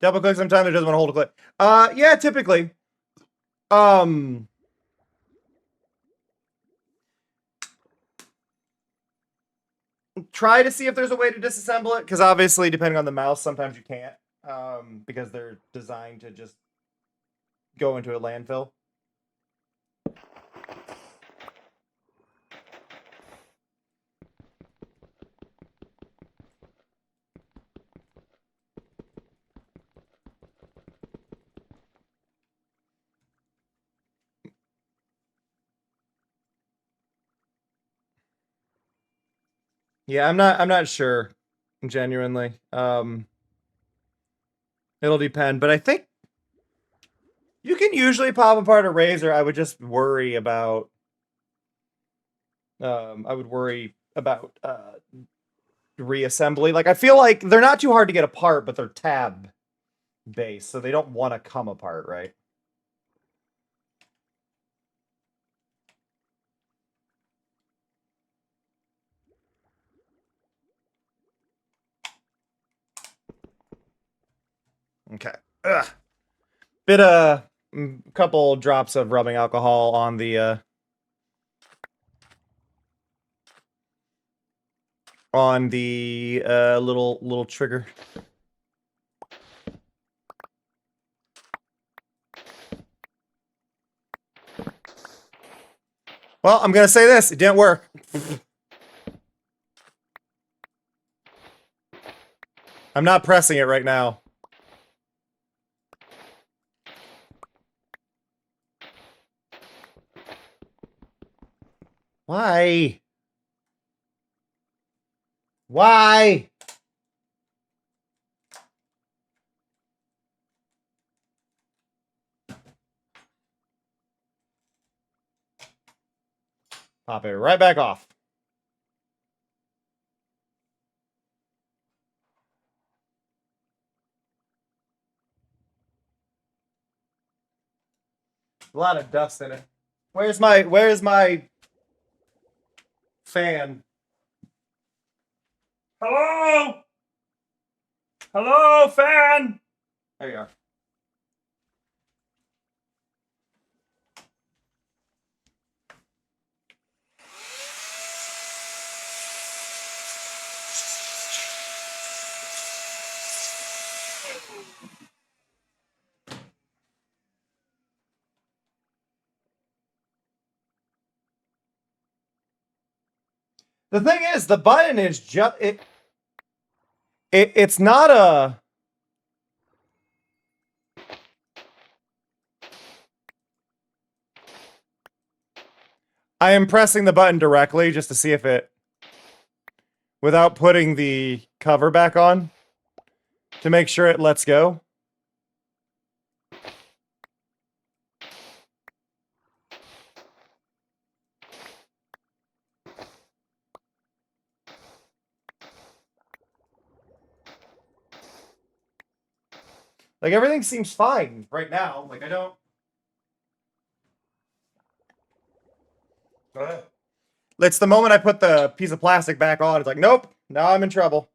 Double click sometimes it doesn't want to hold a clip. Yeah, typically. Try to see if there's a way to disassemble it, because obviously, depending on the mouse, sometimes you can't. Because they're designed to just go into a landfill. Yeah, I'm not sure, genuinely. It'll depend, but I think you can usually pop apart a razor. I would just worry about reassembly. Like, I feel like they're not too hard to get apart, but they're tab based, so they don't want to come apart, right? Okay. Ugh. Couple drops of rubbing alcohol on the little trigger. Well, I'm gonna say this: it didn't work. I'm not pressing it right now. Why? Why? Pop it right back off. A lot of dust in it. Where's my fan? Hello? Hello, fan? There you are. The thing is, the button is just it's not a. I am pressing the button directly just to see if it, without putting the cover back on, to make sure it lets go. Like, everything seems fine right now. Like, I don't... It's the moment I put the piece of plastic back on, it's like, nope, now I'm in trouble.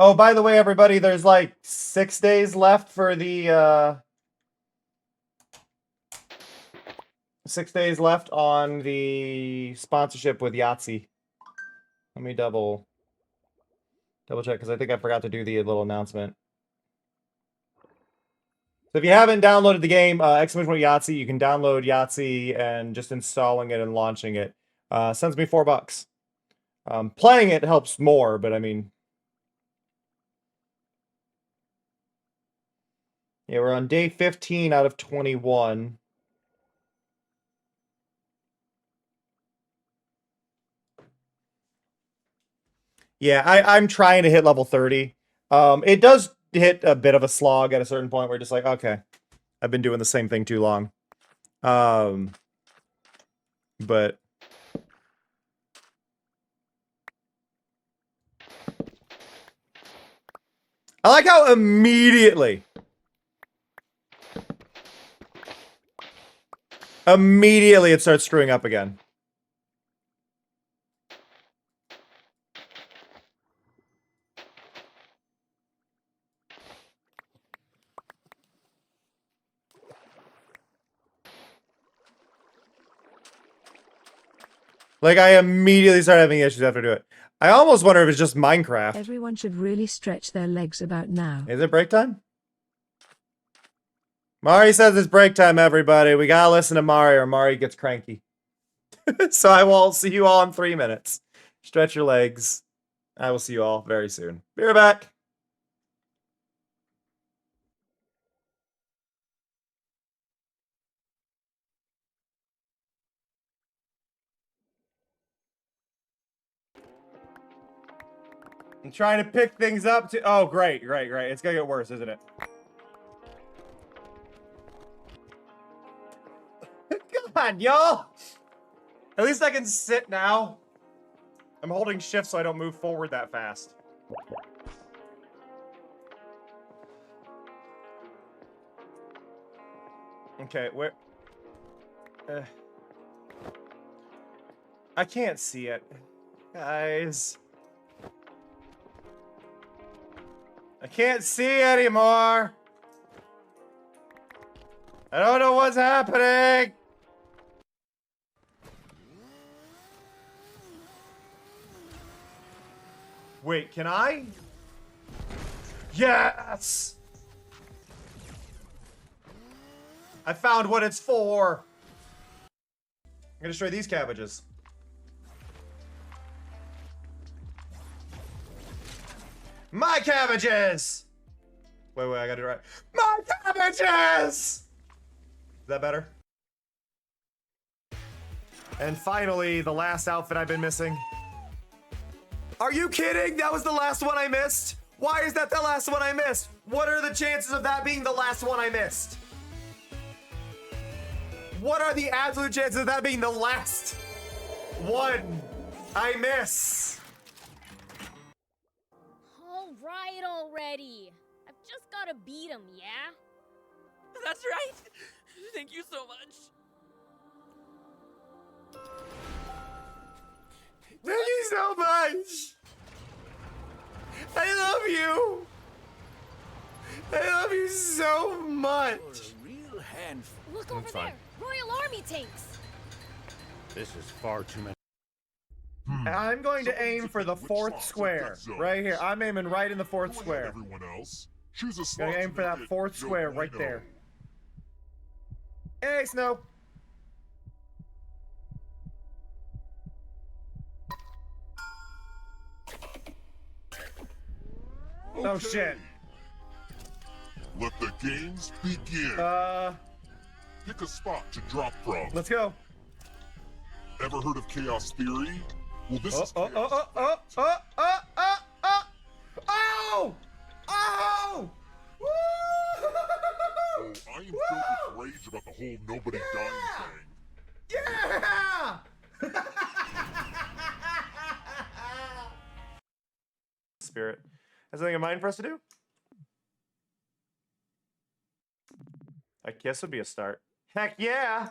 Oh, by the way, everybody, there's like 6 days left for the 6 days left on the sponsorship with Yahtzee. Let me double check because I think I forgot to do the little announcement. So if you haven't downloaded the game, exclamation point Yahtzee, you can download Yahtzee and just installing it and launching it. Sends me $4. Playing it helps more, but I mean, yeah, we're on day 15 out of 21. Yeah, I'm trying to hit level 30. It does hit a bit of a slog at a certain point where you're just like, okay, I've been doing the same thing too long. But I like how immediately it starts screwing up again. Like, I immediately start having issues after I do it. I almost wonder if it's just Minecraft. Everyone should really stretch their legs about now. Is it break time? Mari says it's break time, everybody. We gotta listen to Mari or Mari gets cranky. So I will see you all in 3 minutes. Stretch your legs. I will see you all very soon. Be right back. I'm trying to pick things up to... Oh, great. It's gonna get worse, isn't it? God, y'all! At least I can sit now. I'm holding shift so I don't move forward that fast. Okay, where... I can't see it. Guys... I can't see anymore. I don't know what's happening. Wait, can I? Yes! I found what it's for. I'm gonna destroy these cabbages. My cabbages! Wait, I gotta do it right. My cabbages! Is that better? And finally, the last outfit I've been missing. Are you kidding? That was the last one I missed? Why is that the last one I missed? What are the chances of that being the last one I missed? What are the absolute chances of that being the last one I miss? All right already. I've just gotta beat him, yeah? That's right. Thank you so much. Thank you so much. I love you. I love you so much. Real handful. Look over there! Royal Army tanks! This is far too many. I'm going to aim for the fourth square. Right here. I'm aiming right in the fourth square. Everyone else, choose a slot. Gonna aim for that fourth square right there. Hey, Snow. Oh shit. Let the games begin. Pick a spot to drop from. Let's go. Ever heard of chaos theory? Well, this is Oh! Woo! Oh, I am filled with rage about the whole nobody dying thing. Yeah! Spirit. Has anything in mind for us to do? I guess would be a start. Heck yeah!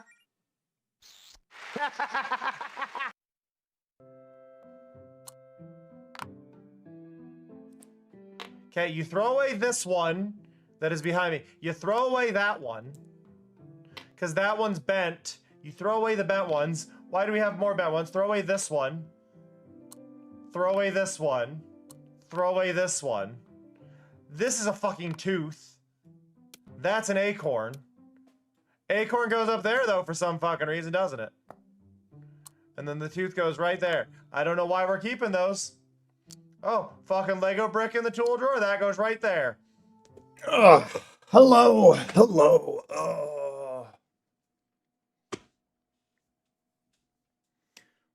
Okay, you throw away this one that is behind me. You throw away that one. Because that one's bent. You throw away the bent ones. Why do we have more bent ones? Throw away this one. Throw away this one. Throw away this one. This is a fucking tooth. That's an acorn. Acorn goes up there, though, for some fucking reason, doesn't it? And then the tooth goes right there. I don't know why we're keeping those. Oh, fucking Lego brick in the tool drawer. That goes right there. Hello. Hello.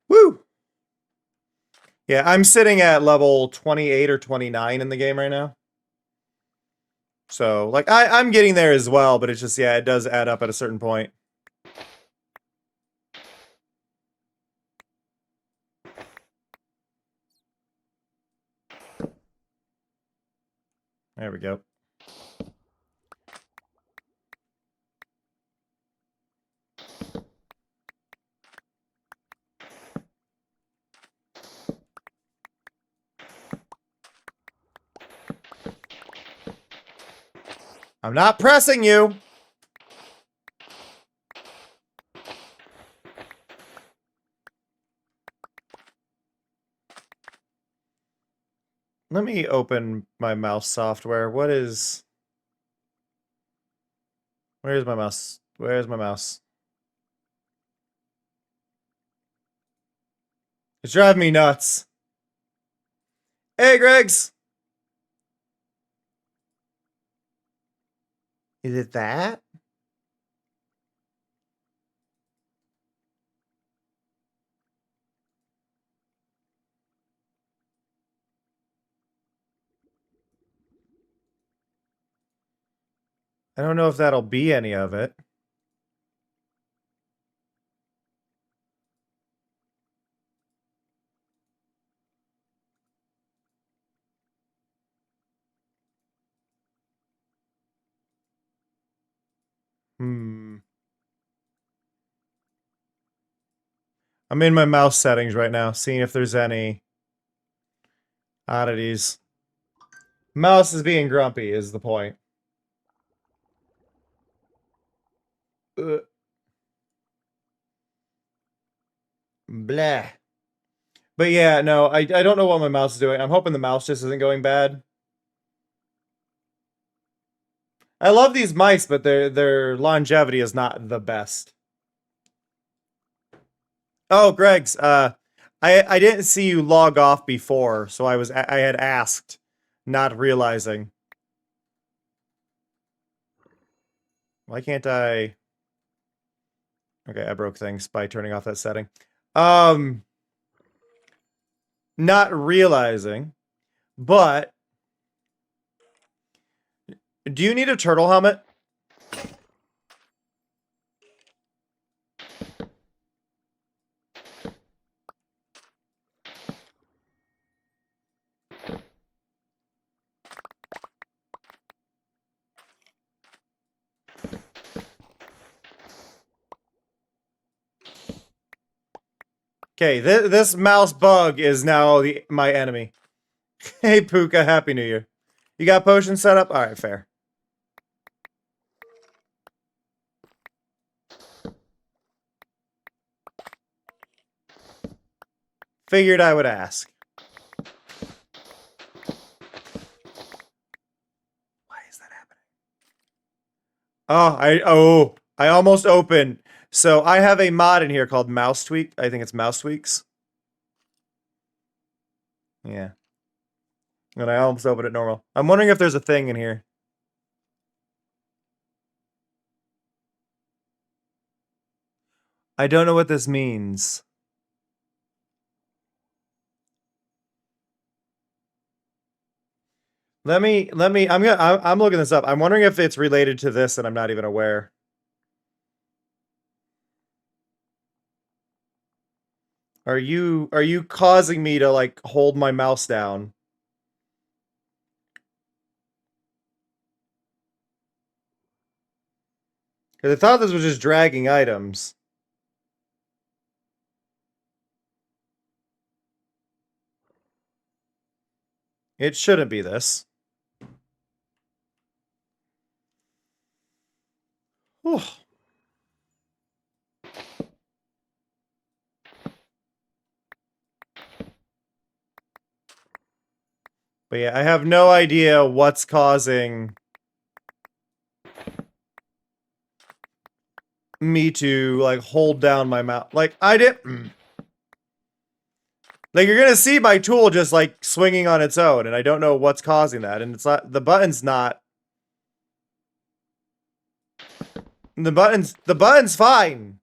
Woo. Yeah, I'm sitting at level 28 or 29 in the game right now. So, like, I'm getting there as well, but it's just, yeah, it does add up at a certain point. There we go. I'm not pressing you. Let me open my mouse software. Where's my mouse? Where's my mouse? It's driving me nuts. Hey, Greggs. Is it that? I don't know if that'll be any of it. I'm in my mouse settings right now, seeing if there's any oddities. Mouse is being grumpy is the point. Blah. But yeah, no, I don't know what my mouse is doing. I'm hoping the mouse just isn't going bad. I love these mice, but their longevity is not the best. Oh, Greg's, I didn't see you log off before, so I had asked, not realizing. Why can't I? Okay, I broke things by turning off that setting. Not realizing, but Do you need a turtle helmet? Okay, this mouse bug is now my enemy. Hey, Puka, Happy New Year. You got potions set up? Alright, fair. Figured I would ask. Why is that happening? I almost opened. So I have a mod in here called Mouse Tweak. I think it's Mouse Tweaks. Yeah. And I almost opened it normal. I'm wondering if there's a thing in here. I don't know what this means. I'm looking this up. I'm wondering if it's related to this and I'm not even aware. Are you causing me to like hold my mouse down? Because I thought this was just dragging items. It shouldn't be this. Whew. But yeah, I have no idea what's causing me to like hold down my mouse. Like I did. Like you're gonna see my tool just like swinging on its own, and I don't know what's causing that. And it's not the button's not. The button's fine.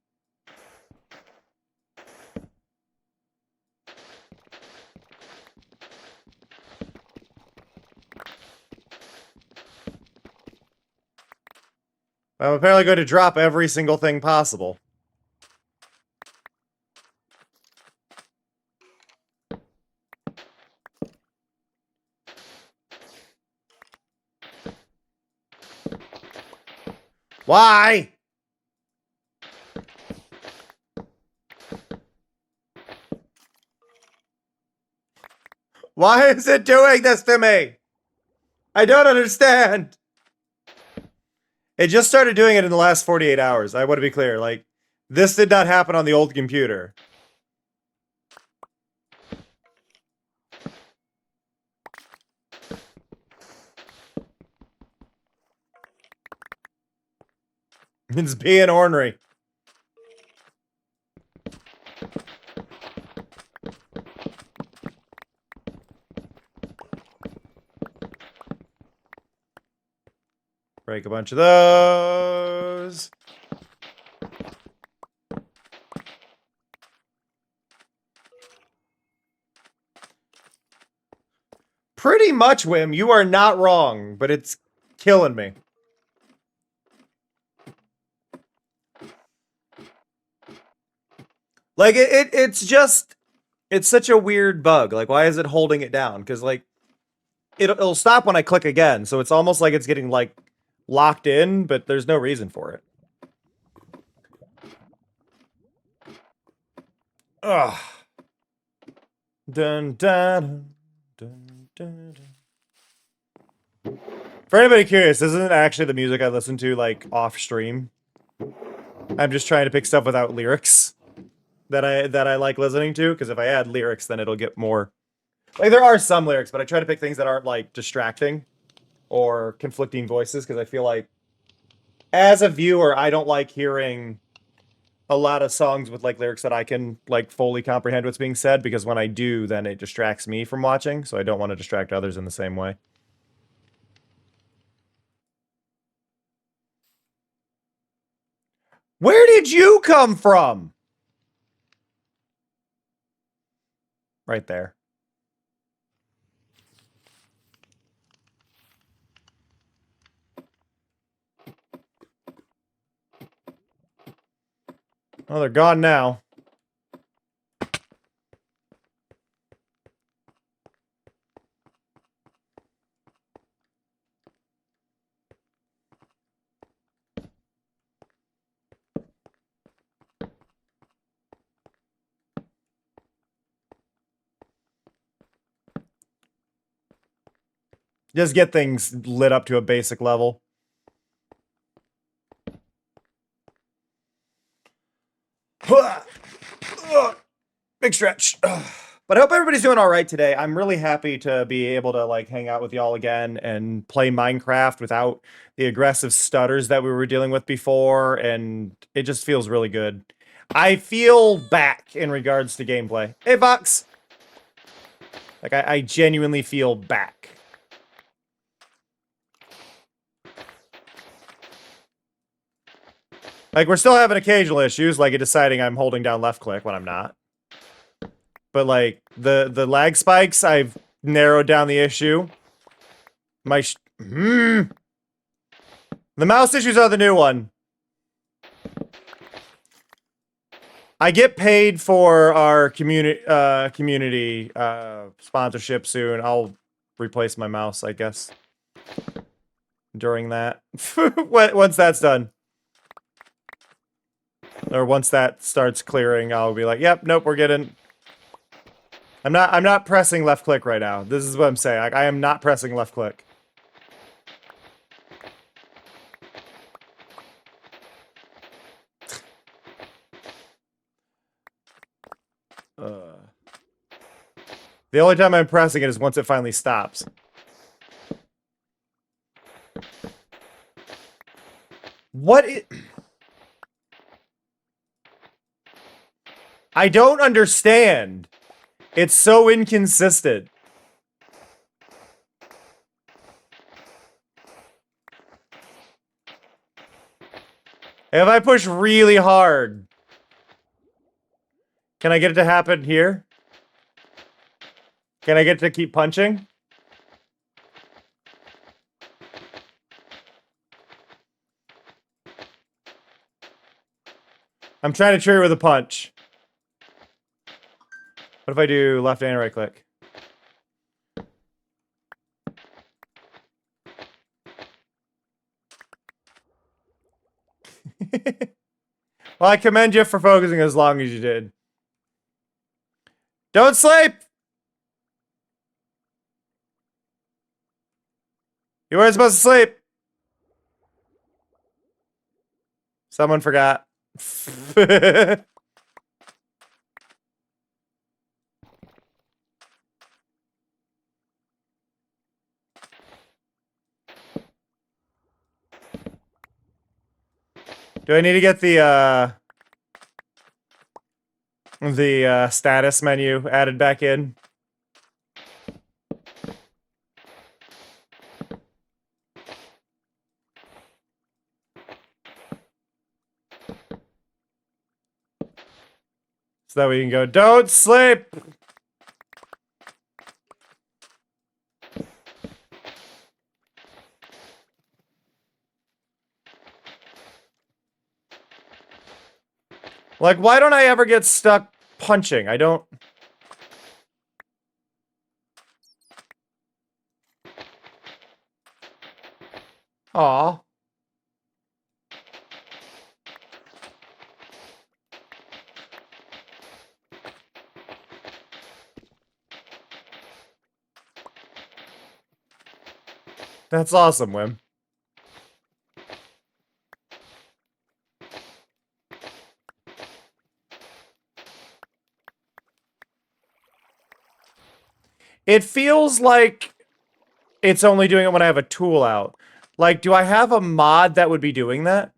I'm apparently going to drop every single thing possible. Why? Why is it doing this to me? I don't understand. It just started doing it in the last 48 hours. I want to be clear. Like, this did not happen on the old computer. It's being ornery. Break a bunch of those. Pretty much, Wim. You are not wrong, but it's killing me. Like, it's just... It's such a weird bug. Like, why is it holding it down? Because, like, it'll stop when I click again. So it's almost like it's getting, like, locked in, but there's no reason for it. Ugh. Dun, dun, dun, dun, dun. For anybody curious, this isn't actually the music I listen to, like, off stream. I'm just trying to pick stuff without lyrics that I like listening to, because if I add lyrics, then it'll get more... Like, there are some lyrics, but I try to pick things that aren't, like, distracting or conflicting voices, because I feel like, as a viewer, I don't like hearing a lot of songs with, like, lyrics that I can, like, fully comprehend what's being said, because when I do, then it distracts me from watching, so I don't want to distract others in the same way. Where did you come from? Right there. Oh, they're gone now. Just get things lit up to a basic level. Big stretch. But I hope everybody's doing all right today. I'm really happy to be able to like hang out with y'all again and play Minecraft without the aggressive stutters that we were dealing with before, and it just feels really good. I feel back in regards to gameplay. Hey, Vox! Like, I genuinely feel back. Like, we're still having occasional issues, like it deciding I'm holding down left click when I'm not. But, like, the lag spikes, I've narrowed down the issue. The mouse issues are the new one. I get paid for our community sponsorship soon. I'll replace my mouse, I guess. During that. Once that's done. Or once that starts clearing, I'll be like, yep, nope, we're getting... I'm not pressing left click right now. This is what I'm saying. I am not pressing left click. The only time I'm pressing it is once it finally stops. I don't understand. It's so inconsistent. If I push really hard, can I get it to happen here? Can I get it to keep punching? I'm trying to trigger with a punch. What if I do left and right click? Well, I commend you for focusing as long as you did. Don't sleep! You weren't supposed to sleep. Someone forgot. Do I need to get the status menu added back in? So that we can go, don't sleep! Like, why don't I ever get stuck punching? I don't... Aw. That's awesome, Wim. It feels like it's only doing it when I have a tool out. Like, do I have a mod that would be doing that?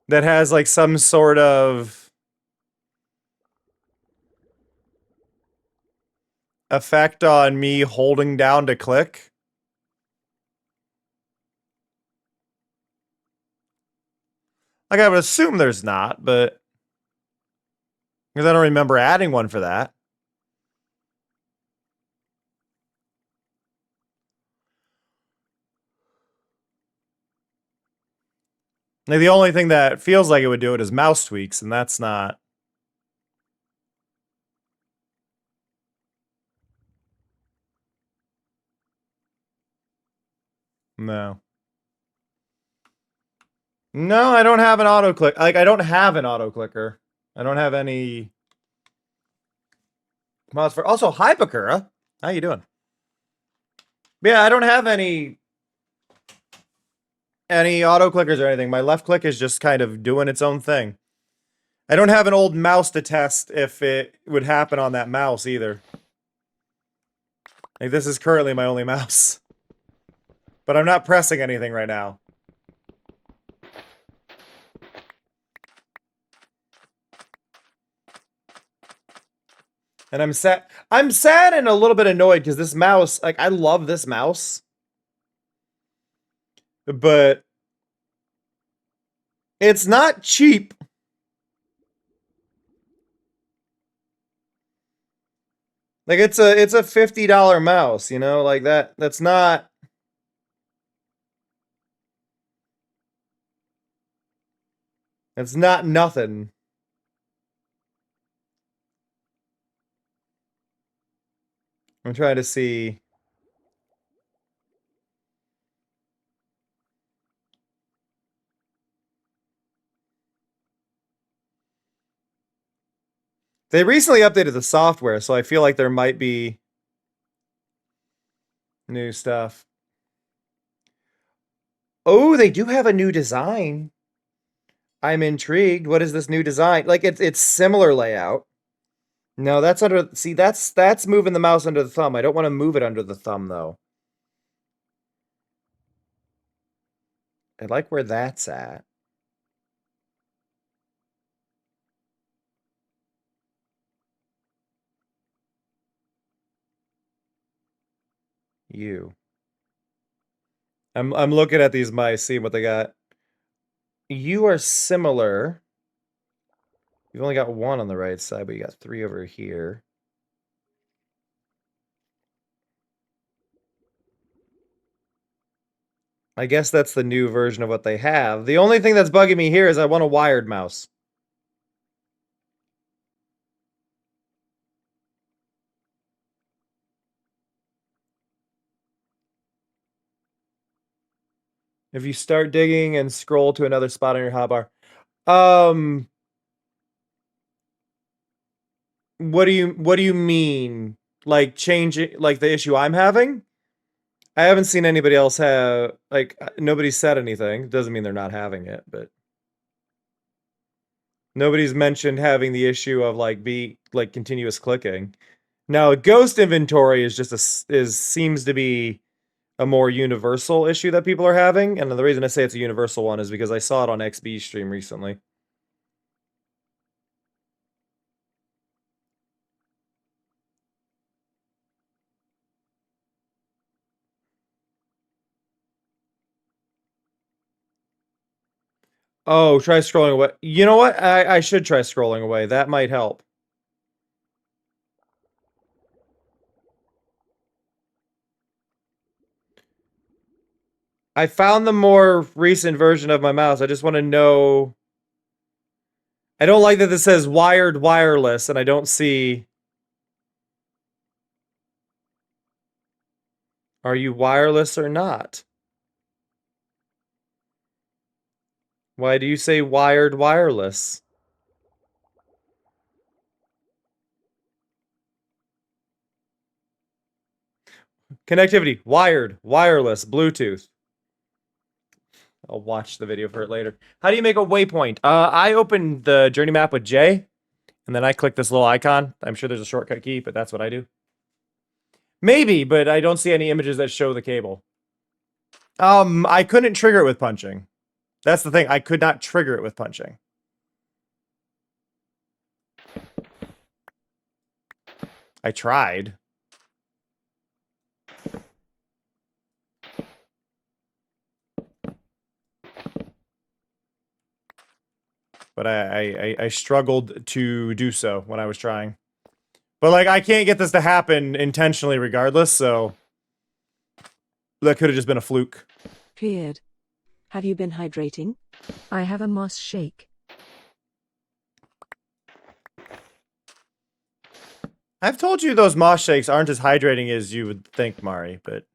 That has, like, some sort of effect on me holding down to click? Like, I would assume there's not, but... Because I don't remember adding one for that. Like, the only thing that feels like it would do it is mouse tweaks, and that's not. No. No, I don't have an auto click. Like, I don't have an auto clicker. I don't have any mouse for. Also, hi Bakura. How you doing? Yeah, I don't have any auto clickers or anything. My left click is just kind of doing its own thing. I don't have an old mouse to test if it would happen on that mouse either. Like, this is currently my only mouse. But I'm not pressing anything right now. And I'm sad and a little bit annoyed because this mouse, like, I love this mouse. But it's not cheap. Like, it's a $50 mouse, you know? Like, that's not. It's not nothing. I'm trying to see. They recently updated the software, so I feel like there might be new stuff. Oh, they do have a new design. I'm intrigued. What is this new design? Like, it's similar layout. No, that's under. See, that's moving the mouse under the thumb. I don't want to move it under the thumb though. I like where that's at. You. I'm looking at these mice, seeing what they got. You are similar. You've only got one on the right side, but you got three over here. I guess that's the new version of what they have. The only thing that's bugging me here is I want a wired mouse. If you start digging and scroll to another spot on your hotbar. What do you mean? Like, change it, like the issue I'm having? I haven't seen anybody else have, like, nobody said anything. Doesn't mean they're not having it, but nobody's mentioned having the issue of like continuous clicking. Now, ghost inventory is just seems to be a more universal issue that people are having, and the reason I say it's a universal one is because I saw it on XB's stream recently. Oh, try scrolling away. You know what? I should try scrolling away. That might help. I found the more recent version of my mouse. I just want to know. I don't like that this says wired wireless, and I don't see. Are you wireless or not? Why do you say wired wireless? Connectivity, wired, wireless, Bluetooth. I'll watch the video for it later. How do you make a waypoint? I opened the journey map with J, and then I click this little icon. I'm sure there's a shortcut key, but that's what I do. Maybe, but I don't see any images that show the cable. I couldn't trigger it with punching. That's the thing. I could not trigger it with punching. I tried. But I struggled to do so when I was trying. But, like, I can't get this to happen intentionally regardless, so that could have just been a fluke. Period. Have you been hydrating? I have a moss shake. I've told you those moss shakes aren't as hydrating as you would think, Mari, but...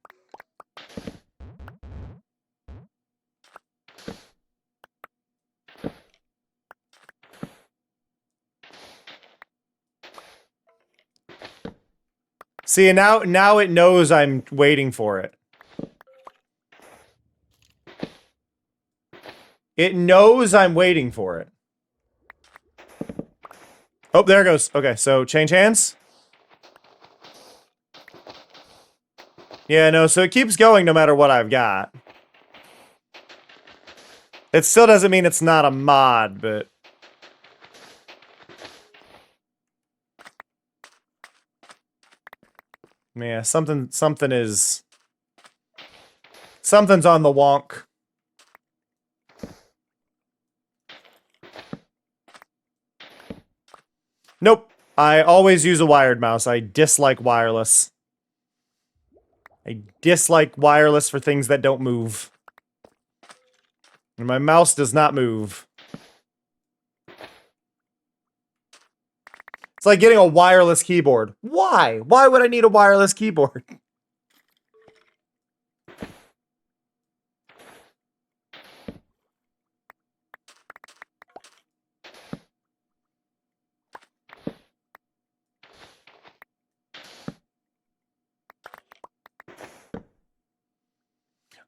See, and now it knows I'm waiting for it. It knows I'm waiting for it. Oh, there it goes. Okay, so change hands. Yeah, no, so it keeps going no matter what I've got. It still doesn't mean it's not a mod, but... Yeah, something's on the wonk. Nope. I always use a wired mouse. I dislike wireless. I dislike wireless for things that don't move. And my mouse does not move. It's like getting a wireless keyboard. Why? Why would I need a wireless keyboard?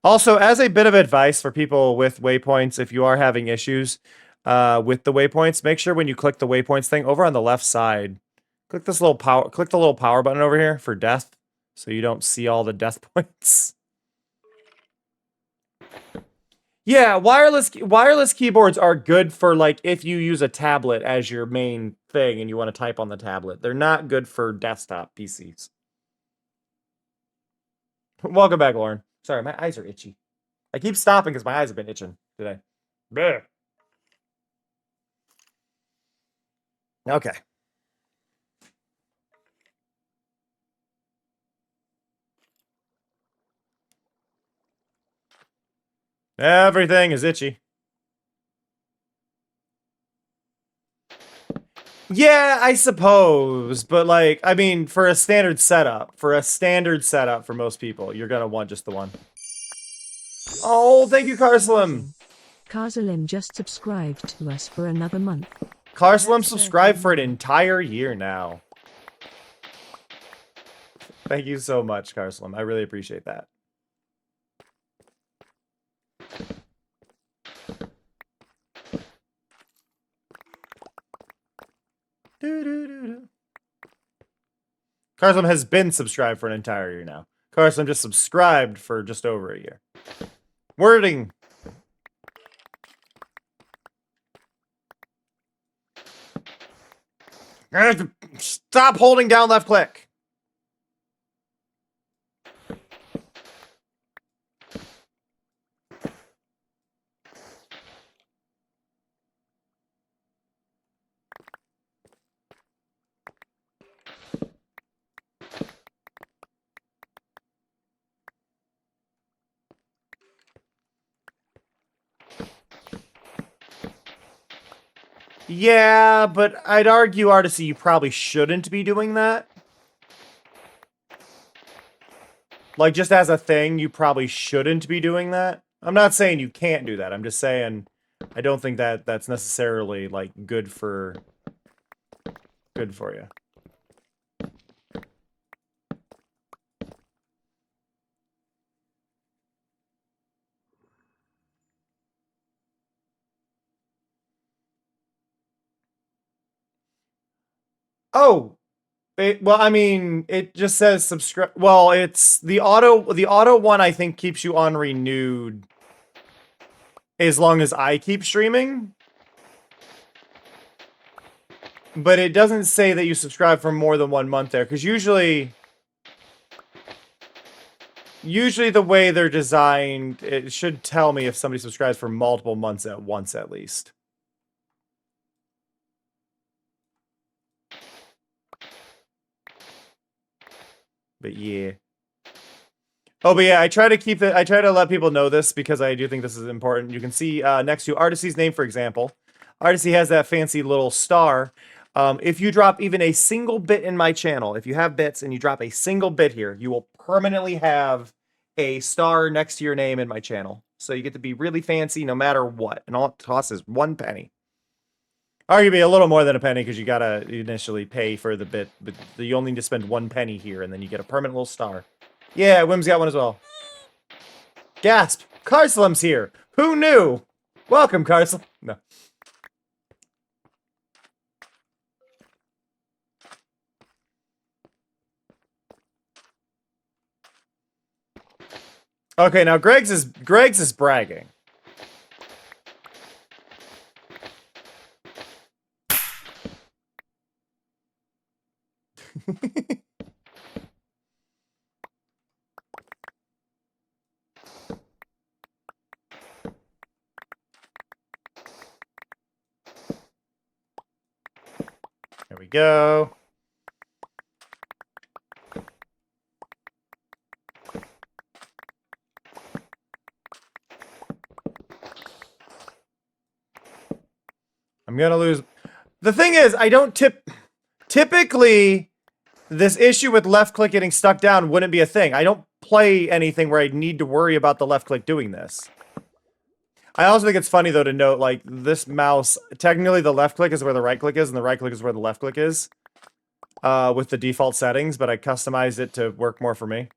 Also, as a bit of advice for people with waypoints, if you are having issues with the waypoints, make sure when you click the waypoints thing over on the left side, click the little power button over here for death, so you don't see all the death points. Yeah, wireless keyboards are good for like if you use a tablet as your main thing and you want to type on the tablet. They're not good for desktop PCs. Welcome back, Lauren. Sorry, my eyes are itchy. I keep stopping because my eyes have been itching today. Bleh. Okay. Everything is itchy. Yeah, I suppose, but like, I mean, for a standard setup for most people, you're gonna want just the one. Oh, thank you, Carslim. Karzalim just subscribed to us for another month. Carslim subscribed for an entire year now. Thank you so much, Carslim. I really appreciate that. Carslim has been subscribed for an entire year now. Carslim just subscribed for just over a year. Wording. Stop holding down left click. Yeah, but I'd argue, Artisy, you probably shouldn't be doing that. Like, just as a thing, you probably shouldn't be doing that. I'm not saying you can't do that. I'm just saying I don't think that that's necessarily, like, good for you. Oh, well, I mean, it just says subscribe. Well, it's the auto one. I think keeps you on renewed as long as I keep streaming. But it doesn't say that you subscribe for more than 1 month there, because usually the way they're designed, it should tell me if somebody subscribes for multiple months at once at least. But yeah. Oh, but yeah, I try to let people know this because I do think this is important. You can see next to Artisy's name, for example. Artisy has that fancy little star. If you drop even a single bit in my channel, if you have bits and you drop a single bit here, you will permanently have a star next to your name in my channel. So you get to be really fancy no matter what. And all it costs is 1 penny. Arguably a little more than a penny because you gotta initially pay for the bit, but you only need to spend 1 penny here and then you get a permanent little star. Yeah, Wim's got one as well. Gasp! Carslim's here! Who knew? Welcome, Carslim. No. Okay, now Greg's is bragging. There we go. I'm gonna lose. The thing is, I don't typically, this issue with left click getting stuck down wouldn't be a thing. I don't play anything where I need to worry about the left click doing this. I also think it's funny, though, to note, like, this mouse, technically the left click is where the right click is, and the right click is where the left click is. With the default settings, but I customized it to work more for me.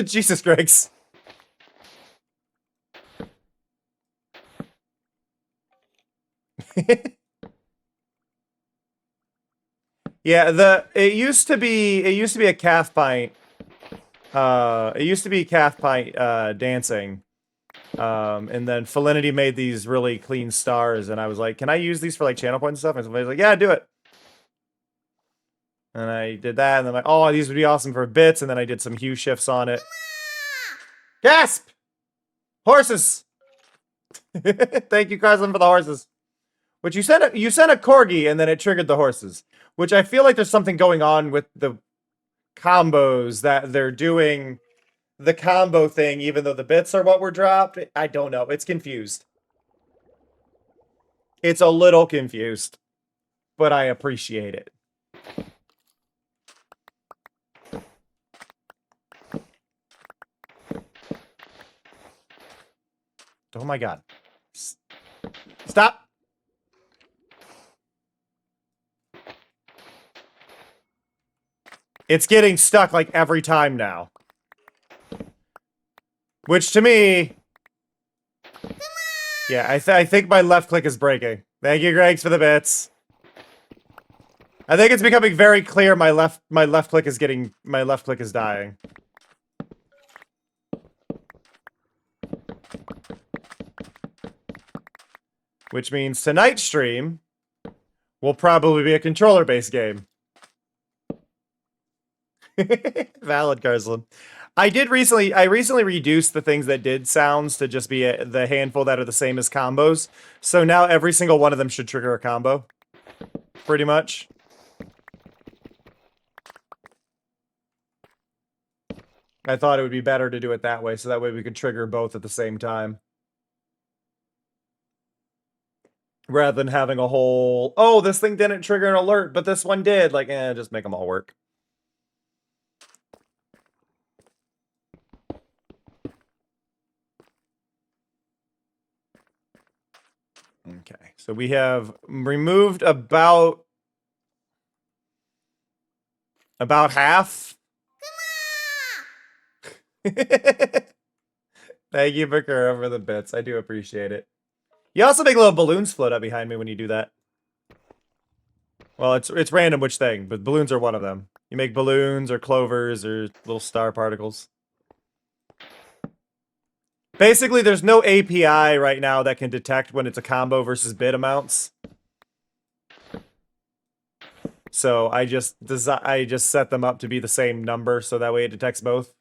Jesus, Greg's. Yeah, it used to be a calf pint. It used to be calf pint dancing. And then Felinity made these really clean stars, and I was like, can I use these for like channel points and stuff? And somebody's like, yeah, do it. And I did that, and then I'm like, oh, these would be awesome for bits, and then I did some hue shifts on it. Gasp! Horses! Thank you, Carson, for the horses. Which you sent a corgi, and then it triggered the horses. Which I feel like there's something going on with the combos, that they're doing the combo thing, even though the bits are what were dropped. I don't know. It's confused. It's a little confused, but I appreciate it. Oh my god. Stop! It's getting stuck like every time now. Which to me... Yeah, I think my left click is breaking. Thank you, Gregs, for the bits. I think it's becoming very clear my left click is dying. Which means tonight's stream will probably be a controller-based game. Valid, Carslam. I recently reduced the things that did sounds to just be the handful that are the same as combos. So now every single one of them should trigger a combo. Pretty much. I thought it would be better to do it that way, so that way we could trigger both at the same time. Rather than having a whole, oh, this thing didn't trigger an alert, but this one did. Like, just make them all work. Okay, so we have removed about half. Thank you, Bakura, for the bits. I do appreciate it. You also make little balloons float up behind me when you do that. Well, it's random which thing, but balloons are one of them. You make balloons or clovers or little star particles. Basically, there's no API right now that can detect when it's a combo versus bit amounts. So I just set them up to be the same number, so that way it detects both.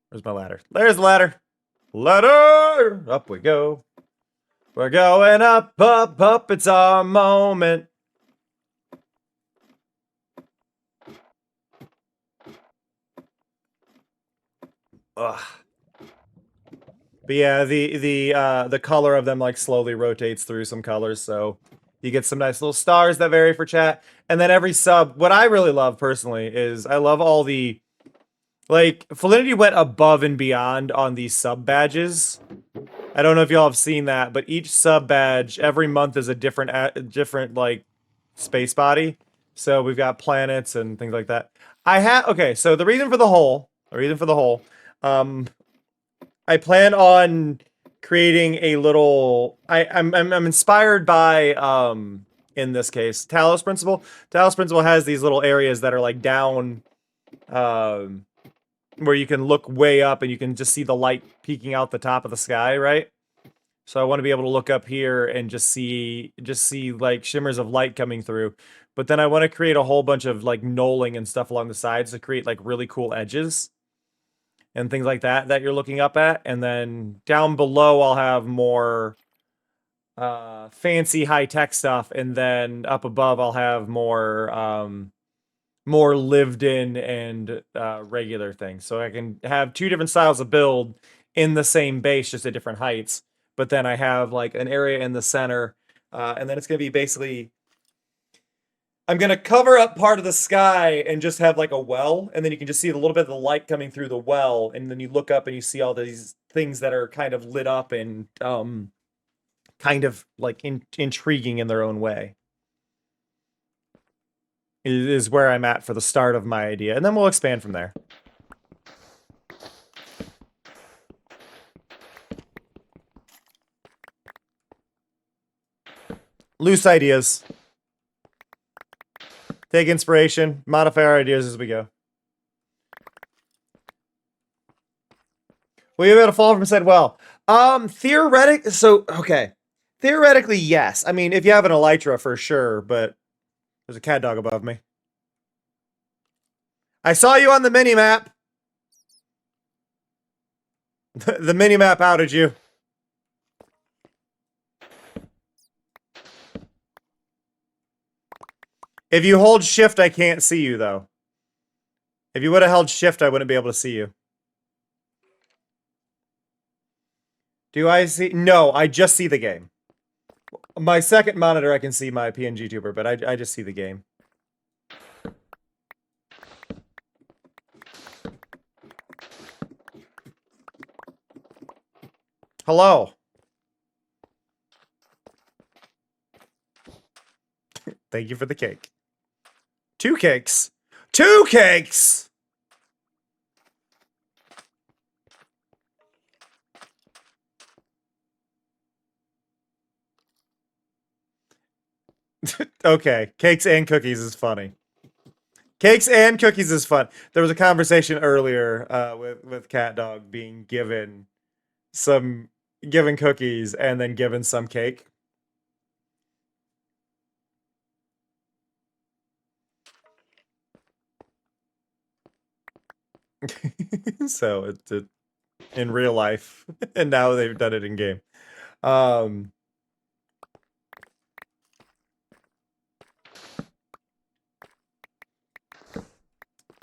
Where's my ladder? There's the ladder. Ladder! Up we go. We're going up, up, up. It's our moment. Ugh. But yeah, the color of them like slowly rotates through some colors, so you get some nice little stars that vary for chat. And then every sub, what I really love personally is I love all the, like, Felinity went above and beyond on these sub badges. I don't know if y'all have seen that, but each sub badge every month is a different like space body. So we've got planets and things like that. Okay, so the reason for the hole, um, I plan on creating a little. I'm inspired by in this case Talos Principle. Talos Principle has these little areas that are like down, where you can look way up and you can just see the light peeking out the top of the sky, right? So I want to be able to look up here and just see like shimmers of light coming through. But then I want to create a whole bunch of like knolling and stuff along the sides to create like really cool edges and things like that that you're looking up at. And then down below I'll have more fancy high-tech stuff, and then up above I'll have more lived in and regular things. So I can have two different styles of build in the same base, just at different heights. But then I have like an area in the center, and then it's gonna be basically, I'm gonna cover up part of the sky and just have like a well, and then you can just see a little bit of the light coming through the well, and then you look up and you see all these things that are kind of lit up and kind of like intriguing in their own way. Is where I'm at for the start of my idea, and then we'll expand from there. Loose ideas. Take inspiration, modify our ideas as we go. Will you be able to fall from said well? Theoretically, yes. I mean, if you have an elytra, for sure, but there's a cat dog above me. I saw you on the mini-map. The mini-map outed you. If you hold shift, I can't see you, though. If you would have held shift, I wouldn't be able to see you. Do I see? No, I just see the game. My second monitor, I can see my PNG tuber, but I just see the game. Hello. Thank you for the cake. 2 cakes. 2 cakes! Okay, cakes and cookies is funny. Cakes and cookies is fun. There was a conversation earlier with Cat Dog being given cookies and then given some cake. So it's in real life, and now they've done it in game.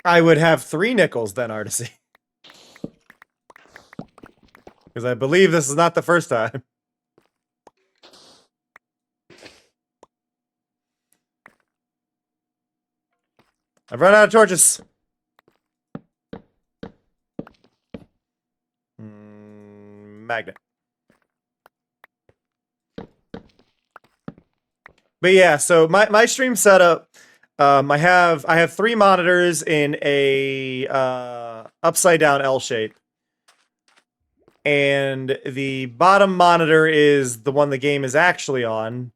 I would have 3 nickels then, Artisy. Because I believe this is not the first time. I've run out of torches. Magnet. But yeah, so my stream setup, I have 3 monitors in a upside down L shape. And the bottom monitor is the one the game is actually on.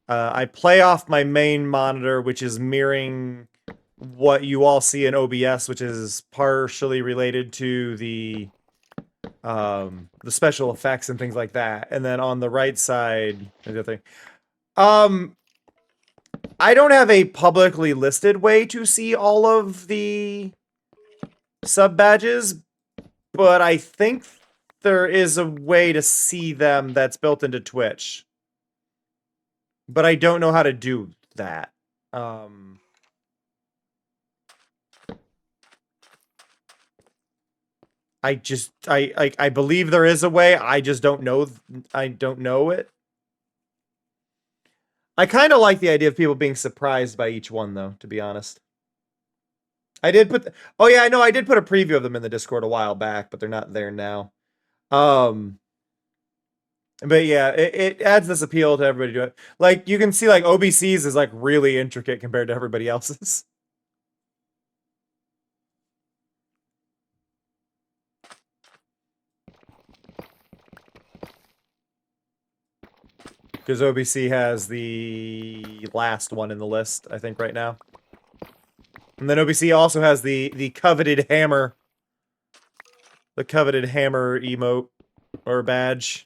I play off my main monitor, which is mirroring what you all see in OBS, which is partially related to the special effects and things like that. And then on the right side, the thing. I don't have a publicly listed way to see all of the sub badges, but I think there is a way to see them that's built into Twitch. But I don't know how to do that. I believe there is a way. I just don't know. I don't know it. I kind of like the idea of people being surprised by each one, though, to be honest. I did put... Oh, yeah, I know. I did put a preview of them in the Discord a while back, but they're not there now. But yeah, it adds this appeal to everybody to it. Like, you can see, like, OBC's is, like, really intricate compared to everybody else's. Because OBC has the last one in the list, I think, right now. And then OBC also has the coveted hammer. The coveted hammer emote or badge.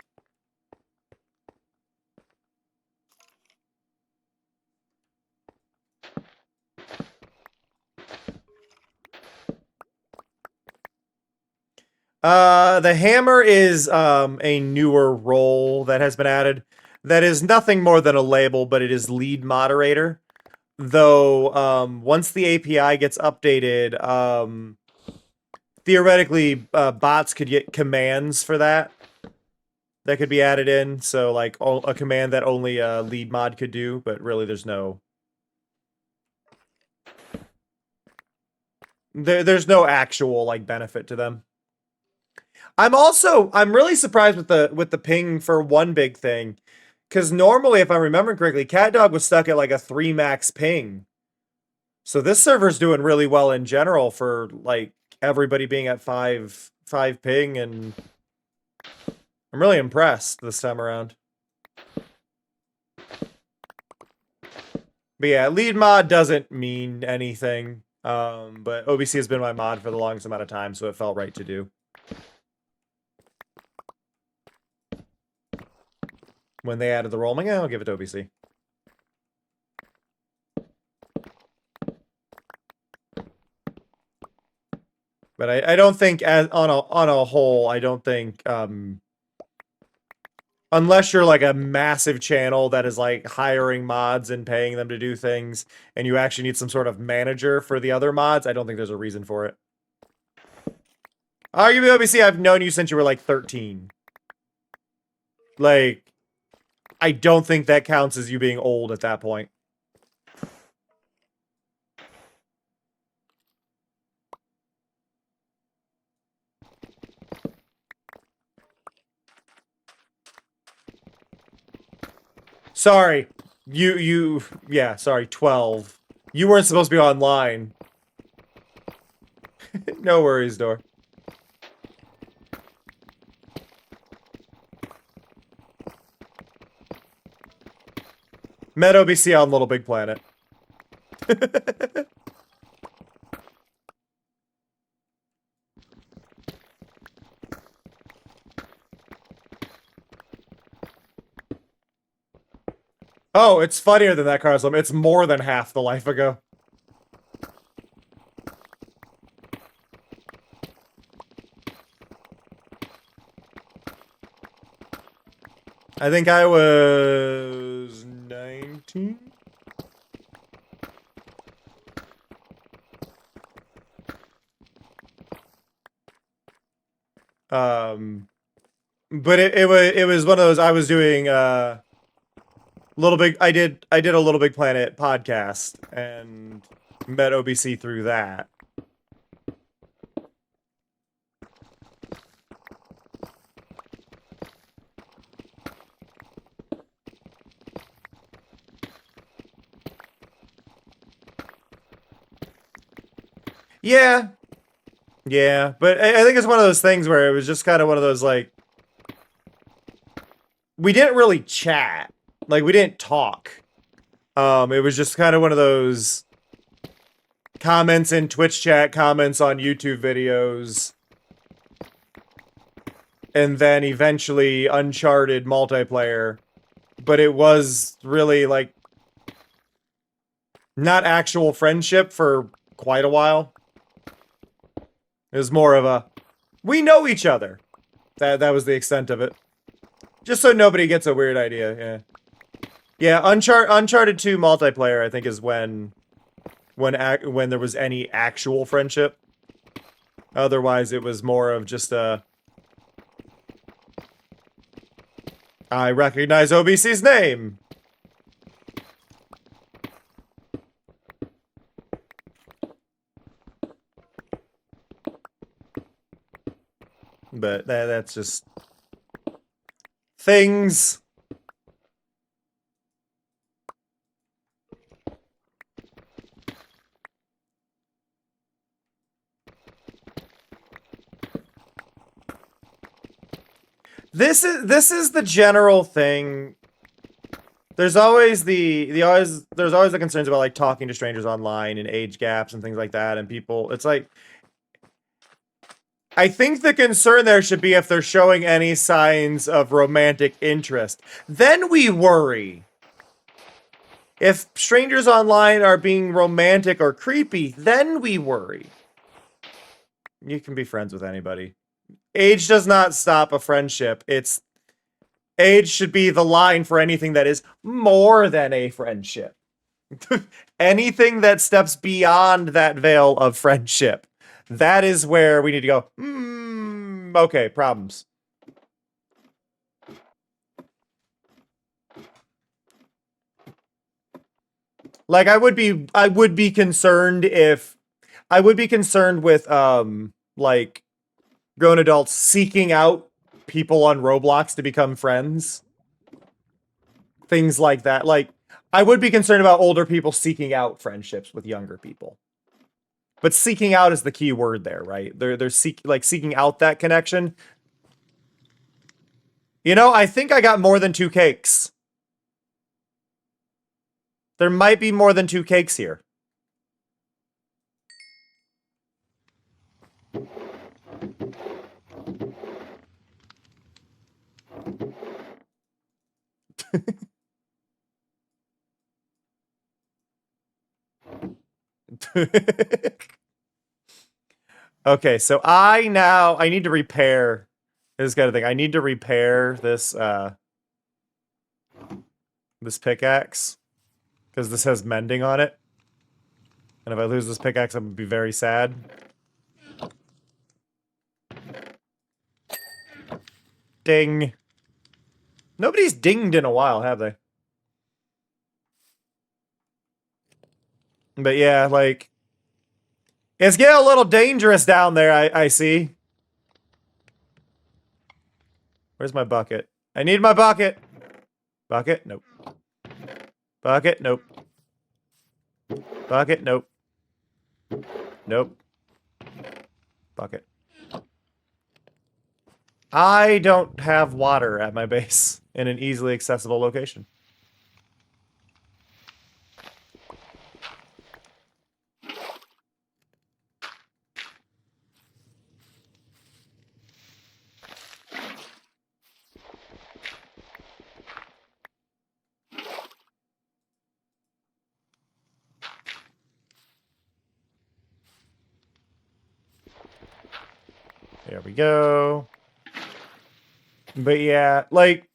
The hammer is a newer role that has been added. That is nothing more than a label, but it is lead moderator. Though, once the API gets updated, theoretically, bots could get commands for that. That could be added in. So, like, a command that only a lead mod could do, but really there's no... There's no actual, like, benefit to them. I'm really surprised with the ping for one big thing. Because normally, if I remember correctly, CatDog was stuck at like a 3 max ping. So this server's doing really well in general for like everybody being at 5 ping, and I'm really impressed this time around. But yeah, lead mod doesn't mean anything. But OBC has been my mod for the longest amount of time, so it felt right to do. When they added the role, I'm like, I'll give it to OBC. But I don't think, on a whole, I don't think, unless you're like a massive channel that is like hiring mods and paying them to do things, and you actually need some sort of manager for the other mods, I don't think there's a reason for it. Arguably, OBC, I've known you since you were like 13. Like, I don't think that counts as you being old at that point. Sorry. Yeah, sorry, 12. You weren't supposed to be online. No worries, Door. Met OBC on Little Big Planet. Oh, it's funnier than that, Carslam. It's more than half the life ago. I think I was 19. But it was one of those. I was doing Little Big. I did a Little Big Planet podcast and met OBC through that. Yeah. Yeah, but I think it's one of those things where it was just kind of one of those, like... We didn't really chat. Like, we didn't talk. It was just kind of one of those... comments in Twitch chat, comments on YouTube videos. And then eventually Uncharted multiplayer. But it was really, like... not actual friendship for quite a while. It was more of a, we know each other. That was the extent of it. Just so nobody gets a weird idea, yeah. Yeah, Uncharted 2 multiplayer, I think, is when there was any actual friendship. Otherwise, it was more of just a... I recognize OBC's name! But that's just... things. This is the general thing. There's always there's always the concerns about like talking to strangers online and age gaps and things like that, and people, it's like, I think the concern there should be if they're showing any signs of romantic interest. Then we worry. If strangers online are being romantic or creepy, then we worry. You can be friends with anybody. Age does not stop a friendship. Age should be the line for anything that is more than a friendship. Anything that steps beyond that veil of friendship. That is where we need to go, okay, problems. Like, I would be concerned if... I would be concerned with, like, grown adults seeking out people on Roblox to become friends. Things like that. Like, I would be concerned about older people seeking out friendships with younger people. But seeking out is the key word there, right? They're seeking out that connection. You know, I think I got more than 2 cakes. There might be more than 2 cakes here. Okay, so I need to repair this kind of thing. I need to repair this this pickaxe because this has mending on it. And if I lose this pickaxe, I'm gonna be very sad. Ding. Nobody's dinged in a while, have they? But yeah, like, it's getting a little dangerous down there, I see. Where's my bucket? I need my bucket. Bucket? Nope. Bucket? Nope. Bucket? Nope. Nope. Bucket. I don't have water at my base in an easily accessible location. There we go. But yeah, like,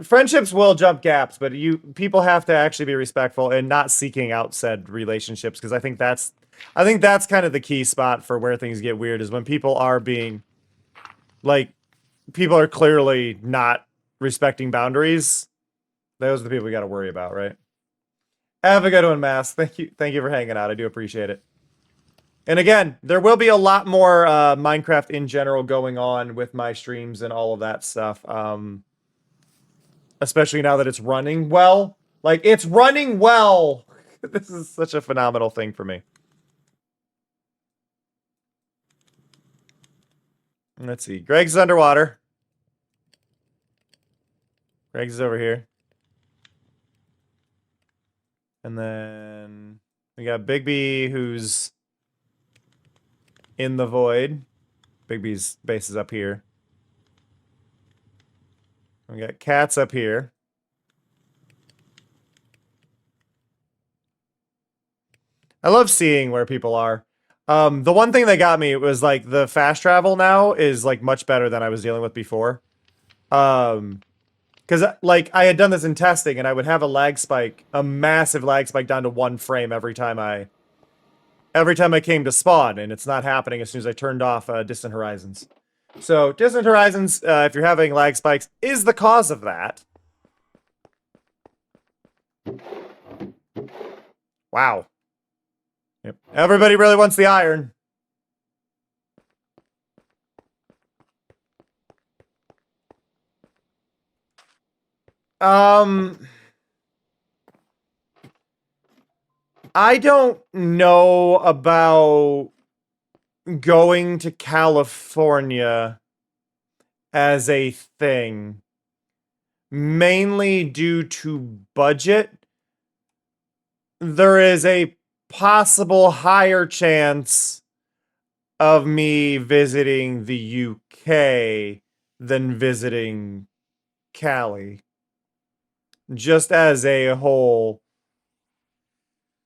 friendships will jump gaps, but people have to actually be respectful and not seeking out said relationships, because I think that's kind of the key spot for where things get weird, is when people are being, like, people are clearly not respecting boundaries. Those are the people we got to worry about, right? Have a good one, Mass. Thank you for hanging out. I do appreciate it. And again, there will be a lot more Minecraft in general going on with my streams and all of that stuff. Especially now that it's running well. Like, it's running well! This is such a phenomenal thing for me. Let's see. Greg's underwater. Greg's over here. And then we got Big B, who's in the void. Big B's base is up here. We got Cats up here. I love seeing where people are. The one thing that got me was, like, the fast travel now is, like, much better than I was dealing with before. Because, like, I had done this in testing, and I would have a lag spike, a massive lag spike down to 1 frame every time I every time I came to spawn, and it's not happening as soon as I turned off Distant Horizons. So Distant Horizons, if you're having lag spikes, is the cause of that. Wow. Yep. Everybody really wants the iron. I don't know about going to California as a thing, mainly due to budget. There is a possible higher chance of me visiting the UK than visiting Cali. Just as a whole.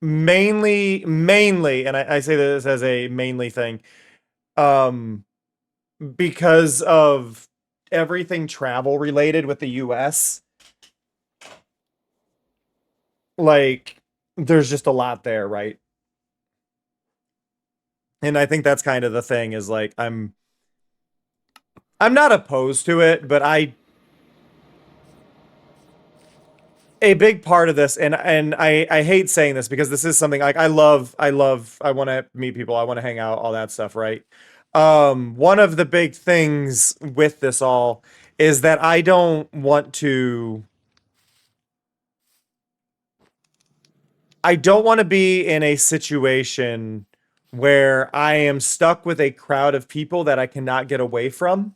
Mainly, and I say this as a mainly thing, because of everything travel related with the US. Like, there's just a lot there, right? And I think that's kind of the thing is like I'm not opposed to it, but a big part of this, and I hate saying this because this is something like I want to meet people, I want to hang out, all that stuff, right? One of the big things with this all is that I don't want to be in a situation where I am stuck with a crowd of people that I cannot get away from.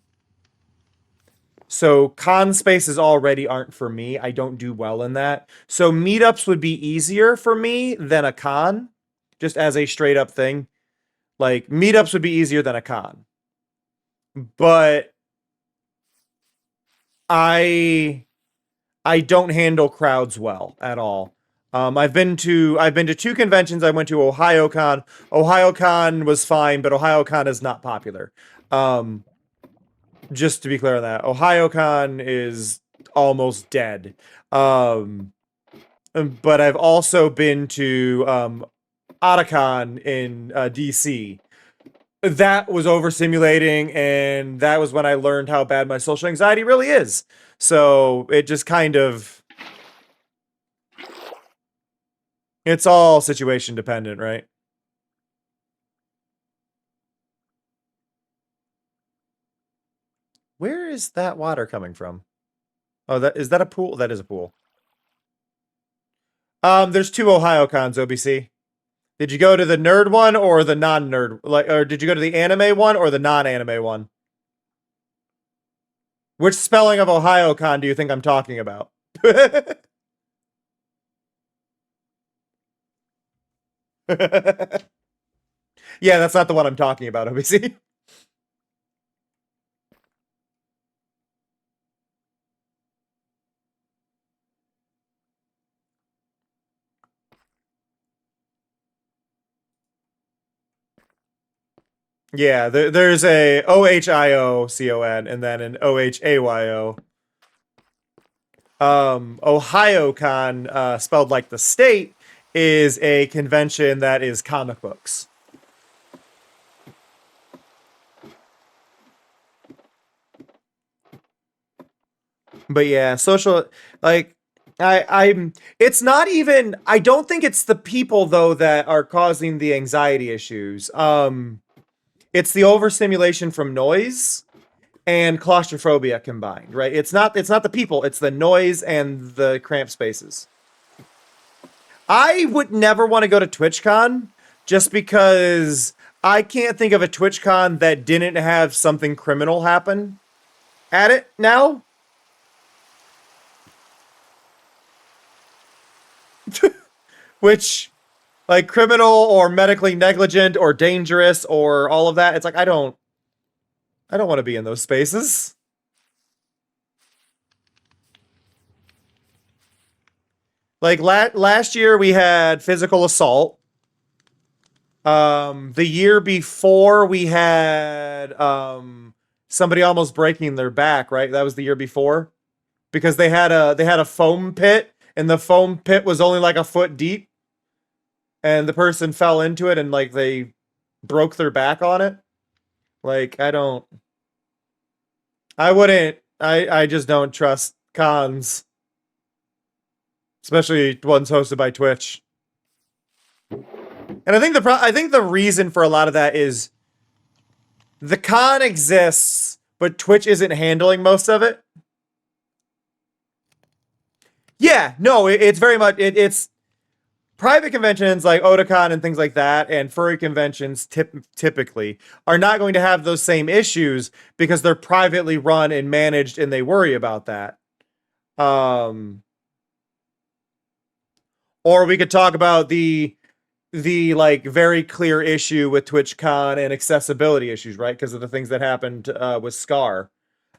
So con spaces already aren't for me. I don't do well in that. So meetups would be easier for me than a con, just as a straight up thing. Like meetups would be easier than a con. But I don't handle crowds well at all. I've been to 2 conventions. I went to OhioCon. OhioCon was fine, but OhioCon is not popular. Just to be clear on that, OhioCon is almost dead. But I've also been to Otakon in DC. That was overstimulating, and that was when I learned how bad my social anxiety really is. So it just kind of... It's all situation dependent, right? Where is that water coming from? Oh, is that a pool? That is a pool. There's 2 OhioCons, OBC. Did you go to the nerd one or the non-nerd? Or did you go to the anime one or the non-anime one? Which spelling of OhioCon do you think I'm talking about? Yeah, that's not the one I'm talking about, OBC. Yeah, there's a OHIOCON and then an OHAYO. OhioCon, spelled like the state, is a convention that is comic books. But yeah, social, like, it's not even, I don't think it's the people though that are causing the anxiety issues. It's the overstimulation from noise and claustrophobia combined, right? It's not the people, it's the noise and the cramped spaces. I would never want to go to TwitchCon just because I can't think of a TwitchCon that didn't have something criminal happen at it now. Which, like, criminal or medically negligent or dangerous or all of that, it's like I don't want to be in those spaces. Like last year we had physical assault. The year before we had somebody almost breaking their back, right? That was the year before. Because they had a foam pit and the foam pit was only like a foot deep. and the person fell into it and like they broke their back on it. Like I just don't trust cons, especially ones hosted by Twitch. And I think the reason for a lot of that is the con exists, but Twitch isn't handling most of it. Yeah, no, it's very much it's private conventions like Otakon and things like that, and furry conventions typically are not going to have those same issues because they're privately run and managed, and they worry about that. Or we could talk about the like very clear issue with TwitchCon and accessibility issues, right? Because of the things that happened with Scar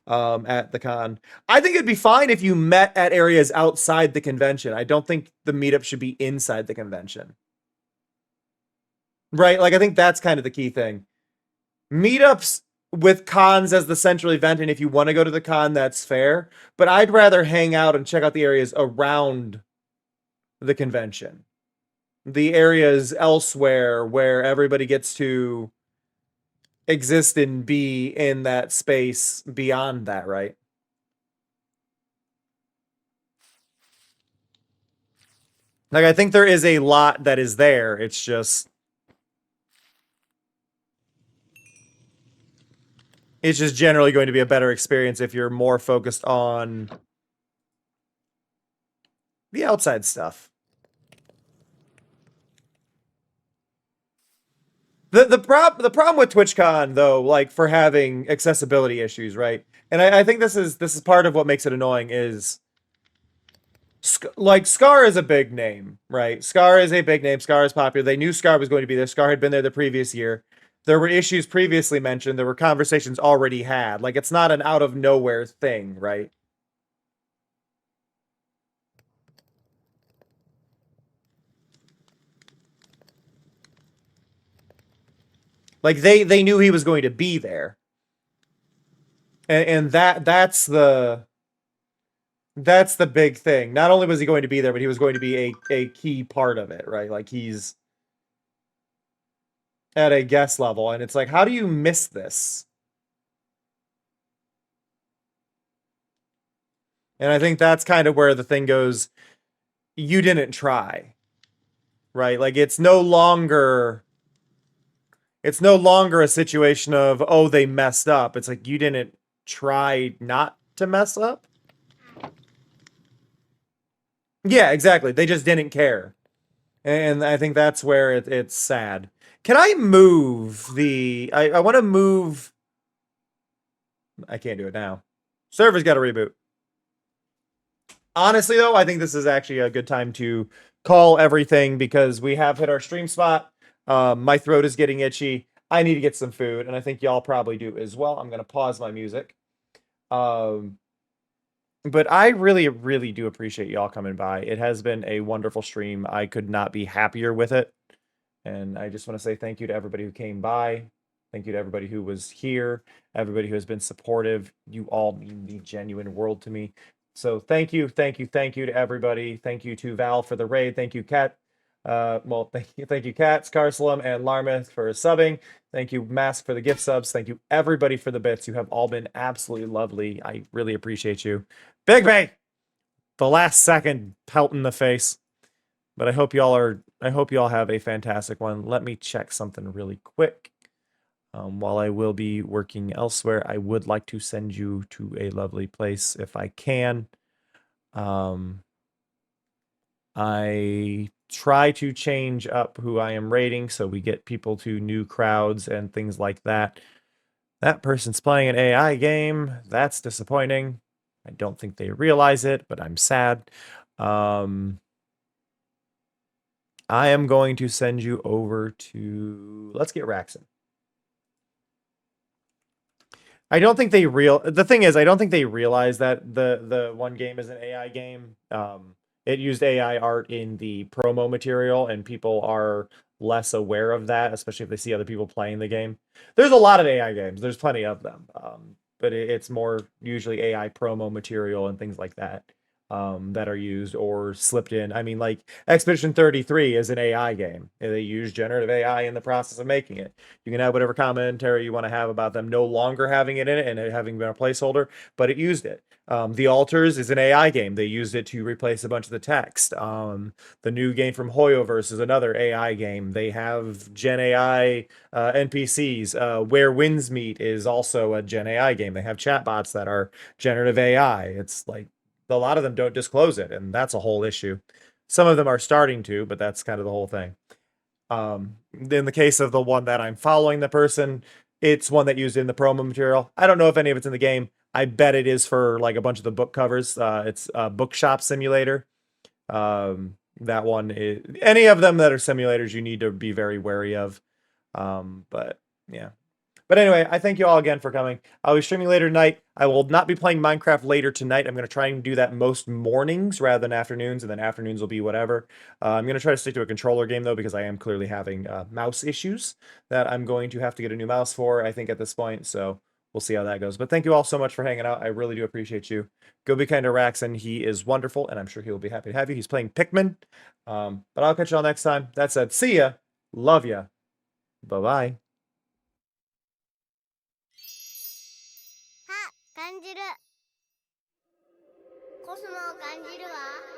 at the con. I think it'd be fine if you met at areas outside the convention. I don't think the meetup should be inside the convention. Right? Like, I think that's kind of the key thing. Meetups with cons as the central event, and if you want to go to the con, that's fair. But I'd rather hang out and check out the areas around the convention. The areas elsewhere where everybody gets to exist and be in that space beyond that, right? Like, I think there is a lot that is there. It's just generally going to be a better experience if you're more focused on the outside stuff. The problem with TwitchCon though, like for having accessibility issues, right? And I think this is part of what makes it annoying is like Scar is a big name, right? Scar is a big name. Scar is popular. They knew Scar was going to be there. Scar had been there the previous year. There were issues previously mentioned. There were conversations already had. Like, it's not an out of nowhere thing, right? Like, they knew he was going to be there. And that's the big thing. Not only was he going to be there, but he was going to be a key part of it, right? Like, he's at a guest level, and it's like, how do you miss this? And I think that's kind of where the thing goes, you didn't try, right? Like, it's no longer a situation of, oh, they messed up. It's like, you didn't try not to mess up. Yeah, exactly. They just didn't care. And I think that's where it's sad. Can I move the... I want to move... I can't do it now. Server's got to reboot. Honestly, though, I think this is actually a good time to call everything because we have hit our stream spot. My throat is getting itchy. I need to get some food, and I think y'all probably do as well. I'm going to pause my music. But I really, really do appreciate y'all coming by. It has been a wonderful stream. I could not be happier with it. And I just want to say thank you to everybody who came by. Thank you to everybody who was here. Everybody who has been supportive. You all mean the genuine world to me. So thank you to everybody. Thank you to Val for the raid. Thank you, Kat. Thank you, Kat, Scarsalum, and Larmith for subbing. Thank you, Mask, for the gift subs. Thank you, everybody, for the bits. You have all been absolutely lovely. I really appreciate you. Big Bay, the last second pelt in the face. But I hope y'all have a fantastic one. Let me check something really quick. While I will be working elsewhere, I would like to send you to a lovely place if I can. I try to change up who I am rating so we get people to new crowds and things like that. That person's playing an AI game. That's disappointing. I don't think they realize it, but I'm sad. I am going to send you over to... Let's get Raxon. I don't think they the thing is, I don't think they realize that the one game is an AI game. It used AI art in the promo material, and people are less aware of that, especially if they see other people playing the game. There's a lot of AI games. There's plenty of them. But it's more usually AI promo material and things like that. that are used or slipped in. I mean, like Expedition 33 is an AI game. And they use generative AI in the process of making it. You can have whatever commentary you want to have about them no longer having it in it and it having been a placeholder, but it used it. The Alters is an AI game. They used it to replace a bunch of the text. The new game from Hoyoverse is another AI game. They have Gen AI NPCs. Where Winds Meet is also a Gen AI game. They have chatbots that are generative AI. It's like a lot of them don't disclose it, and that's a whole issue. Some of them are starting to, but that's kind of the whole thing. In the case of the one that I'm following the person, it's one that used in the promo material. I don't know if any of it's in the game. I bet it is for like a bunch of the book covers. It's a bookshop simulator. That one is any of them that are simulators you need to be very wary of. But yeah. But anyway, I thank you all again for coming. I'll be streaming later tonight. I will not be playing Minecraft later tonight. I'm going to try and do that most mornings rather than afternoons, and then afternoons will be whatever. I'm going to try to stick to a controller game, though, because I am clearly having mouse issues that I'm going to have to get a new mouse for, I think, at this point. So we'll see how that goes. But thank you all so much for hanging out. I really do appreciate you. Go be kind to Raxon. He is wonderful, and I'm sure he will be happy to have you. He's playing Pikmin. But I'll catch you all next time. That said, see ya. Love ya. Bye-bye. 感じるコスモを感じるわ